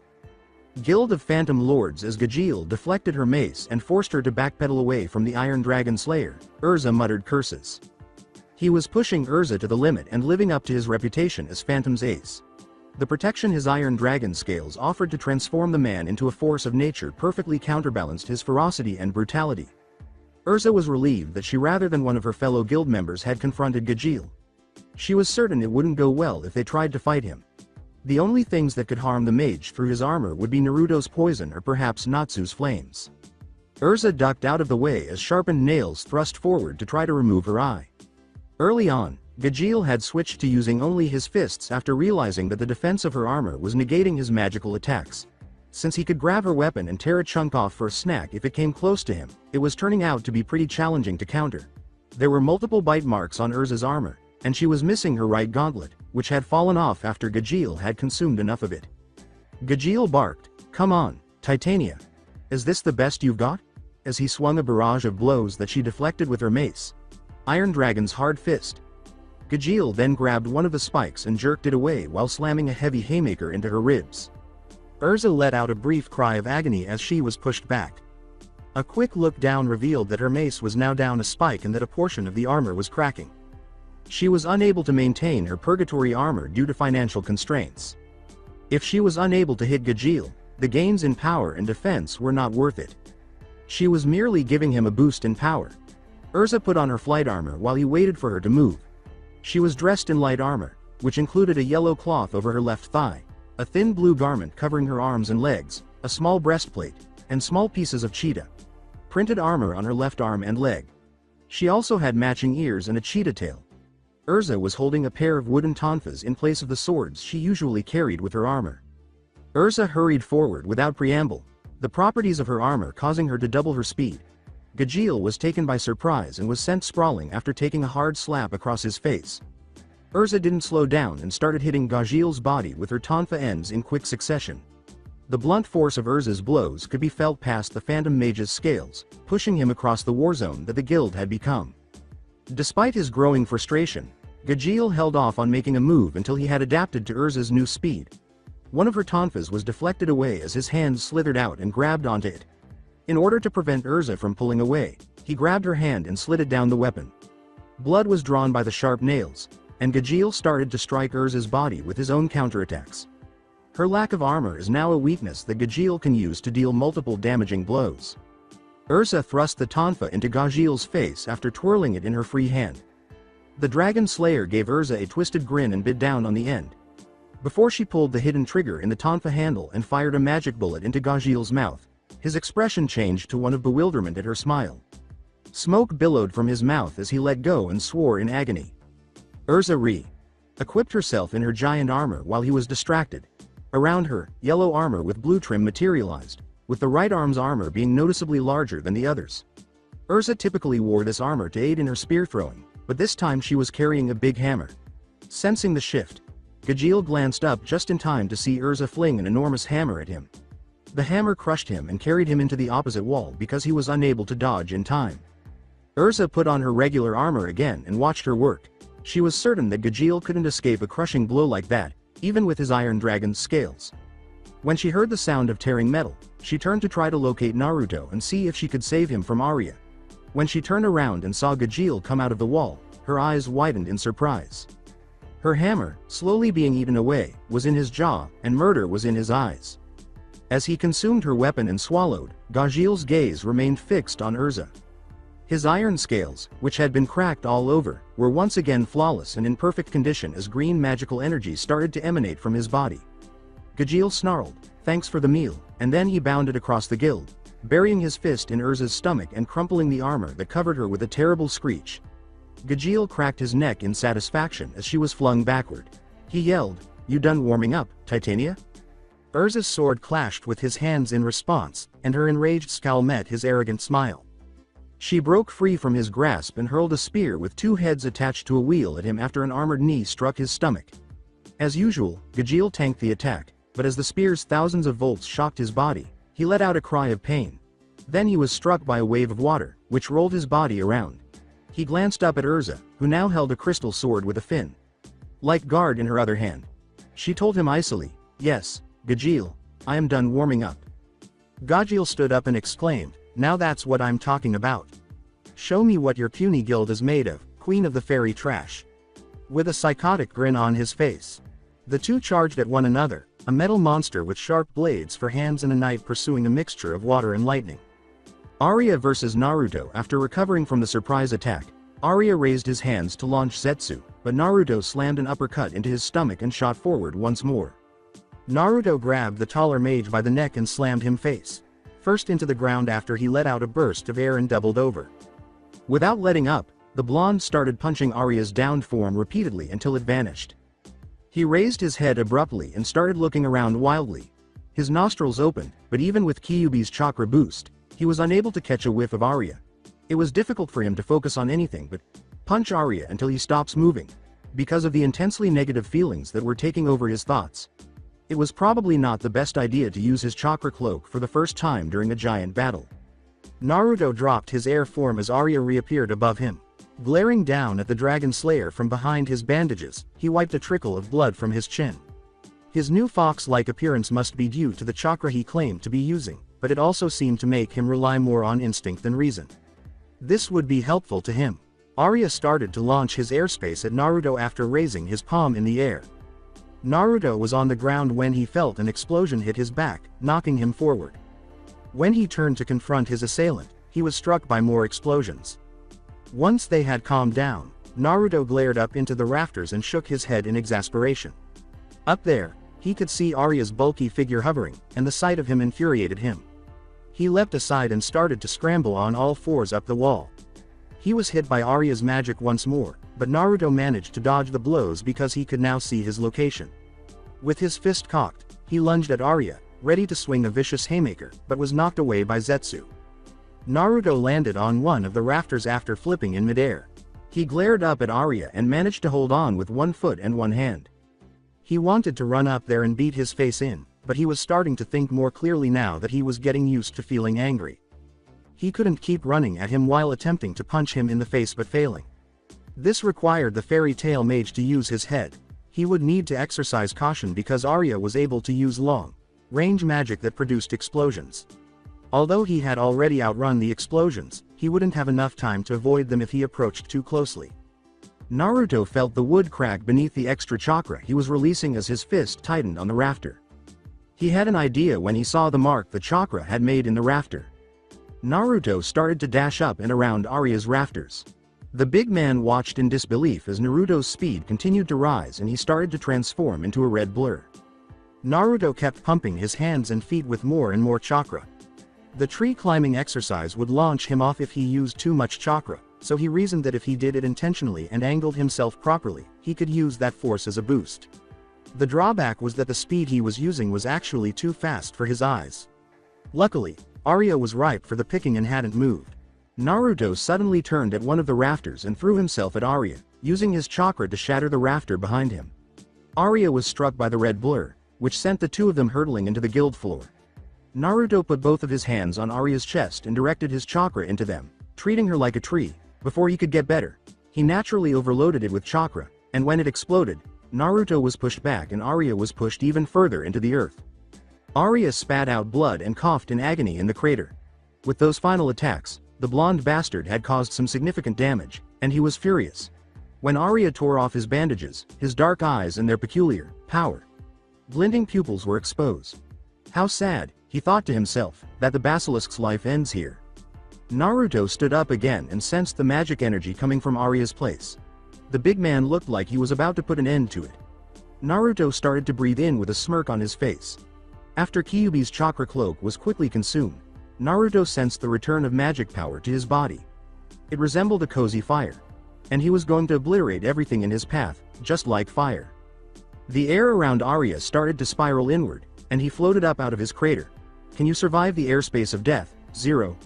Guild of Phantom Lords as Gajeel deflected her mace and forced her to backpedal away from the Iron Dragon Slayer, Urza muttered curses. He was pushing Urza to the limit and living up to his reputation as Phantom's ace. The protection his Iron Dragon scales offered to transform the man into a force of nature perfectly counterbalanced his ferocity and brutality. Urza was relieved that she rather than one of her fellow guild members had confronted Gajeel. She was certain it wouldn't go well if they tried to fight him. The only things that could harm the mage through his armor would be Naruto's poison or perhaps Natsu's flames. Urza ducked out of the way as sharpened nails thrust forward to try to remove her eye. Early on, Gajeel had switched to using only his fists after realizing that the defense of her armor was negating his magical attacks. Since he could grab her weapon and tear a chunk off for a snack if it came close to him, it was turning out to be pretty challenging to counter. There were multiple bite marks on Urza's armor, and she was missing her right gauntlet, which had fallen off after Gajeel had consumed enough of it. Gajeel barked, "Come on, Titania. Is this the best you've got?" as he swung a barrage of blows that she deflected with her mace. Iron Dragon's hard fist. Gajeel then grabbed one of the spikes and jerked it away while slamming a heavy haymaker into her ribs. Urza let out a brief cry of agony as she was pushed back. A quick look down revealed that her mace was now down a spike and that a portion of the armor was cracking. She was unable to maintain her purgatory armor due to financial constraints. If she was unable to hit Gajeel, the gains in power and defense were not worth it. She was merely giving him a boost in power. Urza put on her flight armor while he waited for her to move. She was dressed in light armor, which included a yellow cloth over her left thigh, a thin blue garment covering her arms and legs, a small breastplate, and small pieces of cheetah printed armor on her left arm and leg. She also had matching ears and a cheetah tail. Urza was holding a pair of wooden tonfas in place of the swords she usually carried with her armor. Urza hurried forward without preamble, the properties of her armor causing her to double her speed. Gajeel was taken by surprise and was sent sprawling after taking a hard slap across his face. Urza didn't slow down and started hitting Gajeel's body with her tonfa ends in quick succession. The blunt force of Urza's blows could be felt past the Phantom Mage's scales, pushing him across the war zone that the guild had become. Despite his growing frustration, Gajeel held off on making a move until he had adapted to Urza's new speed. One of her tonfas was deflected away as his hands slithered out and grabbed onto it. In order to prevent Urza from pulling away, he grabbed her hand and slid it down the weapon. Blood was drawn by the sharp nails, and Gajeel started to strike Urza's body with his own counterattacks. Her lack of armor is now a weakness that Gajeel can use to deal multiple damaging blows. Urza thrust the tonfa into Gajeel's face after twirling it in her free hand. The Dragon Slayer gave Urza a twisted grin and bit down on the end. Before she pulled the hidden trigger in the tonfa handle and fired a magic bullet into Gajeel's mouth, his expression changed to one of bewilderment at her smile. Smoke billowed from his mouth as he let go and swore in agony. Urza equipped herself in her giant armor while he was distracted. Around her, yellow armor with blue trim materialized, with the right arm's armor being noticeably larger than the others. Urza typically wore this armor to aid in her spear throwing, but this time she was carrying a big hammer. Sensing the shift, Gajeel glanced up just in time to see Urza fling an enormous hammer at him. The hammer crushed him and carried him into the opposite wall because he was unable to dodge in time. Urza put on her regular armor again and watched her work. She was certain that Gajeel couldn't escape a crushing blow like that, even with his Iron Dragon's scales. When she heard the sound of tearing metal, she turned to try to locate Naruto and see if she could save him from Arya. When she turned around and saw Gajeel come out of the wall, her eyes widened in surprise. Her hammer, slowly being eaten away, was in his jaw, and murder was in his eyes. As he consumed her weapon and swallowed, Gajeel's gaze remained fixed on Urza. His iron scales, which had been cracked all over, were once again flawless and in perfect condition as green magical energy started to emanate from his body. Gajeel snarled, "Thanks for the meal," and then he bounded across the guild, burying his fist in Urza's stomach and crumpling the armor that covered her with a terrible screech. Gajeel cracked his neck in satisfaction as she was flung backward. He yelled, "You done warming up, Titania?" Urza's sword clashed with his hands in response, and her enraged scowl met his arrogant smile. She broke free from his grasp and hurled a spear with two heads attached to a wheel at him after an armored knee struck his stomach. As usual, Gajeel tanked the attack, but as the spear's thousands of volts shocked his body, he let out a cry of pain. Then he was struck by a wave of water, which rolled his body around. He glanced up at Urza, who now held a crystal sword with a fin like guard in her other hand. She told him icily, "Yes, Gajeel, I am done warming up." Gajeel stood up and exclaimed, "Now that's what I'm talking about. Show me what your puny guild is made of, queen of the fairy trash." With a psychotic grin on his face, the two charged at one another, a metal monster with sharp blades for hands and a knife pursuing a mixture of water and lightning. Arya versus Naruto. After recovering from the surprise attack, Arya raised his hands to launch Zetsu, but Naruto slammed an uppercut into his stomach and shot forward once more. Naruto grabbed the taller mage by the neck and slammed him face first into the ground after he let out a burst of air and doubled over. Without letting up, the blonde started punching Arya's downed form repeatedly until it vanished. He raised his head abruptly and started looking around wildly. His nostrils opened, but even with Kyuubi's chakra boost, he was unable to catch a whiff of Arya. It was difficult for him to focus on anything but punch Arya until he stops moving, because of the intensely negative feelings that were taking over his thoughts. It was probably not the best idea to use his chakra cloak for the first time during a giant battle. Naruto dropped his air form as Arya reappeared above him. Glaring down at the Dragon Slayer from behind his bandages, he wiped a trickle of blood from his chin. His new fox-like appearance must be due to the chakra he claimed to be using, but it also seemed to make him rely more on instinct than reason. This would be helpful to him. Arya started to launch his airspace at Naruto after raising his palm in the air. Naruto was on the ground when he felt an explosion hit his back, knocking him forward. When he turned to confront his assailant, he was struck by more explosions. Once they had calmed down, Naruto glared up into the rafters and shook his head in exasperation. Up there, he could see Arya's bulky figure hovering, and the sight of him infuriated him. He leapt aside and started to scramble on all fours up the wall. He was hit by Arya's magic once more, but Naruto managed to dodge the blows because he could now see his location. With his fist cocked, he lunged at Arya, ready to swing a vicious haymaker, but was knocked away by Zetsu. Naruto landed on one of the rafters after flipping in midair. He glared up at Arya and managed to hold on with one foot and one hand. He wanted to run up there and beat his face in, but he was starting to think more clearly now that he was getting used to feeling angry. He couldn't keep running at him while attempting to punch him in the face but failing. This required the fairy tale mage to use his head. He would need to exercise caution because Arya was able to use long-range magic that produced explosions. Although he had already outrun the explosions, he wouldn't have enough time to avoid them if he approached too closely. Naruto felt the wood crack beneath the extra chakra he was releasing as his fist tightened on the rafter. He had an idea when he saw the mark the chakra had made in the rafter. Naruto started to dash up and around Arya's rafters. The big man watched in disbelief as Naruto's speed continued to rise and he started to transform into a red blur. Naruto kept pumping his hands and feet with more and more chakra. The tree climbing exercise would launch him off if he used too much chakra, so he reasoned that if he did it intentionally and angled himself properly, he could use that force as a boost. The drawback was that the speed he was using was actually too fast for his eyes. Luckily, Arya was ripe for the picking and hadn't moved. Naruto suddenly turned at one of the rafters and threw himself at Arya, using his chakra to shatter the rafter behind him. Arya was struck by the red blur, which sent the two of them hurtling into the guild floor. Naruto put both of his hands on Arya's chest and directed his chakra into them, treating her like a tree. Before he could get better, he naturally overloaded it with chakra, and when it exploded, Naruto was pushed back and Arya was pushed even further into the earth. Arya spat out blood and coughed in agony in the crater. With those final attacks, the blonde bastard had caused some significant damage, and he was furious. When Arya tore off his bandages, his dark eyes and their peculiar, glinting pupils were exposed. How sad, he thought to himself, that the basilisk's life ends here. Naruto stood up again and sensed the magic energy coming from Arya's place. The big man looked like he was about to put an end to it. Naruto started to breathe in with a smirk on his face. After Kyuubi's chakra cloak was quickly consumed, Naruto sensed the return of magic power to his body. It resembled a cozy fire. And he was going to obliterate everything in his path, just like fire. The air around Arya started to spiral inward, and he floated up out of his crater. Can you survive the airspace of death, Zero?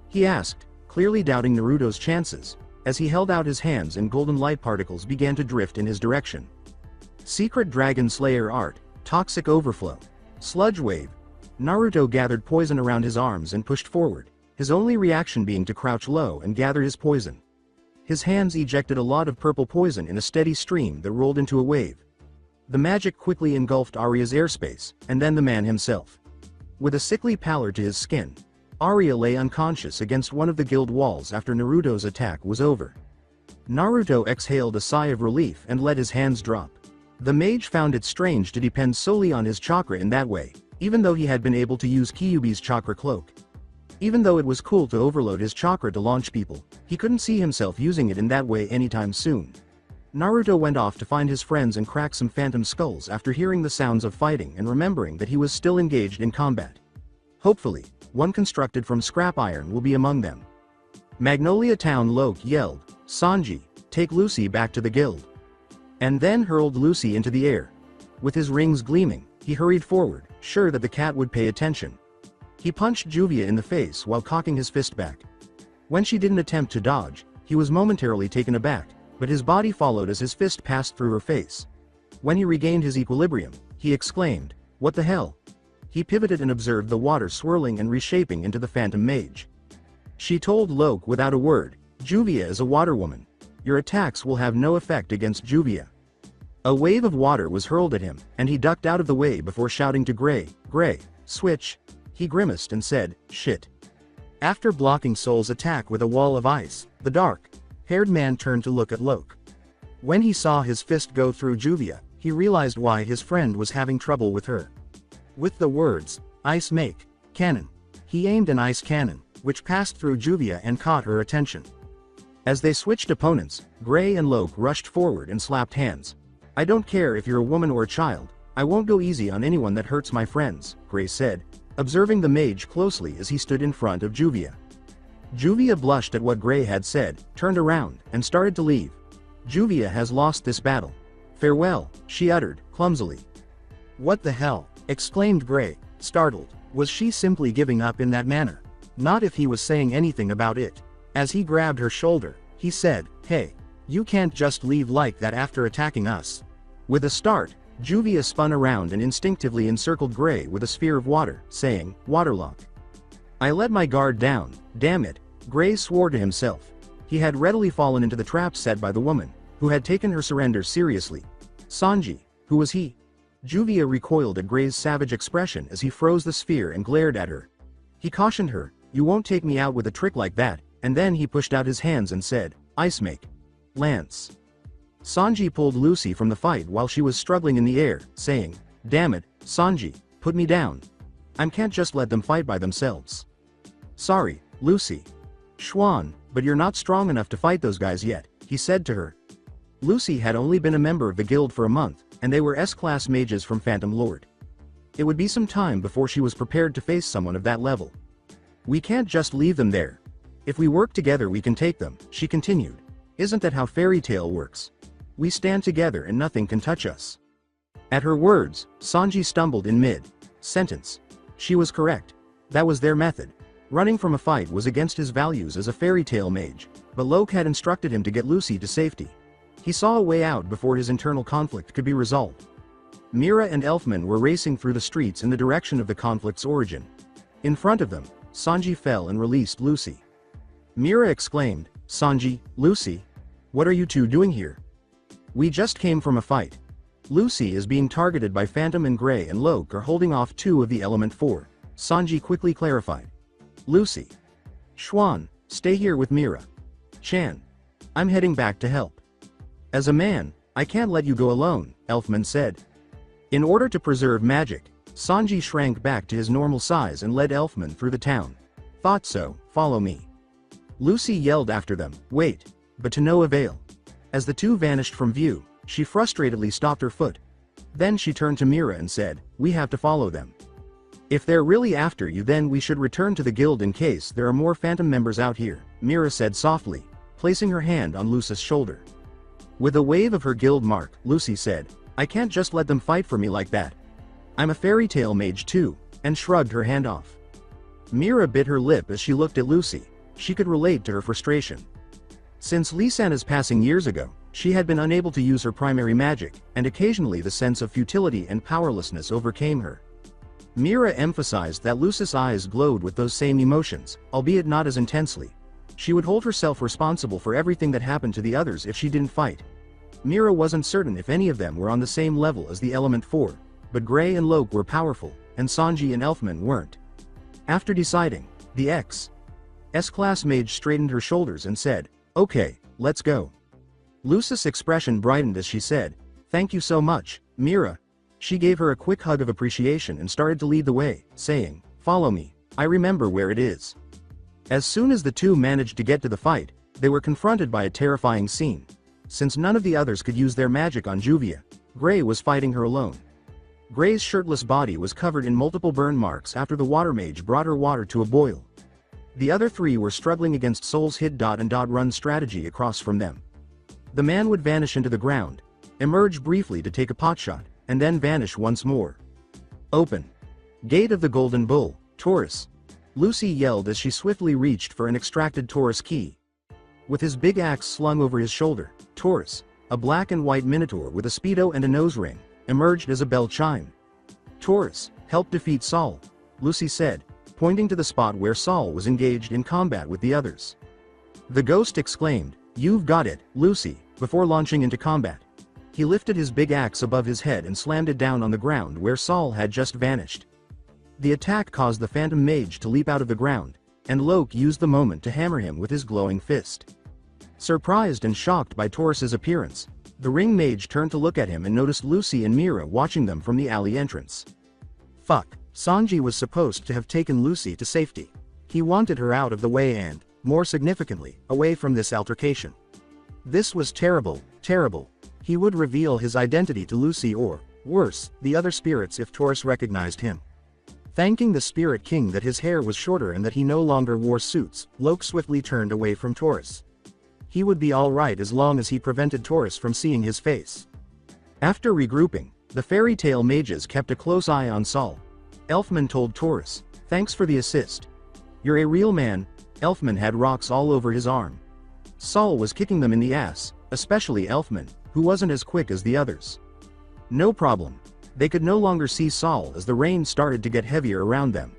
He asked, clearly doubting Naruto's chances, as he held out his hands and golden light particles began to drift in his direction. Secret Dragon Slayer Art, Toxic Overflow, Sludge Wave. Naruto gathered poison around his arms and pushed forward, his only reaction being to crouch low and gather his poison. His hands ejected a lot of purple poison in a steady stream that rolled into a wave. The magic quickly engulfed Arya's airspace, and then the man himself. With a sickly pallor to his skin, Arya lay unconscious against one of the guild walls after Naruto's attack was over. Naruto exhaled a sigh of relief and let his hands drop. The mage found it strange to depend solely on his chakra in that way, even though he had been able to use Kyuubi's chakra cloak. Even though it was cool to overload his chakra to launch people, he couldn't see himself using it in that way anytime soon. Naruto went off to find his friends and crack some phantom skulls after hearing the sounds of fighting and remembering that he was still engaged in combat. Hopefully, one constructed from scrap iron will be among them. Magnolia Town Loke yelled, "Sanji, take Lucy back to the guild." And then hurled Lucy into the air. With his rings gleaming, he hurried forward, sure that the cat would pay attention. He punched Juvia in the face while cocking his fist back. When she didn't attempt to dodge, he was momentarily taken aback, but his body followed as his fist passed through her face. When he regained his equilibrium, he exclaimed, "What the hell?" He pivoted and observed the water swirling and reshaping into the phantom mage. She told Loke without a word, "Juvia is a water woman. Your attacks will have no effect against Juvia." A wave of water was hurled at him, and he ducked out of the way before shouting to Gray, switch." He grimaced and said, "Shit." After blocking Soul's attack with a wall of ice, the dark-haired man turned to look at Loke. When he saw his fist go through Juvia, he realized why his friend was having trouble with her. With the words, "Ice make cannon," he aimed an ice cannon, which passed through Juvia and caught her attention. As they switched opponents, Gray and Loke rushed forward and slapped hands. "I don't care if you're a woman or a child, I won't go easy on anyone that hurts my friends," Gray said, observing the mage closely as he stood in front of Juvia. Juvia blushed at what Gray had said, turned around, and started to leave. "Juvia has lost this battle. Farewell," she uttered, clumsily. "What the hell?" exclaimed Gray, startled. Was she simply giving up in that manner? Not if he was saying anything about it. As he grabbed her shoulder, he said, "Hey, you can't just leave like that after attacking us." With a start, Juvia spun around and instinctively encircled Gray with a sphere of water, saying, "Waterlock." "I let my guard down, damn it," Gray swore to himself. He had readily fallen into the trap set by the woman, who had taken her surrender seriously. Sanji, who was he? Juvia recoiled at Gray's savage expression as he froze the sphere and glared at her. He cautioned her, "You won't take me out with a trick like that," and then he pushed out his hands and said, "Ice make Lance." Sanji pulled Lucy from the fight while she was struggling in the air, saying, "Damn it, Sanji, put me down. I can't just let them fight by themselves." "Sorry, Lucy. Schwan, but you're not strong enough to fight those guys yet," he said to her. Lucy had only been a member of the guild for a month, and they were S-class mages from Phantom Lord. It would be some time before she was prepared to face someone of that level. "We can't just leave them there. If we work together we can take them," she continued. "Isn't that how fairy tale works? We stand together and nothing can touch us." At her words, Sanji stumbled in mid-sentence. She was correct. That was their method. Running from a fight was against his values as a fairy tale mage, but Loke had instructed him to get Lucy to safety. He saw a way out before his internal conflict could be resolved. Mira and Elfman were racing through the streets in the direction of the conflict's origin. In front of them, Sanji fell and released Lucy. Mira exclaimed, "Sanji, Lucy, what are you two doing here?" "We just came from a fight. Lucy is being targeted by Phantom and Gray and Loke are holding off two of the Element 4, Sanji quickly clarified. "Lucy. Schwan, stay here with Mira. Chan. I'm heading back to help." "As a man, I can't let you go alone," Elfman said. In order to preserve magic, Sanji shrank back to his normal size and led Elfman through the town. "Thought so, follow me." Lucy yelled after them, "Wait," but to no avail. As the two vanished from view, she frustratedly stopped her foot. Then she turned to Mira and said, "We have to follow them." If they're really after you, then we should return to the guild in case there are more phantom members out here, Mira said softly, placing her hand on Lucy's shoulder. With a wave of her guild mark, Lucy said, I can't just let them fight for me like that. I'm a fairy tale mage too, and shrugged her hand off. Mira bit her lip as she looked at Lucy. She could relate to her frustration. Since Lisana's passing years ago, she had been unable to use her primary magic, and occasionally the sense of futility and powerlessness overcame her. Mira emphasized that Lucy's eyes glowed with those same emotions, albeit not as intensely. She would hold herself responsible for everything that happened to the others if she didn't fight. Mira wasn't certain if any of them were on the same level as the Element 4, but Gray and Loke were powerful, and Sanji and Elfman weren't. After deciding, the S-class mage straightened her shoulders and said, Okay, let's go. Lucy's expression brightened as she said, Thank you so much, Mira. She gave her a quick hug of appreciation and started to lead the way, saying, Follow me, I remember where it is. As soon as the two managed to get to the fight, they were confronted by a terrifying scene. Since none of the others could use their magic on Juvia, Gray was fighting her alone. Gray's shirtless body was covered in multiple burn marks after the water mage brought her water to a boil. The other three were struggling against Soul's hit dot and dot run strategy across from them. The man would vanish into the ground, emerge briefly to take a potshot, and then vanish once more. Open. Gate of the Golden Bull, Taurus. Lucy yelled as she swiftly reached for an extracted Taurus key. With his big axe slung over his shoulder, Taurus, a black and white minotaur with a speedo and a nose ring, emerged as a bell chimed. Taurus, help defeat Saul, Lucy said, pointing to the spot where Saul was engaged in combat with the others. The ghost exclaimed, You've got it, Lucy, before launching into combat. He lifted his big axe above his head and slammed it down on the ground where Saul had just vanished. The attack caused the phantom mage to leap out of the ground, and Loke used the moment to hammer him with his glowing fist. Surprised and shocked by Taurus's appearance, the ring mage turned to look at him and noticed Lucy and Mira watching them from the alley entrance. Fuck, Sanji was supposed to have taken Lucy to safety. He wanted her out of the way and, more significantly, away from this altercation. This was terrible, terrible. He would reveal his identity to Lucy or, worse, the other spirits if Taurus recognized him. Thanking the Spirit King that his hair was shorter and that he no longer wore suits, Loke swiftly turned away from Taurus. He would be alright as long as he prevented Taurus from seeing his face. After regrouping, the fairy tale mages kept a close eye on Saul. Elfman told Taurus, Thanks for the assist. You're a real man. Elfman had rocks all over his arm. Saul was kicking them in the ass, especially Elfman, who wasn't as quick as the others. No problem. They could no longer see Saul as the rain started to get heavier around them.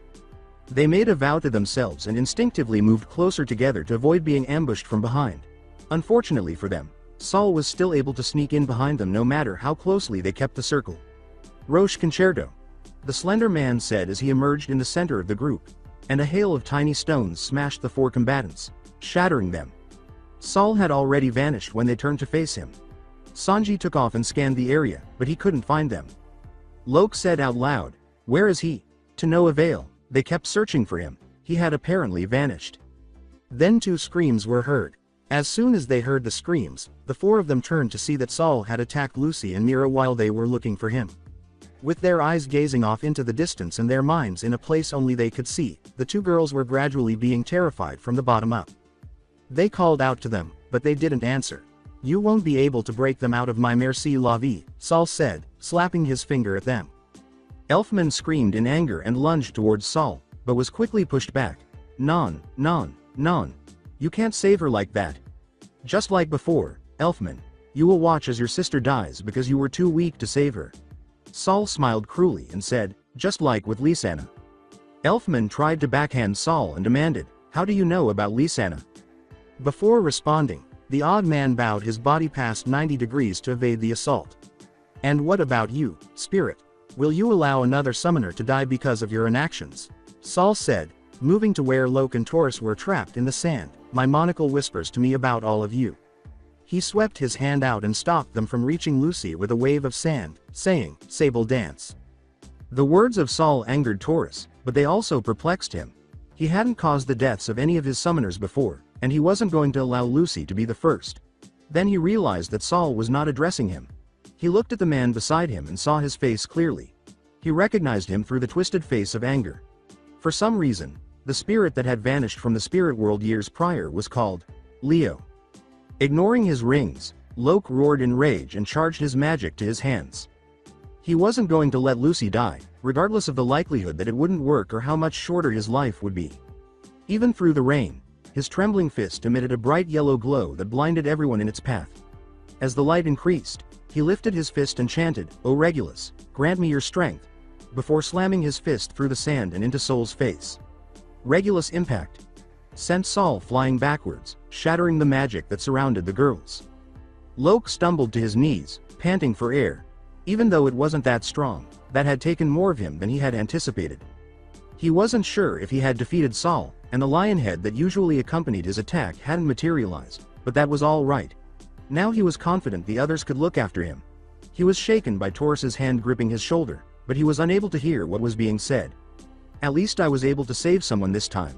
They made a vow to themselves and instinctively moved closer together to avoid being ambushed from behind. Unfortunately for them, Saul was still able to sneak in behind them no matter how closely they kept the circle. Roche Concerto, the slender man said as he emerged in the center of the group, and a hail of tiny stones smashed the four combatants, shattering them. Saul had already vanished when they turned to face him. Sanji took off and scanned the area, but he couldn't find them. Loke said out loud, Where is he? To no avail, they kept searching for him. He had apparently vanished. Then two screams were heard. As soon as they heard the screams, the four of them turned to see that Saul had attacked Lucy and Mira while they were looking for him. With their eyes gazing off into the distance and their minds in a place only they could see, the two girls were gradually being terrified from the bottom up. They called out to them, but they didn't answer. You won't be able to break them out of my merci la vie, Saul said, slapping his finger at them. Elfman screamed in anger and lunged towards Saul, but was quickly pushed back. Non. You can't save her like that. Just like before, Elfman, you will watch as your sister dies because you were too weak to save her. Saul smiled cruelly and said, just like with Lisana. Elfman tried to backhand Saul and demanded, How do you know about Lisana? Before responding, the odd man bowed his body past 90 degrees to evade the assault. And what about you, Spirit? Will you allow another summoner to die because of your inactions? Saul said, moving to where Loke and Taurus were trapped in the sand. My monocle whispers to me about all of you. He swept his hand out and stopped them from reaching Lucy with a wave of sand, saying, Sable dance. The words of Saul angered Taurus, but they also perplexed him. He hadn't caused the deaths of any of his summoners before, and he wasn't going to allow Lucy to be the first. Then he realized that Saul was not addressing him. He looked at the man beside him and saw his face clearly. He recognized him through the twisted face of anger. For some reason, the spirit that had vanished from the spirit world years prior was called Leo. Ignoring his rings, Loke roared in rage and charged his magic to his hands. He wasn't going to let Lucy die, regardless of the likelihood that it wouldn't work or how much shorter his life would be. Even through the rain, his trembling fist emitted a bright yellow glow that blinded everyone in its path. As the light increased, he lifted his fist and chanted, "O Regulus, grant me your strength," before slamming his fist through the sand and into Sol's face. Regulus impact sent Sol flying backwards, shattering the magic that surrounded the girls. Loke stumbled to his knees, panting for air. Even though it wasn't that strong, that had taken more of him than he had anticipated. He wasn't sure if he had defeated Sol, and the lion head that usually accompanied his attack hadn't materialized, but that was all right. Now he was confident the others could look after him. He was shaken by Taurus's hand gripping his shoulder, but he was unable to hear what was being said. At least I was able to save someone this time.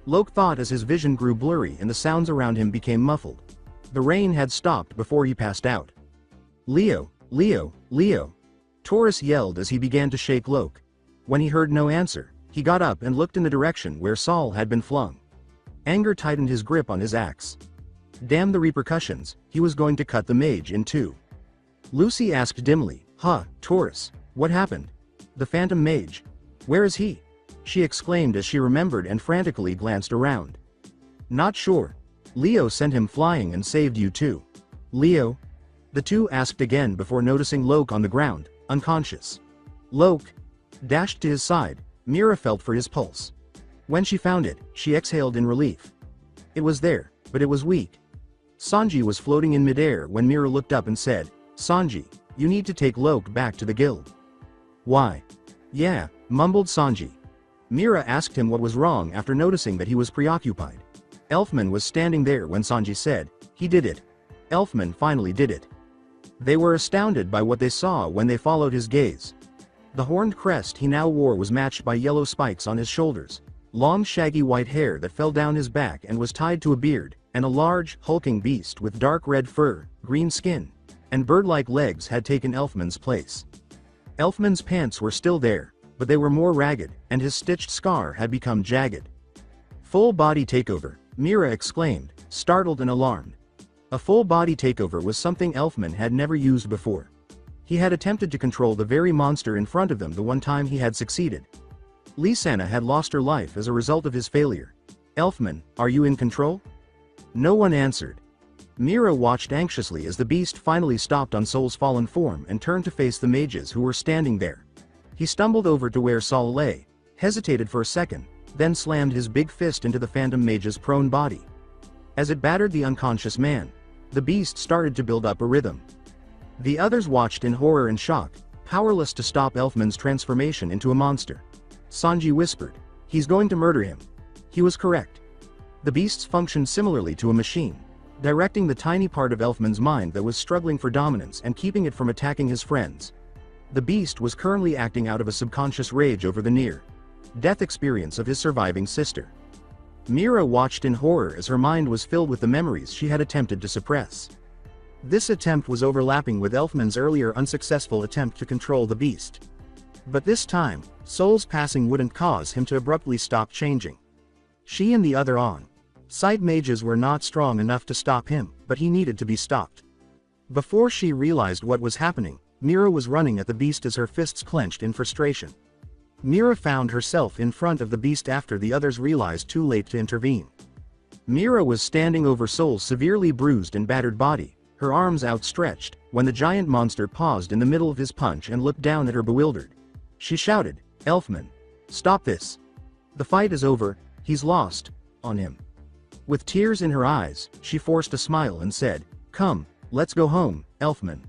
Loke thought as his vision grew blurry and the sounds around him became muffled. The rain had stopped before he passed out. "Leo, Leo, Leo!" Taurus yelled as he began to shake Loke. When he heard no answer, he got up and looked in the direction where Sol had been flung. Anger tightened his grip on his axe. Damn the repercussions, he was going to cut the mage in two. Lucy asked dimly, Taurus, what happened? The phantom mage. Where is he?" she exclaimed as she remembered and frantically glanced around. "Not sure. Leo sent him flying and saved you too." "Leo?" The two asked again before noticing Loke on the ground, unconscious. Loke dashed to his side. Mira felt for his pulse. When she found it, she exhaled in relief. It was there, but it was weak. Sanji was floating in midair when Mira looked up and said, "Sanji, you need to take Loke back to the guild." "Why?" "Yeah," mumbled Sanji. Mira asked him what was wrong after noticing that he was preoccupied. Elfman was standing there when Sanji said, "He did it." Elfman finally did it. They were astounded by what they saw when they followed his gaze. The horned crest he now wore was matched by yellow spikes on his shoulders, long shaggy white hair that fell down his back and was tied to a beard, and a large, hulking beast with dark red fur, green skin, and bird-like legs had taken Elfman's place. Elfman's pants were still there, but they were more ragged, and his stitched scar had become jagged. "Full body takeover," Mira exclaimed, startled and alarmed. A full body takeover was something Elfman had never used before. He had attempted to control the very monster in front of them the one time he had succeeded. Lysana had lost her life as a result of his failure. "Elfman, are you in control?" No one answered. Mira watched anxiously as the beast finally stopped on Sol's fallen form and turned to face the mages who were standing there. He stumbled over to where Sol lay, hesitated for a second, then slammed his big fist into the phantom mage's prone body. As it battered the unconscious man, the beast started to build up a rhythm. The others watched in horror and shock, powerless to stop Elfman's transformation into a monster. Sanji whispered, "He's going to murder him." He was correct. The beasts functioned similarly to a machine, directing the tiny part of Elfman's mind that was struggling for dominance and keeping it from attacking his friends. The beast was currently acting out of a subconscious rage over the near-death experience of his surviving sister. Mira watched in horror as her mind was filled with the memories she had attempted to suppress. This attempt was overlapping with Elfman's earlier unsuccessful attempt to control the beast. But this time, Sol's passing wouldn't cause him to abruptly stop changing. She and the other on-site mages were not strong enough to stop him, but he needed to be stopped. Before she realized what was happening, Mira was running at the beast as her fists clenched in frustration. Mira found herself in front of the beast after the others realized too late to intervene. Mira was standing over Sol's severely bruised and battered body, her arms outstretched, when the giant monster paused in the middle of his punch and looked down at her bewildered. She shouted, "Elfman, stop this. The fight is over, he's lost on him." With tears in her eyes, she forced a smile and said, "Come, let's go home, Elfman."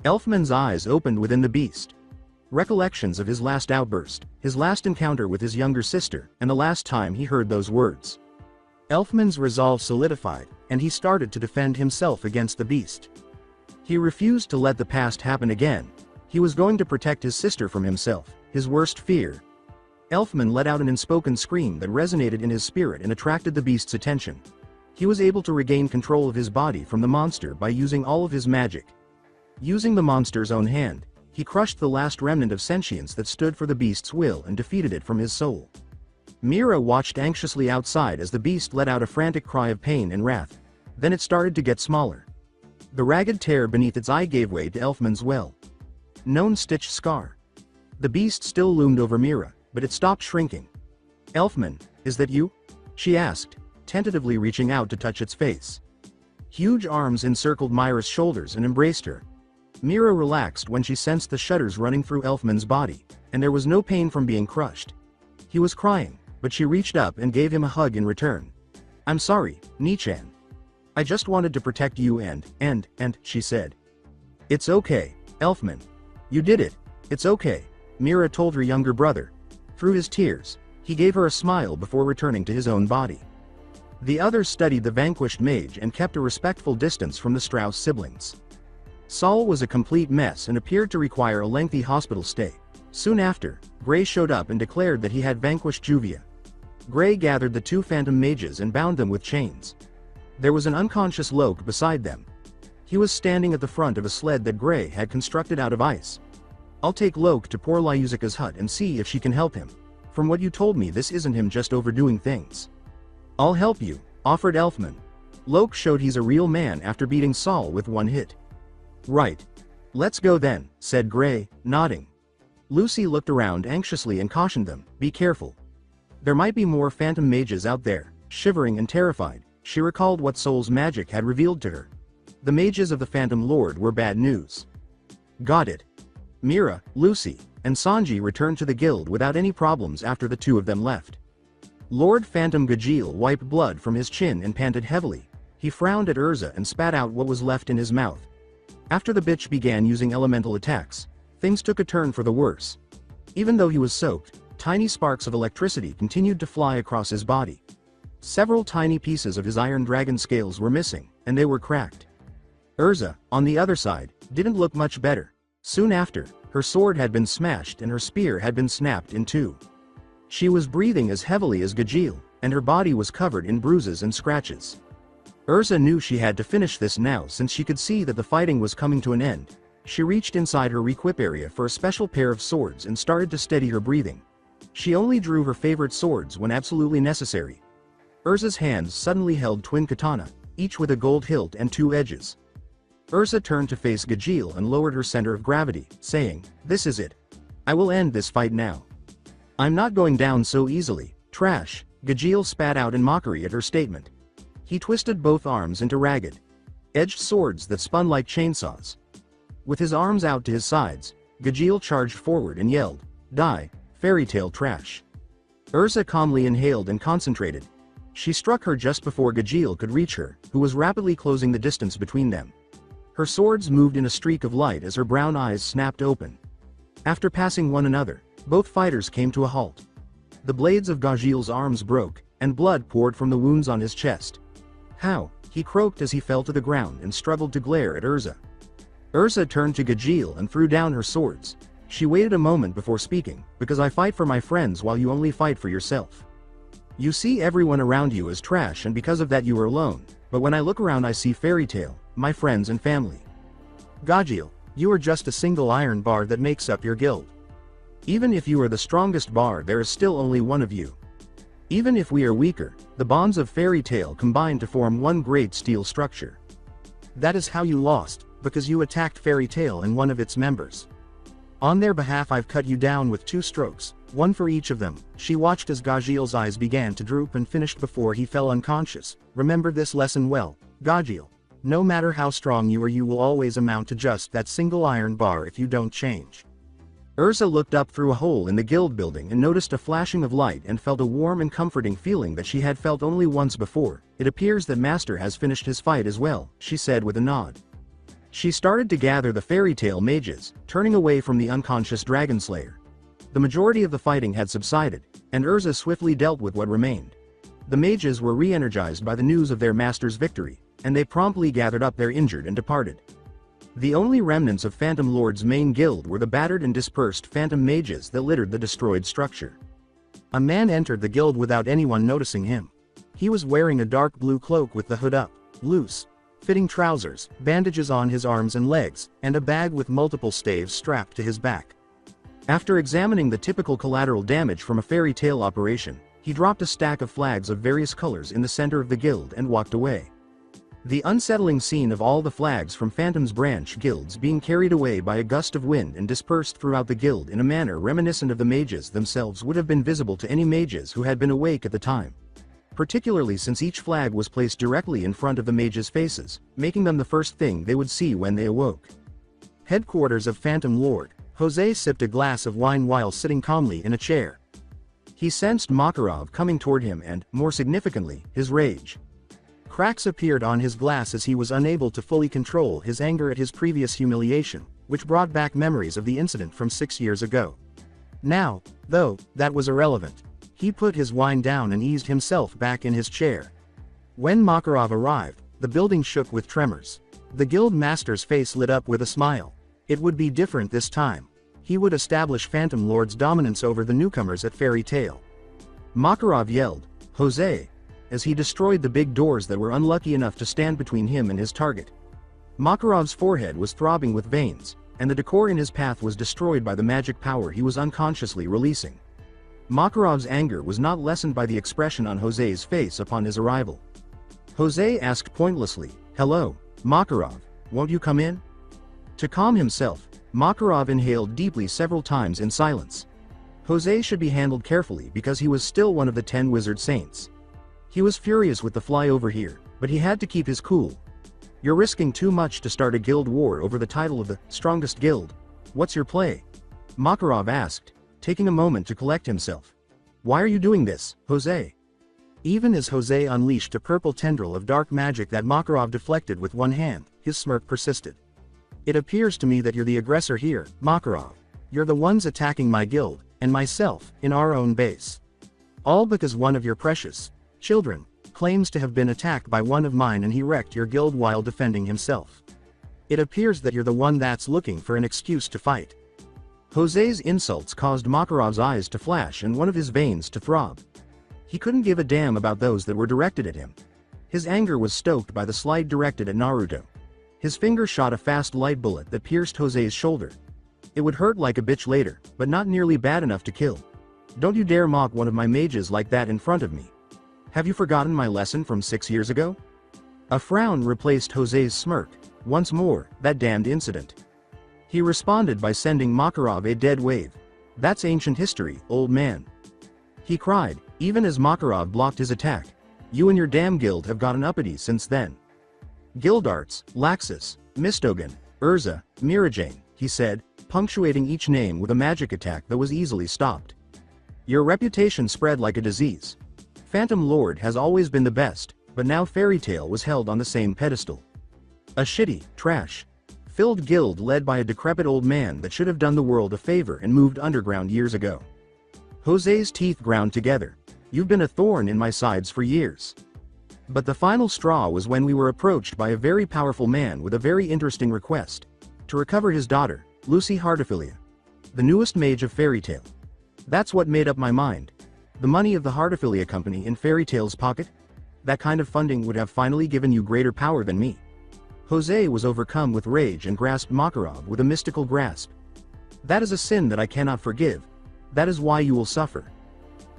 Elfman's eyes opened within the beast. Recollections of his last outburst, his last encounter with his younger sister, and the last time he heard those words. Elfman's resolve solidified, and he started to defend himself against the beast. He refused to let the past happen again. He was going to protect his sister from himself, his worst fear. Elfman let out an unspoken scream that resonated in his spirit and attracted the beast's attention. He was able to regain control of his body from the monster by using all of his magic. Using the monster's own hand, He crushed the last remnant of sentience that stood for the beast's will and defeated it from his soul. Mira watched anxiously outside as the beast let out a frantic cry of pain and wrath. Then it started to get smaller. The ragged tear beneath its eye gave way to Elfman's well-known stitched scar. The beast still loomed over Mira, but it stopped shrinking. "Elfman, is that you?" she asked, tentatively reaching out to touch its face. Huge arms encircled Mira's shoulders and embraced her. Mira relaxed when she sensed the shudders running through Elfman's body, and there was no pain from being crushed. He was crying, but she reached up and gave him a hug in return. "I'm sorry, Nichan. I just wanted to protect you and, she said. "It's okay, Elfman. You did it. It's okay," Mira told her younger brother. Through his tears, he gave her a smile before returning to his own body. The others studied the vanquished mage and kept a respectful distance from the Strauss siblings. Saul was a complete mess and appeared to require a lengthy hospital stay. Soon after, Gray showed up and declared that he had vanquished Juvia. Gray gathered the two phantom mages and bound them with chains. There was an unconscious Loke beside them. He was standing at the front of a sled that Gray had constructed out of ice. "I'll take Loke to poor Lyuzica's hut and see if she can help him. From what you told me, this isn't him just overdoing things." "I'll help you," offered Elfman. Loke showed he's a real man after beating Saul with one hit. "Right. Let's go then," said Gray, nodding. Lucy looked around anxiously and cautioned them, "Be careful. There might be more phantom mages out there." Shivering and terrified, she recalled what Soul's magic had revealed to her. The mages of the Phantom Lord were bad news. "Got it." Mira, Lucy, and Sanji returned to the guild without any problems after the two of them left. Lord Phantom Gajeel wiped blood from his chin and panted heavily. He frowned at Urza and spat out what was left in his mouth. After the bitch began using elemental attacks, things took a turn for the worse. Even though he was soaked, tiny sparks of electricity continued to fly across his body. Several tiny pieces of his iron dragon scales were missing, and they were cracked. Urza, on the other side, didn't look much better. Soon after, her sword had been smashed and her spear had been snapped in two. She was breathing as heavily as Gajeel, and her body was covered in bruises and scratches. Urza knew she had to finish this now since she could see that the fighting was coming to an end. She reached inside her requip area for a special pair of swords and started to steady her breathing. She only drew her favorite swords when absolutely necessary. Urza's hands suddenly held twin katana, each with a gold hilt and two edges. Urza turned to face Gajeel and lowered her center of gravity, saying, "This is it. I will end this fight now." "I'm not going down so easily, trash," Gajeel spat out in mockery at her statement. He twisted both arms into ragged-edged swords that spun like chainsaws. With his arms out to his sides, Gajeel charged forward and yelled, "Die, fairy tale trash." Urza calmly inhaled and concentrated. She struck her just before Gajeel could reach her, who was rapidly closing the distance between them. Her swords moved in a streak of light as her brown eyes snapped open. After passing one another, both fighters came to a halt. The blades of Gajeel's arms broke, and blood poured from the wounds on his chest. "How?" he croaked as he fell to the ground and struggled to glare at Urza. Urza turned to Gajeel and threw down her swords. She waited a moment before speaking, "Because I fight for my friends while you only fight for yourself. You see everyone around you as trash and because of that you are alone, but when I look around I see Fairy Tail, my friends and family. Gajeel, you are just a single iron bar that makes up your guild. Even if you are the strongest bar there is still only one of you. Even if we are weaker, the bonds of Fairy Tail combine to form one great steel structure. That is how you lost, because you attacked Fairy Tail and one of its members. On their behalf I've cut you down with 2 strokes, one for each of them." She watched as Gajeel's eyes began to droop and finished before he fell unconscious. "Remember this lesson well, Gajeel. No matter how strong you are you will always amount to just that single iron bar if you don't change." Urza looked up through a hole in the guild building and noticed a flashing of light and felt a warm and comforting feeling that she had felt only once before. "It appears that Master has finished his fight as well," she said with a nod. She started to gather the Fairy Tail mages, turning away from the unconscious Dragon Slayer. The majority of the fighting had subsided, and Urza swiftly dealt with what remained. The mages were re-energized by the news of their master's victory, and they promptly gathered up their injured and departed. The only remnants of Phantom Lord's main guild were the battered and dispersed phantom mages that littered the destroyed structure. A man entered the guild without anyone noticing him. He was wearing a dark blue cloak with the hood up, loose ill-fitting trousers, bandages on his arms and legs, and a bag with multiple staves strapped to his back. After examining the typical collateral damage from a fairy tale operation, he dropped a stack of flags of various colors in the center of the guild and walked away. The unsettling scene of all the flags from Phantom's branch guilds being carried away by a gust of wind and dispersed throughout the guild in a manner reminiscent of the mages themselves would have been visible to any mages who had been awake at the time. Particularly since each flag was placed directly in front of the mages' faces, making them the first thing they would see when they awoke. Headquarters of Phantom Lord, Jose sipped a glass of wine while sitting calmly in a chair. He sensed Makarov coming toward him and, more significantly, his rage. Cracks appeared on his glass as he was unable to fully control his anger at his previous humiliation, which brought back memories of the incident from 6 years ago. Now, though, that was irrelevant. He put his wine down and eased himself back in his chair. When Makarov arrived, the building shook with tremors. The guild master's face lit up with a smile. It would be different this time. He would establish Phantom Lord's dominance over the newcomers at Fairy Tale. Makarov yelled, "Jose!" as he destroyed the big doors that were unlucky enough to stand between him and his target. Makarov's forehead was throbbing with veins, and the decor in his path was destroyed by the magic power he was unconsciously releasing. Makarov's anger was not lessened by the expression on Jose's face upon his arrival. Jose asked pointlessly, "Hello, Makarov, won't you come in?" To calm himself, Makarov inhaled deeply several times in silence. Jose should be handled carefully because he was still one of the 10 wizard saints. He was furious with the flyover here, but he had to keep his cool. "You're risking too much to start a guild war over the title of the strongest guild. What's your play?" Makarov asked, taking a moment to collect himself. "Why are you doing this, Jose?" Even as Jose unleashed a purple tendril of dark magic that Makarov deflected with one hand, his smirk persisted. "It appears to me that you're the aggressor here, Makarov. You're the ones attacking my guild, and myself, in our own base. All because one of your precious children claims to have been attacked by one of mine and he wrecked your guild while defending himself. It appears that you're the one that's looking for an excuse to fight." Jose's insults caused Makarov's eyes to flash and one of his veins to throb. He couldn't give a damn about those that were directed at him. His anger was stoked by the slight directed at Naruto. His finger shot a fast light bullet that pierced Jose's shoulder. It would hurt like a bitch later, but not nearly bad enough to kill. "Don't you dare mock one of my mages like that in front of me. Have you forgotten my lesson from 6 years ago?" A frown replaced Jose's smirk. Once more, that damned incident. He responded by sending Makarov a dead wave. "That's ancient history, old man," he cried, even as Makarov blocked his attack. "You and your damn guild have gotten uppity since then." "Guildarts, Laxus, Mistogen, Urza, Mirajane," he said, punctuating each name with a magic attack that was easily stopped. "Your reputation spread like a disease. Phantom Lord has always been the best, but now Fairy Tale was held on the same pedestal. A shitty, trash-filled guild led by a decrepit old man that should have done the world a favor and moved underground years ago." Jose's teeth ground together. "You've been a thorn in my sides for years. But the final straw was when we were approached by a very powerful man with a very interesting request. To recover his daughter, Lucy Heartophilia, the newest mage of Fairy Tale. That's what made up my mind. The money of the Heartophilia company in Fairy Tale's pocket? That kind of funding would have finally given you greater power than me." Jose was overcome with rage and grasped Makarov with a mystical grasp. "That is a sin that I cannot forgive. That is why you will suffer."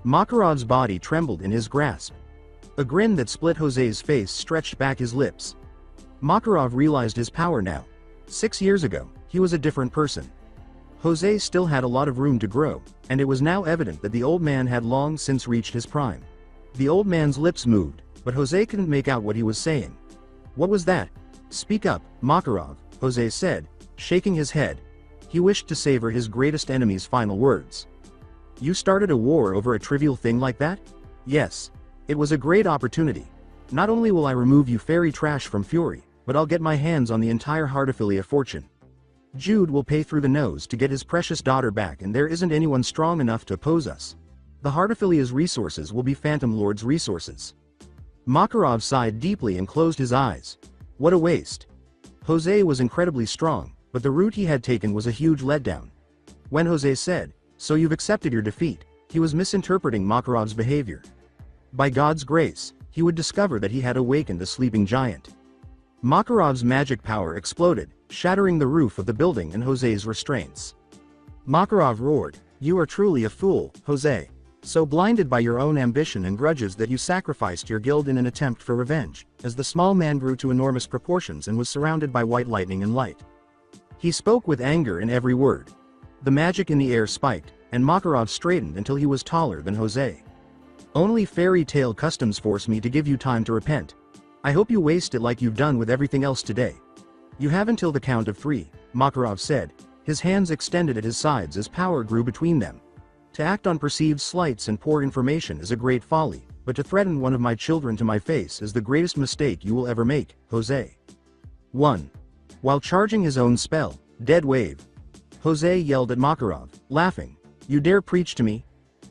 Makarov's body trembled in his grasp. A grin that split Jose's face stretched back his lips. Makarov realized his power now. 6 years ago, he was a different person. Jose still had a lot of room to grow, and it was now evident that the old man had long since reached his prime. The old man's lips moved, but Jose couldn't make out what he was saying. "What was that? Speak up, Makarov," Jose said, shaking his head. He wished to savor his greatest enemy's final words. "You started a war over a trivial thing like that?" "Yes. It was a great opportunity. Not only will I remove you fairy trash from Fury, but I'll get my hands on the entire Heartophilia fortune. Jude will pay through the nose to get his precious daughter back, and there isn't anyone strong enough to oppose us. The Heartophilia's resources will be Phantom Lord's resources." Makarov sighed deeply and closed his eyes. What a waste. Jose was incredibly strong, but the route he had taken was a huge letdown. When Jose said, "So you've accepted your defeat," he was misinterpreting Makarov's behavior. By God's grace, he would discover that he had awakened a sleeping giant. Makarov's magic power exploded, shattering the roof of the building and Jose's restraints. Makarov roared, "You are truly a fool, Jose. So blinded by your own ambition and grudges that you sacrificed your guild in an attempt for revenge," as the small man grew to enormous proportions and was surrounded by white lightning and light. He spoke with anger in every word. The magic in the air spiked, and Makarov straightened until he was taller than Jose. "Only fairy tale customs force me to give you time to repent. I hope you waste it like you've done with everything else today. You have until the count of 3, Makarov said, his hands extended at his sides as power grew between them. To act on perceived slights and poor information is a great folly, but to threaten one of my children to my face is the greatest mistake you will ever make, Jose. 1. While charging his own spell, Dead Wave, Jose yelled at Makarov, laughing, "You dare preach to me?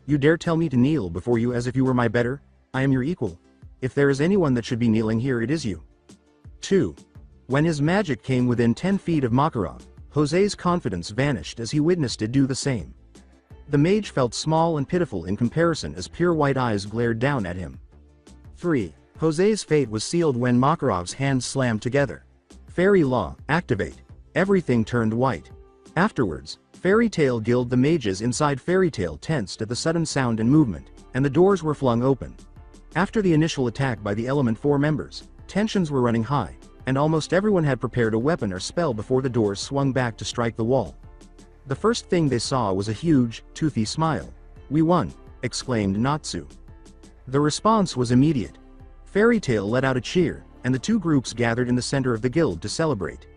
You dare tell me to kneel before you as if you were my better? I am your equal. If there is anyone that should be kneeling here, it is you." 2. When his magic came within 10 feet of Makarov, Jose's confidence vanished as he witnessed it do the same. The mage felt small and pitiful in comparison as pure white eyes glared down at him. 3. Jose's fate was sealed when Makarov's hands slammed together. Fairy Law, activate. Everything turned white. Afterwards, Fairy Tail Guild, the mages inside Fairy Tail tensed at the sudden sound and movement, and the doors were flung open. After the initial attack by the Element 4 members, tensions were running high, and almost everyone had prepared a weapon or spell before the doors swung back to strike the wall. The first thing they saw was a huge, toothy smile. "We won," exclaimed Natsu. The response was immediate. Fairy Tail let out a cheer, and the two groups gathered in the center of the guild to celebrate.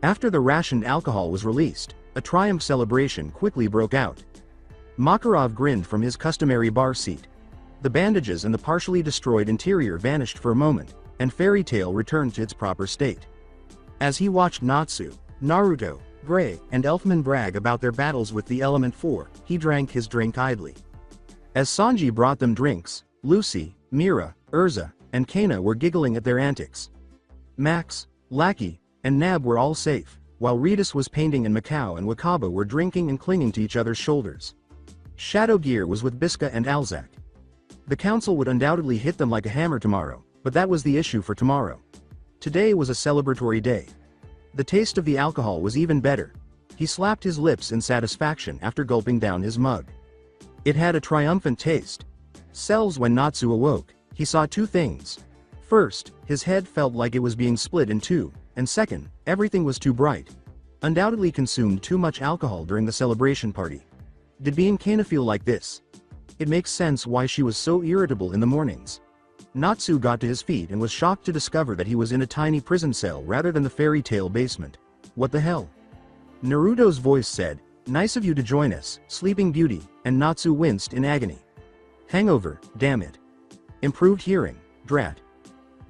After the rationed alcohol was released, a triumph celebration quickly broke out. Makarov grinned from his customary bar seat. The bandages and the partially destroyed interior vanished for a moment, and Fairy Tail returned to its proper state. As he watched Natsu, Naruto, Gray, and Elfman brag about their battles with the Element 4, he drank his drink idly. As Sanji brought them drinks, Lucy, Mira, Urza, and Kana were giggling at their antics. Max, Lackey, and Nab were all safe, while Redis was painting and Macau and Wakaba were drinking and clinging to each other's shoulders. Shadow Gear was with Biska and Alzak. The council would undoubtedly hit them like a hammer tomorrow, but that was the issue for tomorrow. Today was a celebratory day. The taste of the alcohol was even better. He slapped his lips in satisfaction after gulping down his mug. It had a triumphant taste. Cells when Natsu awoke, he saw two things. First, his head felt like it was being split in two, and second, everything was too bright. Undoubtedly consumed too much alcohol during the celebration party. Did being Kana feel like this? It makes sense why she was so irritable in the mornings. Natsu got to his feet and was shocked to discover that he was in a tiny prison cell rather than the fairy tale basement. What the hell? Naruto's voice said, "Nice of you to join us, Sleeping Beauty," and Natsu winced in agony. Hangover, damn it. Improved hearing, drat.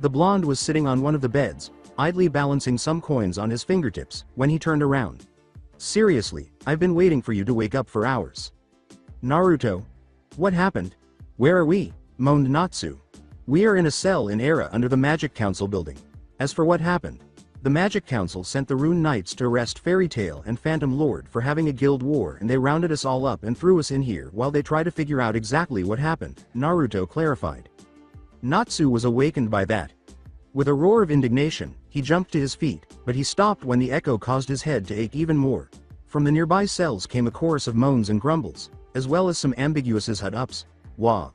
The blonde was sitting on one of the beds, idly balancing some coins on his fingertips, when he turned around. "Seriously, I've been waiting for you to wake up for hours." Naruto. "What happened? Where are we?" moaned Natsu. "We are in a cell in Era under the Magic Council building. As for what happened, the Magic Council sent the Rune Knights to arrest Fairy Tail and Phantom Lord for having a guild war, and they rounded us all up and threw us in here while they try to figure out exactly what happened," Naruto clarified. Natsu was awakened by that. With a roar of indignation, he jumped to his feet, but he stopped when the echo caused his head to ache even more. From the nearby cells came a chorus of moans and grumbles, as well as some ambiguous "hut-ups. Wah."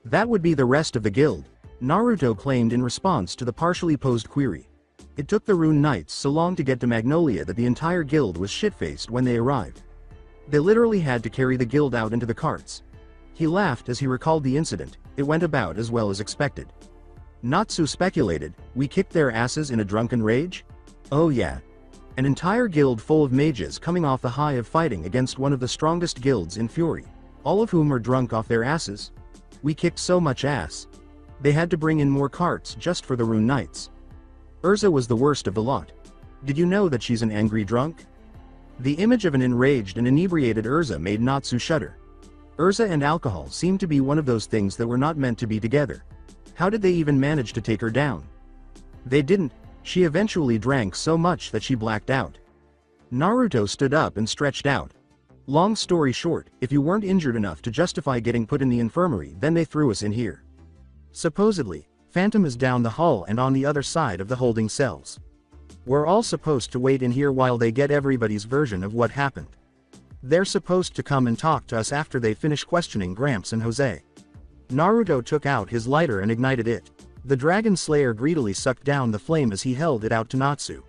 That would be the rest of the guild, Naruto claimed in response to the partially posed query. It took the Rune Knights so long to get to Magnolia that the entire guild was shit-faced when they arrived. They literally had to carry the guild out into the carts. He laughed as he recalled the incident. It went about as well as expected. Natsu speculated, "We kicked their asses in a drunken rage?" "Oh yeah. An entire guild full of mages coming off the high of fighting against one of the strongest guilds in Fury, all of whom were drunk off their asses. We kicked so much ass. They had to bring in more carts just for the Rune Knights. Urza was the worst of the lot. Did you know that she's an angry drunk?" The image of an enraged and inebriated Urza made Natsu shudder. Urza and alcohol seemed to be one of those things that were not meant to be together. How did they even manage to take her down? They didn't. She eventually drank so much that she blacked out. Naruto stood up and stretched out. "Long story short, if you weren't injured enough to justify getting put in the infirmary, then they threw us in here. Supposedly, Phantom is down the hall and on the other side of the holding cells. We're all supposed to wait in here while they get everybody's version of what happened. They're supposed to come and talk to us after they finish questioning Gramps and Jose. Naruto took out his lighter and ignited it. The Dragon Slayer greedily sucked down the flame as he held it out to Natsu.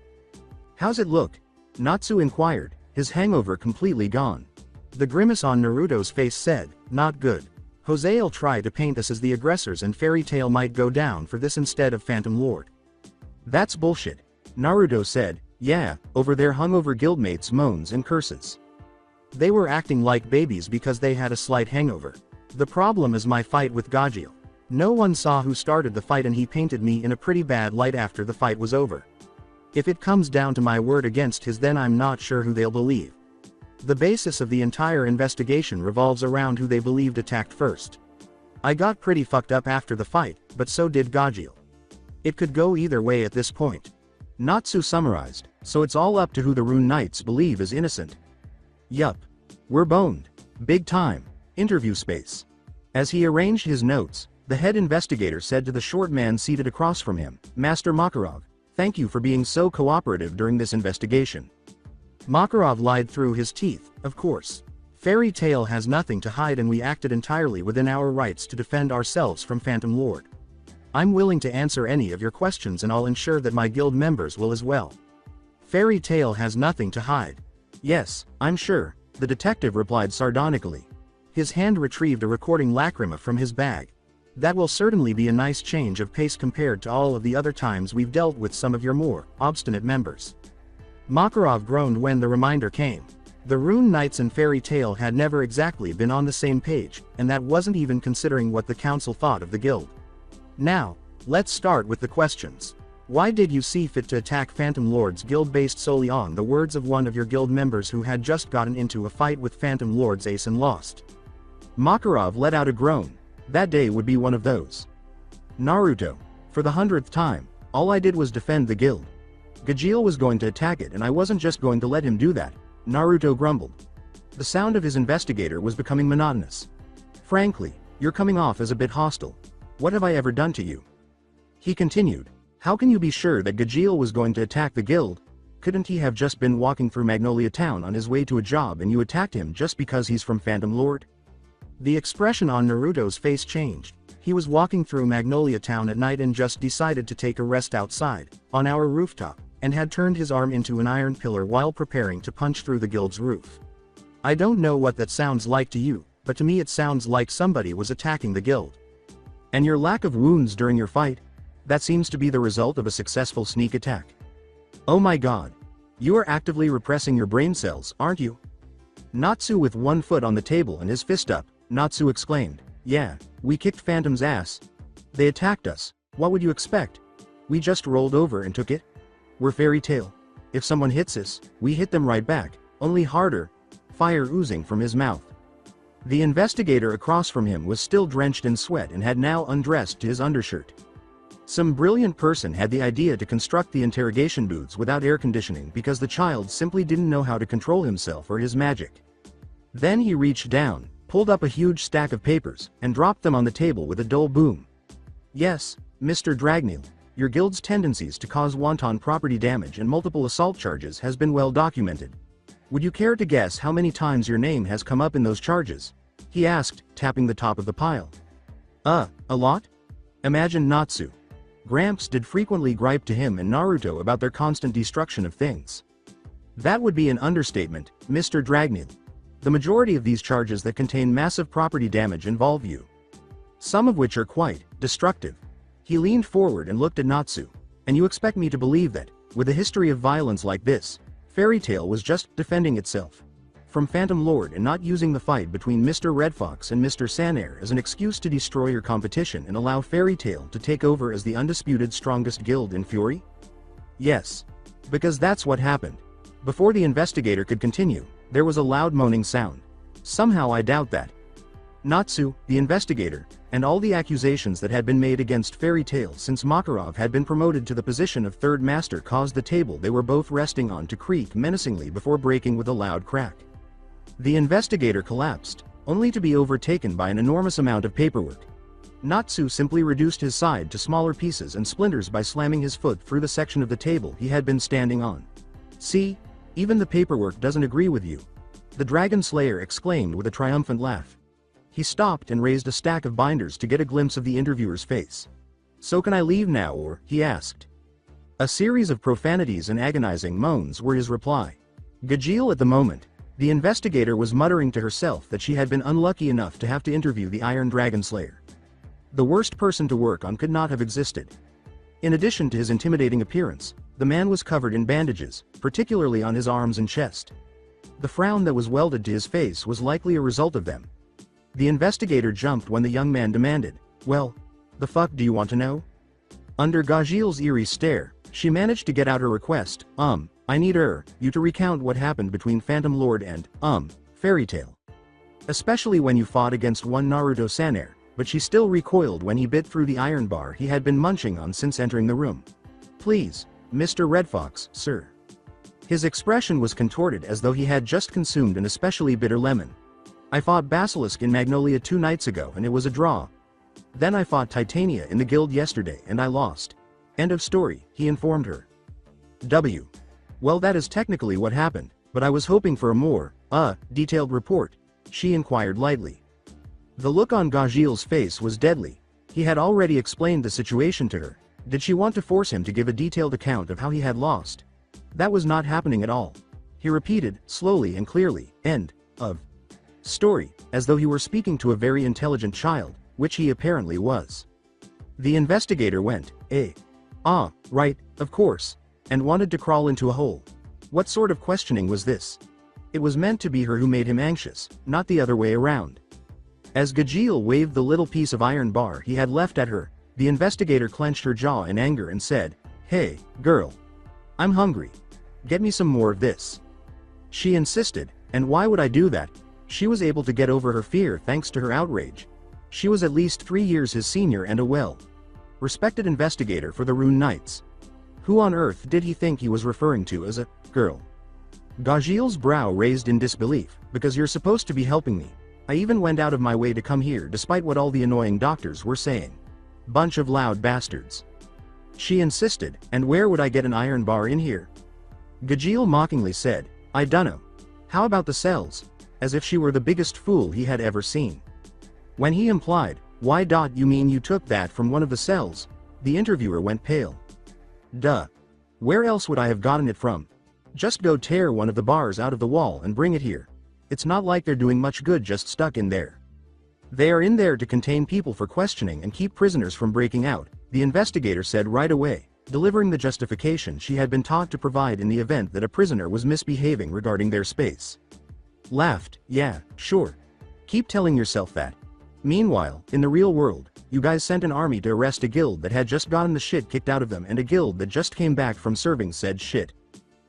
"How's it look?" Natsu inquired, his hangover completely gone. The grimace on Naruto's face said, "Not good. Jose'll try to paint us as the aggressors and Fairy Tail might go down for this instead of Phantom Lord." "That's bullshit," Naruto said. "Yeah, over their hungover guildmates' moans and curses. They were acting like babies because they had a slight hangover. The problem is my fight with Gajeel. No one saw who started the fight and he painted me in a pretty bad light after the fight was over. If it comes down to my word against his, then I'm not sure who they'll believe. The basis of the entire investigation revolves around who they believed attacked first. I got pretty fucked up after the fight, but so did Gajeel. It could go either way at this point." Natsu summarized, "So it's all up to who the Rune Knights believe is innocent." "Yup. We're boned. Big time. Interview space." As he arranged his notes, the head investigator said to the short man seated across from him, "Master Makarov, thank you for being so cooperative during this investigation." Makarov lied through his teeth, "Of course. Fairy Tail has nothing to hide and we acted entirely within our rights to defend ourselves from Phantom Lord. I'm willing to answer any of your questions and I'll ensure that my guild members will as well." "Fairy Tail has nothing to hide." "Yes, I'm sure," the detective replied sardonically. His hand retrieved a recording lacrima from his bag. "That will certainly be a nice change of pace compared to all of the other times we've dealt with some of your more obstinate members." Makarov groaned when the reminder came. The Rune Knights and Fairy Tail had never exactly been on the same page, and that wasn't even considering what the council thought of the guild. "Now, let's start with the questions. Why did you see fit to attack Phantom Lord's guild based solely on the words of one of your guild members who had just gotten into a fight with Phantom Lord's ace and lost?" Makarov let out a groan. That day would be one of those. "Naruto. For the 100th time, all I did was defend the guild. Gajeel was going to attack it and I wasn't just going to let him do that," Naruto grumbled. The sound of his investigator was becoming monotonous. "Frankly, you're coming off as a bit hostile. What have I ever done to you?" He continued, "How can you be sure that Gajeel was going to attack the guild? Couldn't he have just been walking through Magnolia Town on his way to a job and you attacked him just because he's from Phantom Lord?" The expression on Naruto's face changed. He was walking through Magnolia Town at night and just decided to take a rest outside, on our rooftop, and had turned his arm into an iron pillar while preparing to punch through the guild's roof. "I don't know what that sounds like to you, but to me it sounds like somebody was attacking the guild. And your lack of wounds during your fight? That seems to be the result of a successful sneak attack. Oh my god. You are actively repressing your brain cells, aren't you?" Natsu with one foot on the table and his fist up, Natsu exclaimed, "Yeah, we kicked Phantom's ass. They attacked us. What would you expect? We just rolled over and took it. We're Fairy Tail. If someone hits us, we hit them right back, only harder." Fire oozing from his mouth. The investigator across from him was still drenched in sweat and had now undressed to his undershirt. Some brilliant person had the idea to construct the interrogation booths without air conditioning because the child simply didn't know how to control himself or his magic. Then he reached down, pulled up a huge stack of papers, and dropped them on the table with a dull boom. "Yes, Mr. Dragneel. Your guild's tendencies to cause wanton property damage and multiple assault charges has been well documented. Would you care to guess how many times your name has come up in those charges?" he asked, tapping the top of the pile. A lot?" Imagine Natsu. Gramps did frequently gripe to him and Naruto about their constant destruction of things. "That would be an understatement, Mr. Dragneel. The majority of these charges that contain massive property damage involve you. Some of which are quite destructive." He leaned forward and looked at Natsu. "And you expect me to believe that, with a history of violence like this, Fairy Tail was just defending itself from Phantom Lord and not using the fight between Mr. Red Fox and Mr. Sanair as an excuse to destroy your competition and allow Fairy Tail to take over as the undisputed strongest guild in Fury?" "Yes. Because that's what happened." Before the investigator could continue, there was a loud moaning sound. "Somehow I doubt that. Natsu, the investigator, and all the accusations that had been made against Fairy Tail since Makarov had been promoted to the position of third master caused the table they were both resting on to creak menacingly before breaking with a loud crack. The investigator collapsed, only to be overtaken by an enormous amount of paperwork. Natsu simply reduced his side to smaller pieces and splinters by slamming his foot through the section of the table he had been standing on. "See? Even the paperwork doesn't agree with you," the Dragon Slayer exclaimed with a triumphant laugh. He stopped and raised a stack of binders to get a glimpse of the interviewer's face. "So can I leave now or?" he asked. A series of profanities and agonizing moans were his reply. Gajeel at the moment, the investigator was muttering to herself that she had been unlucky enough to have to interview the Iron Dragon Slayer. The worst person to work on could not have existed. In addition to his intimidating appearance, the man was covered in bandages, particularly on his arms and chest. The frown that was welded to his face was likely a result of them. The investigator jumped when the young man demanded, "Well, the fuck do you want to know?" Under Gajeel's eerie stare, she managed to get out her request, "I need you to recount what happened between Phantom Lord and, Fairy Tail. Especially when you fought against one Naruto Sanair," but she still recoiled when he bit through the iron bar he had been munching on since entering the room. "Please, Mr. Red Fox, sir." His expression was contorted as though he had just consumed an especially bitter lemon. "I fought Basilisk in Magnolia 2 nights ago and it was a draw. Then I fought Titania in the guild yesterday and I lost. End of story," he informed her. Well, that is technically what happened, but I was hoping for a more, detailed report," she inquired lightly. The look on Gajeel's face was deadly. He had already explained the situation to her. Did she want to force him to give a detailed account of how he had lost? That was not happening at all. He repeated, slowly and clearly, "End of story," as though he were speaking to a very intelligent child, which he apparently was. The investigator went, right, of course," and wanted to crawl into a hole. What sort of questioning was this? It was meant to be her who made him anxious, not the other way around. As Gajeel waved the little piece of iron bar he had left at her, the investigator clenched her jaw in anger and said, "Hey, girl. I'm hungry. Get me some more of this." She insisted, and why would I do that? She was able to get over her fear thanks to her outrage. She was at least 3 years his senior and a well-respected investigator for the Rune Knights. Who on earth did he think he was referring to as a girl? Gajeel's brow raised in disbelief, "Because you're supposed to be helping me. I even went out of my way to come here despite what all the annoying doctors were saying. Bunch of loud bastards." She insisted, "And where would I get an iron bar in here?" Gajeel mockingly said, "I dunno. How about the cells?" as if she were the biggest fool he had ever seen. When he implied, "Why you mean you took that from one of the cells?" the interviewer went pale. "Duh. Where else would I have gotten it from? Just go tear one of the bars out of the wall and bring it here. It's not like they're doing much good just stuck in there. They are in there to contain people for questioning and keep prisoners from breaking out," the investigator said right away, delivering the justification she had been taught to provide in the event that a prisoner was misbehaving regarding their space. Laughed, "Yeah, sure. Keep telling yourself that. Meanwhile, in the real world, you guys sent an army to arrest a guild that had just gotten the shit kicked out of them and a guild that just came back from serving said shit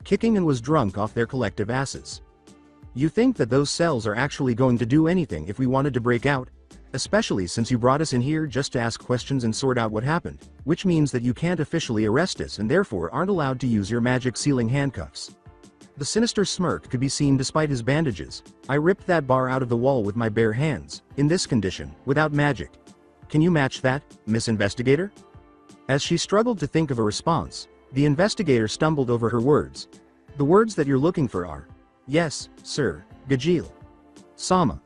kicking and was drunk off their collective asses. You think that those cells are actually going to do anything if we wanted to break out? Especially since you brought us in here just to ask questions and sort out what happened, which means that you can't officially arrest us and therefore aren't allowed to use your magic sealing handcuffs." The sinister smirk could be seen despite his bandages. "I ripped that bar out of the wall with my bare hands, in this condition, without magic. Can you match that, Miss Investigator?" As she struggled to think of a response, the investigator stumbled over her words. "The words that you're looking for are, yes, sir, Gajeel Sama.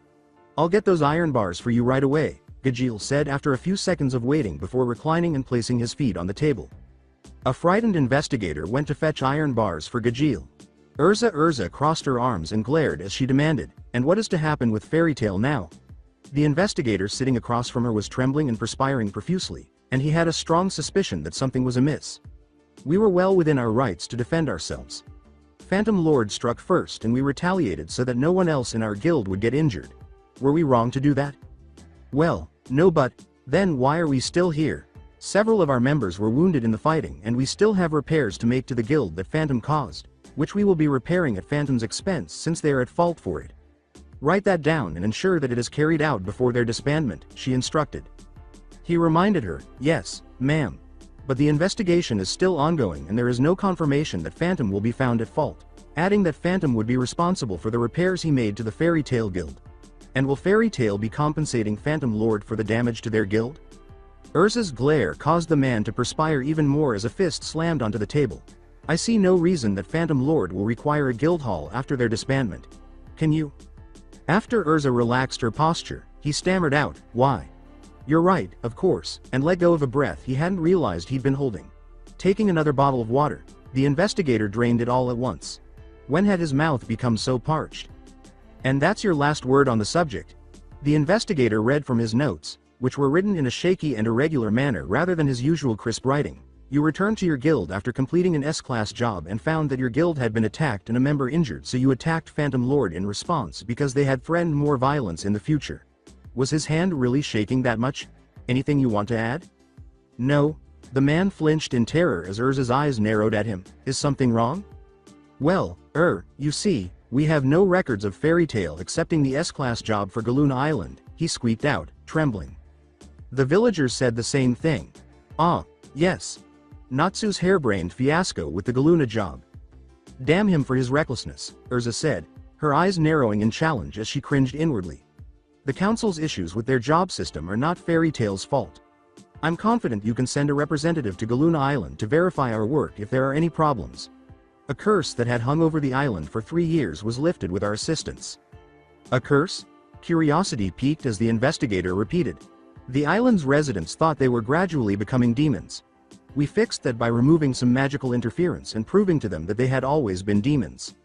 I'll get those iron bars for you right away," Gajeel said after a few seconds of waiting before reclining and placing his feet on the table. A frightened investigator went to fetch iron bars for Gajeel. Urza crossed her arms and glared as she demanded, "And what is to happen with Fairy Tail now?" The investigator sitting across from her was trembling and perspiring profusely, and he had a strong suspicion that something was amiss. "We were well within our rights to defend ourselves. Phantom Lord struck first and we retaliated so that no one else in our guild would get injured. Were we wrong to do that?" "Well, no, but then why are we still here? Several of our members were wounded in the fighting and we still have repairs to make to the guild that Phantom caused, which we will be repairing at Phantom's expense since they are at fault for it. Write that down and ensure that it is carried out before their disbandment," she instructed. He reminded her, "Yes, ma'am. But the investigation is still ongoing and there is no confirmation that Phantom will be found at fault," adding that Phantom would be responsible for the repairs he made to the Fairy Tail Guild. And will Fairy Tail be compensating Phantom Lord for the damage to their guild? Urza's glare caused the man to perspire even more as a fist slammed onto the table. I see no reason that Phantom Lord will require a guild hall after their disbandment. Can you? After Urza relaxed her posture, he stammered out, why? You're right, of course, and let go of a breath he hadn't realized he'd been holding. Taking another bottle of water, the investigator drained it all at once. When had his mouth become so parched? And that's your last word on the subject? The investigator read from his notes, which were written in a shaky and irregular manner rather than his usual crisp writing. You returned to your guild after completing an S-class job and found that your guild had been attacked and a member injured, so you attacked Phantom Lord in response because they had threatened more violence in the future. Was his hand really shaking that much? Anything you want to add? No. The man flinched in terror as Urza's eyes narrowed at him. Is something wrong? Well, you see, we have no records of Fairy Tail excepting the S-class job for Galuna Island, he squeaked out, trembling. The villagers said the same thing. Ah, yes. Natsu's harebrained fiasco with the Galuna job. Damn him for his recklessness, Urza said, her eyes narrowing in challenge as she cringed inwardly. The council's issues with their job system are not Fairy Tail's fault. I'm confident you can send a representative to Galuna Island to verify our work if there are any problems. A curse that had hung over the island for 3 years was lifted with our assistance. A curse? Curiosity piqued as the investigator repeated. The island's residents thought they were gradually becoming demons. We fixed that by removing some magical interference and proving to them that they had always been demons.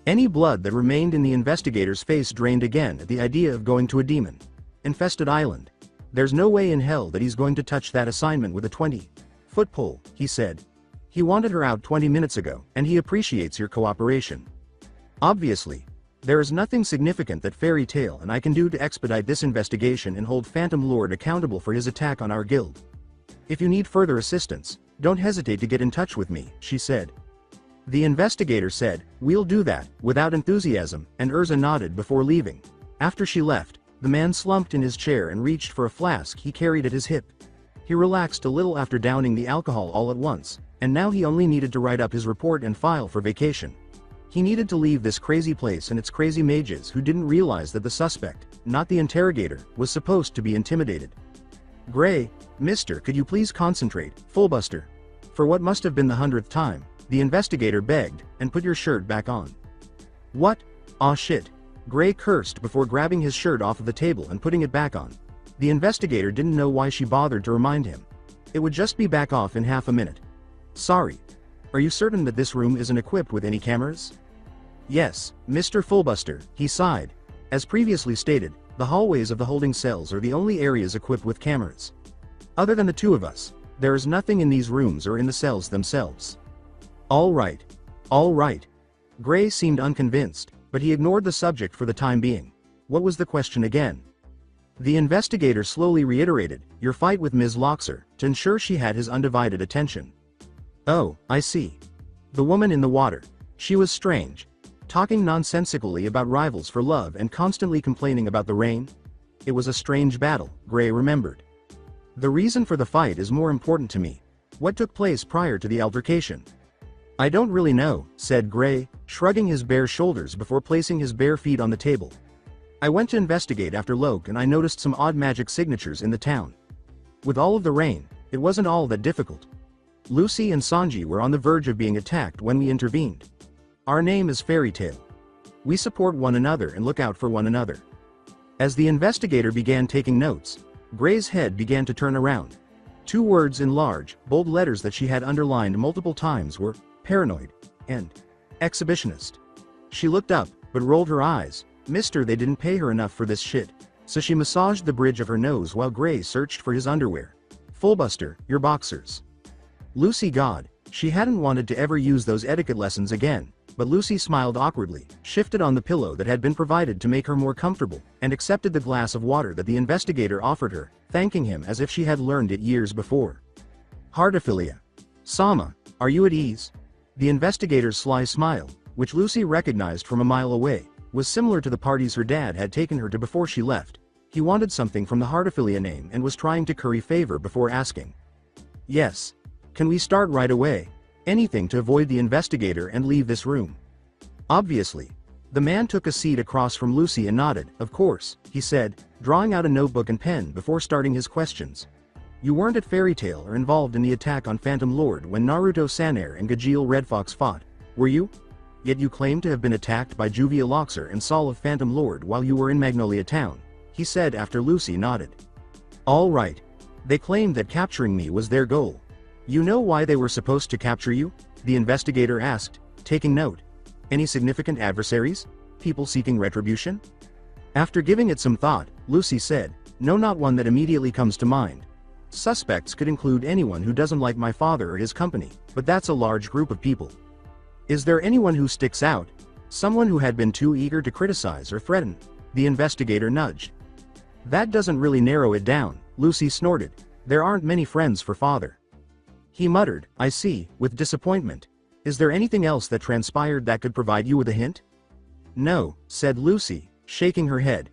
Any blood that remained in the investigator's face drained again at the idea of going to a demon-infested island. There's no way in hell that he's going to touch that assignment with a 20-foot pole, he said. He wanted her out 20 minutes ago, and he appreciates your cooperation. Obviously, there is nothing significant that Fairy Tail and I can do to expedite this investigation and hold Phantom Lord accountable for his attack on our guild. If you need further assistance, don't hesitate to get in touch with me, she said. The investigator said, we'll do that, without enthusiasm, and Urza nodded before leaving. After she left, the man slumped in his chair and reached for a flask he carried at his hip. He relaxed a little after downing the alcohol all at once, and now he only needed to write up his report and file for vacation. He needed to leave this crazy place and its crazy mages who didn't realize that the suspect, not the interrogator, was supposed to be intimidated. Gray, mister, could you please concentrate, Fullbuster? For what must have been the 100th time, the investigator begged, and put your shirt back on. What? Aw shit. Gray cursed before grabbing his shirt off of the table and putting it back on. The investigator didn't know why she bothered to remind him. It would just be back off in half a minute. Sorry. Are you certain that this room isn't equipped with any cameras? Yes, Mr. Fullbuster, he sighed. As previously stated, the hallways of the holding cells are the only areas equipped with cameras. Other than the two of us, there is nothing in these rooms or in the cells themselves. All right. All right. Gray seemed unconvinced, but he ignored the subject for the time being. What was the question again? The investigator slowly reiterated, your fight with Ms. Loxer, to ensure she had his undivided attention. Oh, I see. The woman in the water. She was strange. Talking nonsensically about rivals for love and constantly complaining about the rain. It was a strange battle, Gray remembered. The reason for the fight is more important to me. What took place prior to the altercation? I don't really know, said Gray, shrugging his bare shoulders before placing his bare feet on the table. I went to investigate after Loke and I noticed some odd magic signatures in the town. With all of the rain, it wasn't all that difficult. Lucy and Sanji were on the verge of being attacked when we intervened. Our name is Fairy Tail. We support one another and look out for one another. As the investigator began taking notes, Gray's head began to turn around. 2 words in large, bold letters that she had underlined multiple times were paranoid and exhibitionist. She looked up, but rolled her eyes. Mister, they didn't pay her enough for this shit. So she massaged the bridge of her nose while Gray searched for his underwear. Fullbuster, your boxers. Lucy God, she hadn't wanted to ever use those etiquette lessons again, but Lucy smiled awkwardly, shifted on the pillow that had been provided to make her more comfortable, and accepted the glass of water that the investigator offered her, thanking him as if she had learned it years before. Heartophilia. Sama, are you at ease? The investigator's sly smile, which Lucy recognized from a mile away, was similar to the parties her dad had taken her to before she left. He wanted something from the Heartophilia name and was trying to curry favor before asking. Yes. Can we start right away? Anything to avoid the investigator and leave this room. Obviously. The man took a seat across from Lucy and nodded. Of course, he said, drawing out a notebook and pen before starting his questions. You weren't at Fairy Tail or involved in the attack on Phantom Lord when Naruto Sanair and Gajeel Red Fox fought, were you? Yet you claim to have been attacked by Juvia Loxer and Saul of Phantom Lord while you were in Magnolia Town, he said after Lucy nodded. All right. They claimed that capturing me was their goal. You know why they were supposed to capture you? The investigator asked, taking note. Any significant adversaries? People seeking retribution? After giving it some thought, Lucy said, no, not one that immediately comes to mind. Suspects could include anyone who doesn't like my father or his company, but that's a large group of people. Is there anyone who sticks out? Someone who had been too eager to criticize or threaten? The investigator nudged. That doesn't really narrow it down, Lucy snorted. There aren't many friends for father. He muttered, I see, with disappointment. Is there anything else that transpired that could provide you with a hint? No, said Lucy, shaking her head.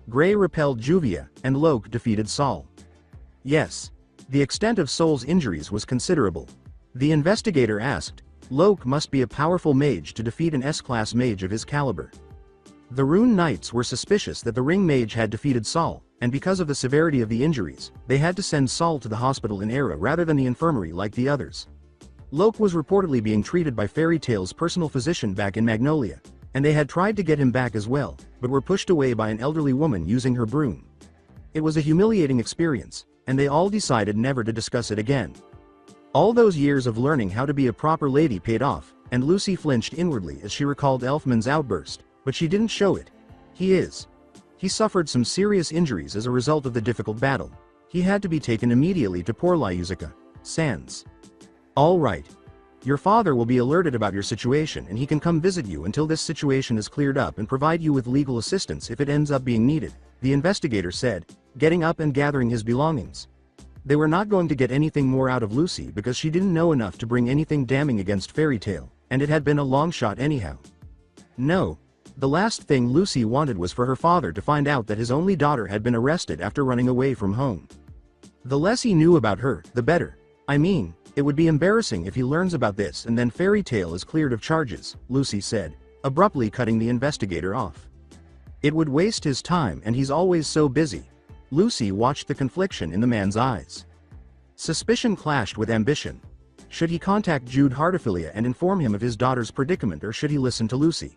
Gray repelled Juvia, and Loke defeated Saul. Yes. The extent of Saul's injuries was considerable. The investigator asked, Loke must be a powerful mage to defeat an S-class mage of his caliber. The Rune Knights were suspicious that the Ring Mage had defeated Saul, and because of the severity of the injuries, they had to send Saul to the hospital in Era rather than the infirmary like the others. Loke was reportedly being treated by Fairy Tail's personal physician back in Magnolia, and they had tried to get him back as well, but were pushed away by an elderly woman using her broom. It was a humiliating experience, and they all decided never to discuss it again. All those years of learning how to be a proper lady paid off, and Lucy flinched inwardly as she recalled Elfman's outburst, but she didn't show it. He suffered some serious injuries as a result of the difficult battle. He had to be taken immediately to Porlyuzica, Sans. All right. Your father will be alerted about your situation and he can come visit you until this situation is cleared up and provide you with legal assistance if it ends up being needed, the investigator said, getting up and gathering his belongings. They were not going to get anything more out of Lucy because she didn't know enough to bring anything damning against Fairy Tail, and it had been a long shot anyhow. No. The last thing Lucy wanted was for her father to find out that his only daughter had been arrested after running away from home. The less he knew about her, the better. I mean, it would be embarrassing if he learns about this and then Fairy Tail is cleared of charges, Lucy said, abruptly cutting the investigator off. It would waste his time and he's always so busy. Lucy watched the confliction in the man's eyes. Suspicion clashed with ambition. Should he contact Jude Hardophilia and inform him of his daughter's predicament or should he listen to Lucy?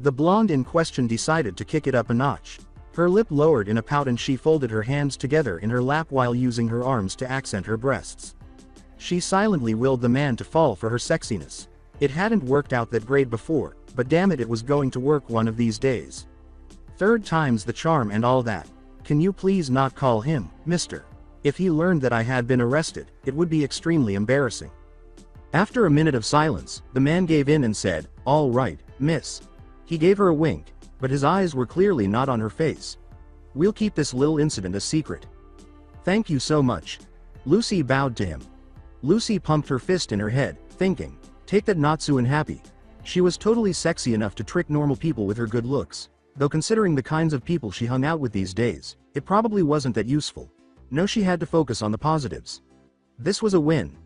The blonde in question decided to kick it up a notch. Her lip lowered in a pout and she folded her hands together in her lap while using her arms to accent her breasts. She silently willed the man to fall for her sexiness. It hadn't worked out that great before, but damn it was going to work one of these days. Third time's the charm and all that. Can you please not call him, Mr. If he learned that I had been arrested, it would be extremely embarrassing. After a minute of silence, the man gave in and said, all right, miss. He gave her a wink, but his eyes were clearly not on her face. We'll keep this little incident a secret. Thank you so much. Lucy bowed to him. Lucy pumped her fist in her head, thinking, take that Natsu and happy. She was totally sexy enough to trick normal people with her good looks, though considering the kinds of people she hung out with these days, it probably wasn't that useful. No, she had to focus on the positives. This was a win.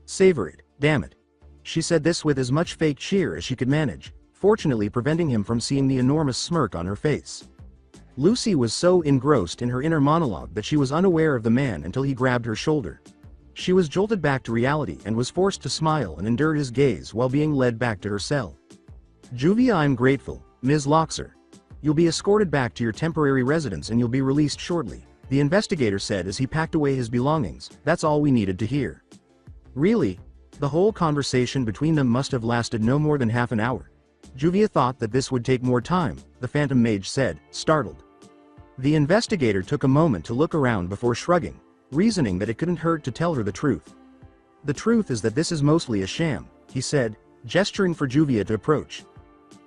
Savor it, damn it. She said this with as much fake cheer as she could manage, fortunately preventing him from seeing the enormous smirk on her face. Lucy was so engrossed in her inner monologue that she was unaware of the man until he grabbed her shoulder. She was jolted back to reality and was forced to smile and endure his gaze while being led back to her cell. Juvia, I'm grateful, Ms. Loxer. You'll be escorted back to your temporary residence and you'll be released shortly, the investigator said as he packed away his belongings. That's all we needed to hear. Really? The whole conversation between them must have lasted no more than half an hour. Juvia thought that this would take more time, the Phantom Mage said, startled. The investigator took a moment to look around before shrugging, reasoning that it couldn't hurt to tell her the truth. The truth is that this is mostly a sham, he said, gesturing for Juvia to approach.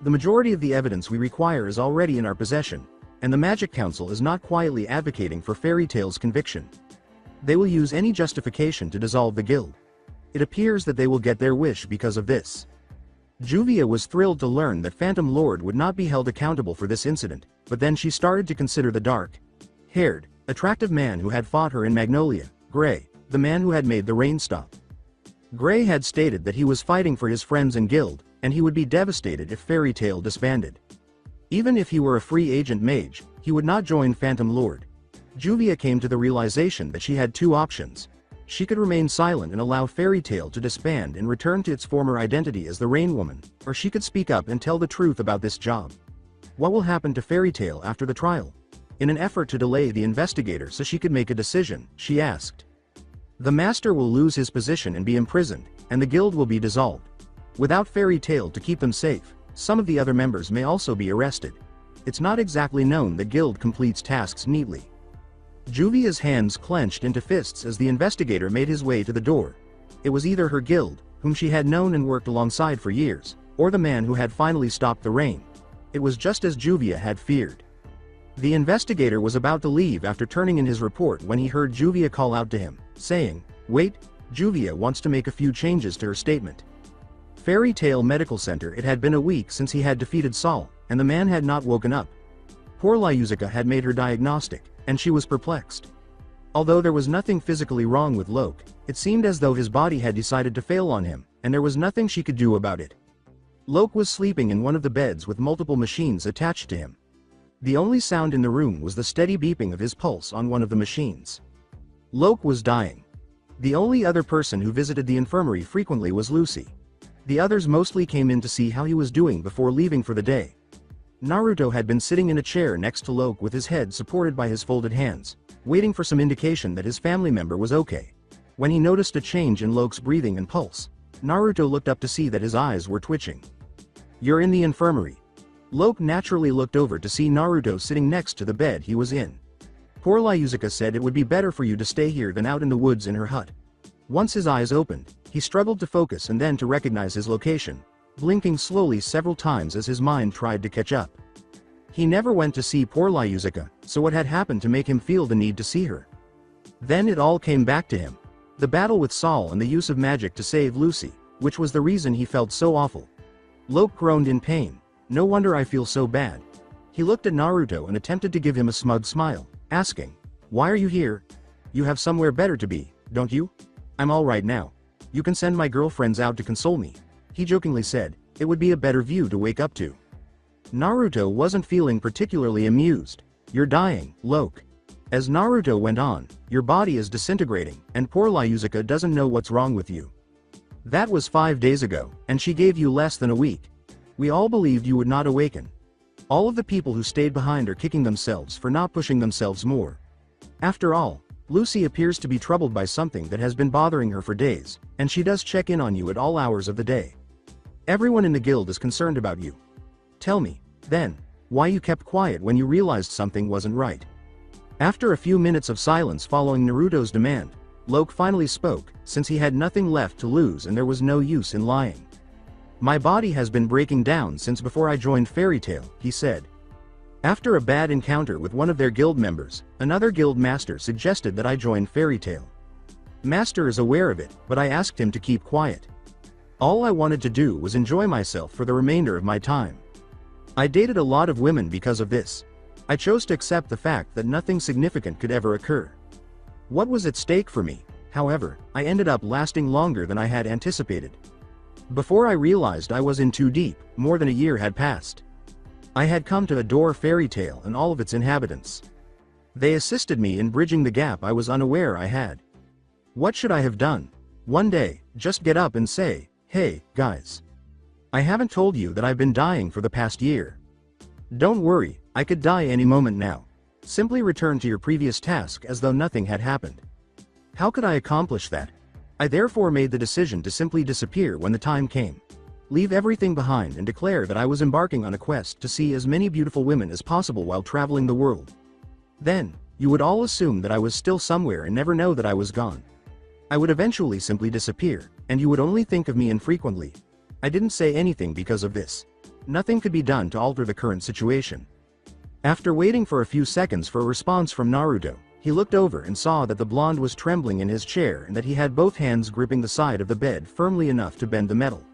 The majority of the evidence we require is already in our possession, and the Magic Council is not quietly advocating for Fairy Tail's conviction. They will use any justification to dissolve the guild. It appears that they will get their wish because of this. Juvia was thrilled to learn that Phantom Lord would not be held accountable for this incident, but then she started to consider the dark-haired, attractive man who had fought her in Magnolia, Gray, the man who had made the rain stop. Gray had stated that he was fighting for his friends and guild, and he would be devastated if Fairy Tail disbanded. Even if he were a free agent mage, he would not join Phantom Lord. Juvia came to the realization that she had two options. She could remain silent and allow Fairy Tail to disband and return to its former identity as the Rain Woman, or she could speak up and tell the truth about this job. What will happen to Fairy Tail after the trial? In an effort to delay the investigator so she could make a decision, she asked. The master will lose his position and be imprisoned, and the guild will be dissolved. Without Fairy Tail to keep them safe, some of the other members may also be arrested. It's not exactly known that guild completes tasks neatly. Juvia's hands clenched into fists as the investigator made his way to the door. It was either her guild, whom she had known and worked alongside for years, or the man who had finally stopped the rain. It was just as Juvia had feared. The investigator was about to leave after turning in his report when he heard Juvia call out to him, saying, "Wait, Juvia wants to make a few changes to her statement." Fairy Tail Medical Center. It had been a week since he had defeated Saul, and the man had not woken up. Poor Lyuzica had made her diagnostic, and she was perplexed. Although there was nothing physically wrong with Loke, it seemed as though his body had decided to fail on him, and there was nothing she could do about it. Loke was sleeping in one of the beds with multiple machines attached to him. The only sound in the room was the steady beeping of his pulse on one of the machines. Loke was dying. The only other person who visited the infirmary frequently was Lucy. The others mostly came in to see how he was doing before leaving for the day. Naruto had been sitting in a chair next to Loke with his head supported by his folded hands, waiting for some indication that his family member was okay. When he noticed a change in Loke's breathing and pulse, Naruto looked up to see that his eyes were twitching. "You're in the infirmary." Loke naturally looked over to see Naruto sitting next to the bed he was in. Poor Lyuzica said it would be better for you to stay here than out in the woods in her hut. Once his eyes opened, he struggled to focus and then to recognize his location, blinking slowly several times as his mind tried to catch up. He never went to see poor Lyuzica, so what had happened to make him feel the need to see her? Then it all came back to him. The battle with Saul and the use of magic to save Lucy, which was the reason he felt so awful. Loke groaned in pain. "No wonder I feel so bad." He looked at Naruto and attempted to give him a smug smile, asking, "Why are you here? You have somewhere better to be, don't you?" "I'm all right now. You can send my girlfriends out to console me," he jokingly said. "It would be a better view to wake up to." Naruto wasn't feeling particularly amused. "You're dying, Loke." As Naruto went on, "Your body is disintegrating, and poor Lyuzica doesn't know what's wrong with you. That was 5 days ago, and she gave you less than a week. We all believed you would not awaken. All of the people who stayed behind are kicking themselves for not pushing themselves more. After all, Lucy appears to be troubled by something that has been bothering her for days, and she does check in on you at all hours of the day. Everyone in the guild is concerned about you. Tell me, then, why you kept quiet when you realized something wasn't right." After a few minutes of silence following Naruto's demand, Loke finally spoke, since he had nothing left to lose and there was no use in lying. "My body has been breaking down since before I joined Fairy Tail," he said. After a bad encounter with one of their guild members, another guild master suggested that I join Fairy Tail. Master is aware of it, but I asked him to keep quiet. All I wanted to do was enjoy myself for the remainder of my time. I dated a lot of women because of this. I chose to accept the fact that nothing significant could ever occur. What was at stake for me, however, I ended up lasting longer than I had anticipated. Before I realized I was in too deep, more than a year had passed. I had come to adore Fairy Tail and all of its inhabitants. They assisted me in bridging the gap I was unaware I had. What should I have done? One day, just get up and say, "Hey, guys. I haven't told you that I've been dying for the past year. Don't worry, I could die any moment now. Simply return to your previous task as though nothing had happened." How could I accomplish that? I therefore made the decision to simply disappear when the time came. Leave everything behind and declare that I was embarking on a quest to see as many beautiful women as possible while traveling the world. Then, you would all assume that I was still somewhere and never know that I was gone. I would eventually simply disappear, and you would only think of me infrequently. I didn't say anything because of this. Nothing could be done to alter the current situation. After waiting for a few seconds for a response from Naruto, he looked over and saw that the blonde was trembling in his chair and that he had both hands gripping the side of the bed firmly enough to bend the metal.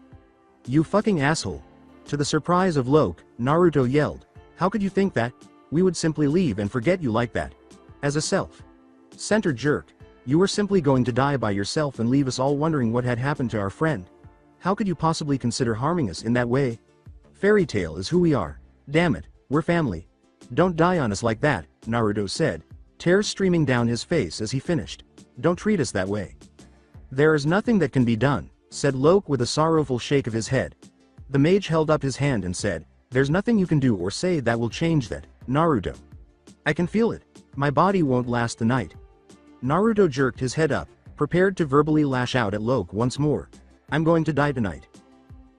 "You fucking asshole." To the surprise of Loke, Naruto yelled, "How could you think that? We would simply leave and forget you like that. As a self-centered jerk. You were simply going to die by yourself and leave us all wondering what had happened to our friend. How could you possibly consider harming us in that way? Fairy Tail is who we are. Damn it, We're family. Don't die on us like that, Naruto said, tears streaming down his face as he finished. Don't treat us that way. There is nothing that can be done, said Loke with a sorrowful shake of his head. The mage held up his hand and said, there's nothing you can do or say that will change that, Naruto. I can feel it. My body won't last the night. Naruto jerked his head up, prepared to verbally lash out at Loke once more. I'm going to die tonight.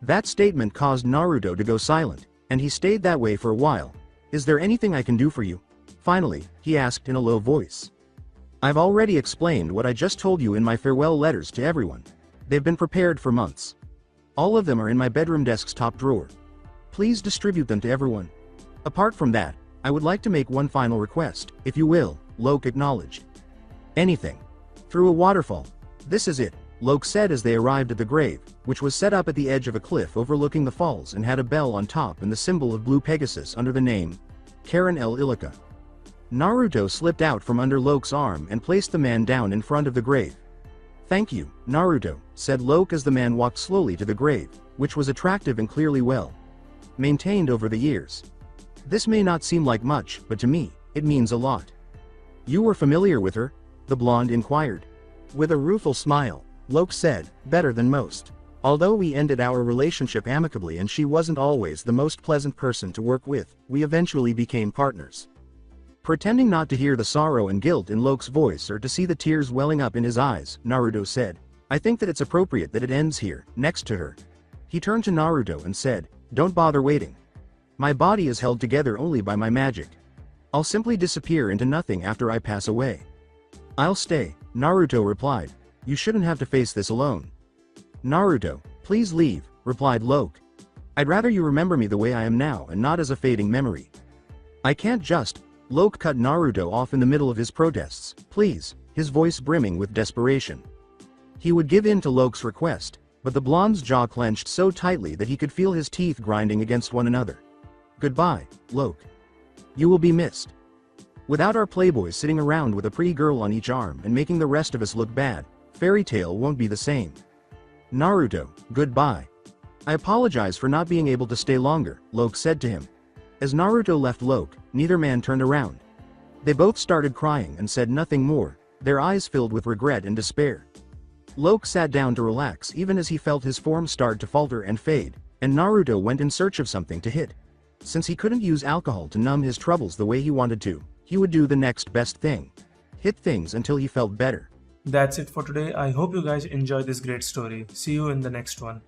That statement caused Naruto to go silent, and he stayed that way for a while. Is there anything I can do for you? Finally, he asked in a low voice. I've already explained what I just told you in my farewell letters to everyone. They've been prepared for months. All of them are in my bedroom desk's top drawer. Please distribute them to everyone. Apart from that, I would like to make one final request, if you will, Loke acknowledged. Anything. Through a waterfall. This is it, Loke said as they arrived at the grave, which was set up at the edge of a cliff overlooking the falls and had a bell on top and the symbol of Blue Pegasus under the name, Karen L. Illica. Naruto slipped out from under Loke's arm and placed the man down in front of the grave. Thank you, Naruto, said Loke as the man walked slowly to the grave, which was attractive and clearly well maintained over the years. This may not seem like much, but to me, it means a lot. You were familiar with her? The blonde inquired. With a rueful smile, Loke said, better than most. Although we ended our relationship amicably and she wasn't always the most pleasant person to work with, we eventually became partners. Pretending not to hear the sorrow and guilt in Loke's voice or to see the tears welling up in his eyes, Naruto said, I think that it's appropriate that it ends here, next to her. He turned to Naruto and said, don't bother waiting. My body is held together only by my magic. I'll simply disappear into nothing after I pass away. I'll stay, Naruto replied. You shouldn't have to face this alone. Naruto, please leave, replied Loke. I'd rather you remember me the way I am now and not as a fading memory. I can't just. Loke cut Naruto off in the middle of his protests. Please, his voice brimming with desperation. He would give in to Loke's request, but the blonde's jaw clenched so tightly that he could feel his teeth grinding against one another. Goodbye, Loke. You will be missed. Without our playboys sitting around with a pretty girl on each arm and making the rest of us look bad, Fairy Tail won't be the same. Naruto, goodbye. I apologize for not being able to stay longer, Loke said to him. As Naruto left Loke, neither man turned around. They both started crying and said nothing more, their eyes filled with regret and despair. Loke sat down to relax even as he felt his form start to falter and fade, and Naruto went in search of something to hit. Since he couldn't use alcohol to numb his troubles the way he wanted to, he would do the next best thing. Hit things until he felt better. That's it for today. I hope you guys enjoyed this great story. See you in the next one.